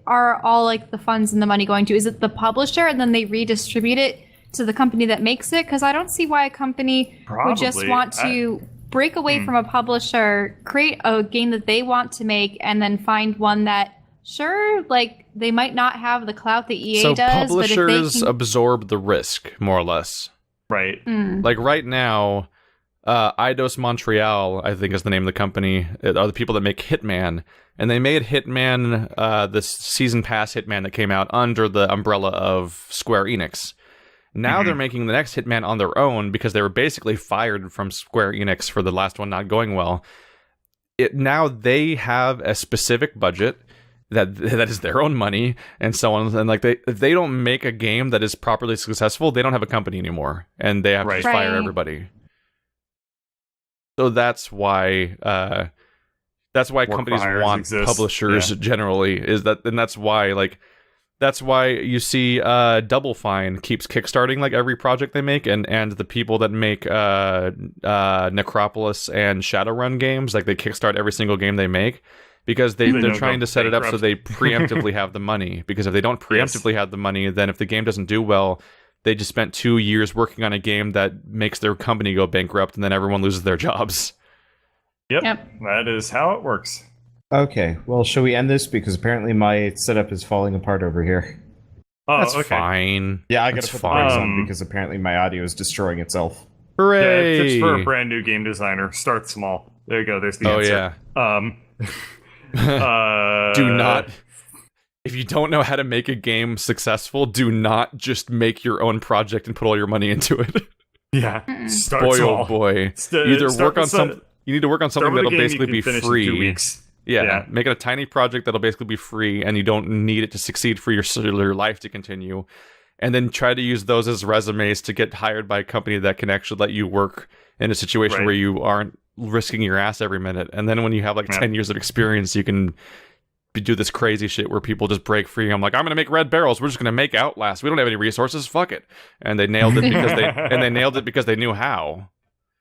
are all, like, the funds and the money going to? Is it the publisher, and then they redistribute it to the company that makes it? Because I don't see why a company would just want to break away from a publisher, create a game that they want to make, and then find one that, sure, like, they might not have the clout that EA does, but if they can... publishers absorb the risk, more or less. Right. Like, right now... Eidos Montreal, I think is the name of the company, are the people that make Hitman, and they made Hitman, this season pass Hitman that came out under the umbrella of Square Enix. Now they're making the next Hitman on their own because they were basically fired from Square Enix for the last one not going well. Now they have a specific budget that is their own money and so on, and like if they don't make a game that is properly successful, they don't have a company anymore, and they have to fire everybody. So that's why companies want publishers generally, and that's why like That's why you see Double Fine keeps kickstarting like every project they make, and the people that make Necropolis and Shadowrun games, like they kickstart every single game they make, because they're trying to set it up so they preemptively have the money. Because if they don't preemptively have the money, then if the game doesn't do well, they just spent 2 years working on a game that makes their company go bankrupt, and then everyone loses their jobs. Yep. That is how it works. Okay, well, shall we end this? Because apparently my setup is falling apart over here. Oh, That's okay. fine. Yeah, I gotta put the brakes on because apparently my audio is destroying itself. Hooray! Yeah, it's for a brand new game designer. Start small. There you go. There's the answer. Yeah. Do not. If you don't know how to make a game successful, do not just make your own project and put all your money into it. Yeah. Start boy, small. Oh boy. Either work on something. You need to work on something that'll basically be free. In 2 weeks. Yeah, make it a tiny project that'll basically be free, and you don't need it to succeed for your life to continue. And then try to use those as resumes to get hired by a company that can actually let you work in a situation where you aren't risking your ass every minute. And then when you have like 10 years of experience, you can do this crazy shit where people just break free. I'm like, I'm going to make Red Barrels. We're just going to make Outlast. We don't have any resources. Fuck it. And they nailed it because they knew how.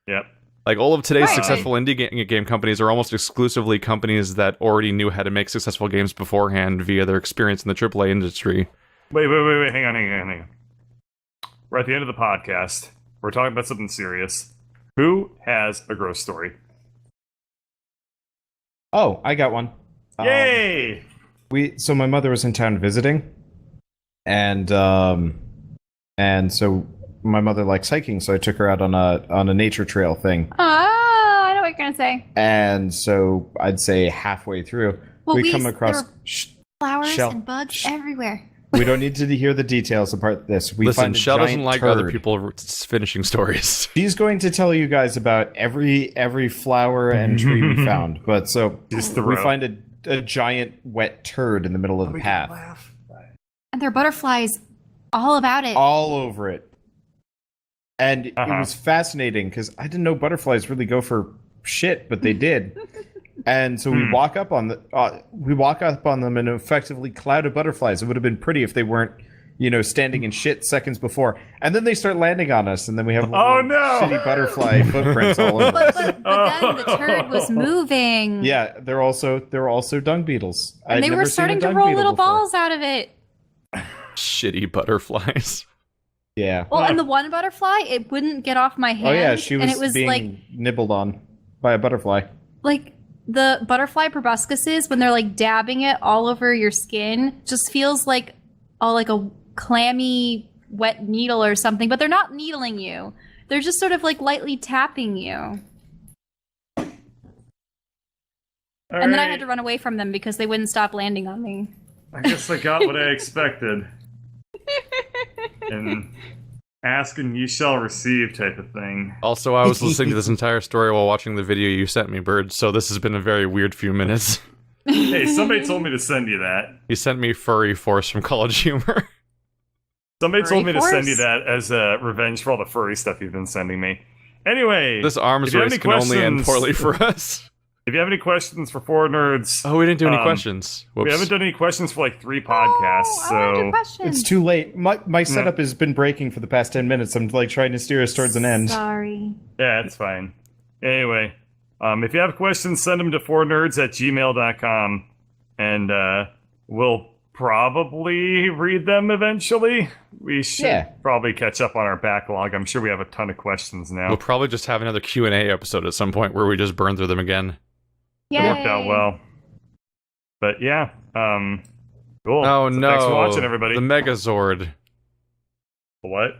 Yep. Like, all of today's successful indie game companies are almost exclusively companies that already knew how to make successful games beforehand via their experience in the AAA industry. Wait. Hang on. We're at the end of the podcast. We're talking about something serious. Who has a gross story? Oh, I got one. Yay! So my mother was in town visiting, and so my mother likes hiking, so I took her out on a nature trail thing. Oh, I know what you're gonna say. And so I'd say halfway through, we come across flowers and bugs everywhere. We don't need to hear the details about this. Listen, Shell doesn't like other people finishing stories. She's going to tell you guys about every flower and tree we found. But so we find a giant wet turd in the middle of the path. And there are butterflies all about it. All over it. And it was fascinating because I didn't know butterflies really go for shit, but they did. And so we walk up on them in an effectively cloud of butterflies. It would have been pretty if they weren't, standing in shit seconds before. And then they start landing on us, and then we have shitty butterfly footprints all over us. But then the turd was moving. Yeah, there were also dung beetles. And they were starting to roll little balls out of it. Shitty butterflies. Yeah. Well, and the one butterfly, it wouldn't get off my hand. Oh yeah, she was being like nibbled on by a butterfly. Like the butterfly proboscises, when they're like dabbing it all over your skin, just feels like a clammy wet needle or something. But they're not needling you; they're just sort of like lightly tapping you. And then I had to run away from them because they wouldn't stop landing on me. I guess I got what I expected. And ask and you shall receive type of thing. Also, I was listening to this entire story while watching the video you sent me, Bird, so this has been a very weird few minutes. Hey, somebody told me to send you that. You sent me Furry Force from College Humor. Somebody told me to send you that as a revenge for all the furry stuff you've been sending me. Anyway, this arms race can only end poorly for us. If you have any questions for Four Nerds... Oh, we didn't do any questions. Whoops. We haven't done any questions for like 3 podcasts, so... It's too late. My setup has been breaking for the past 10 minutes. I'm like trying to steer us towards an end. Sorry. Yeah, it's fine. Anyway, if you have questions, send them to fournerds@gmail.com, and we'll probably read them eventually. We should probably catch up on our backlog. I'm sure we have a ton of questions now. We'll probably just have another Q&A episode at some point where we just burn through them again. Yay. It worked out well. But yeah, cool. Oh so no. Thanks for watching, everybody. The Megazord. What?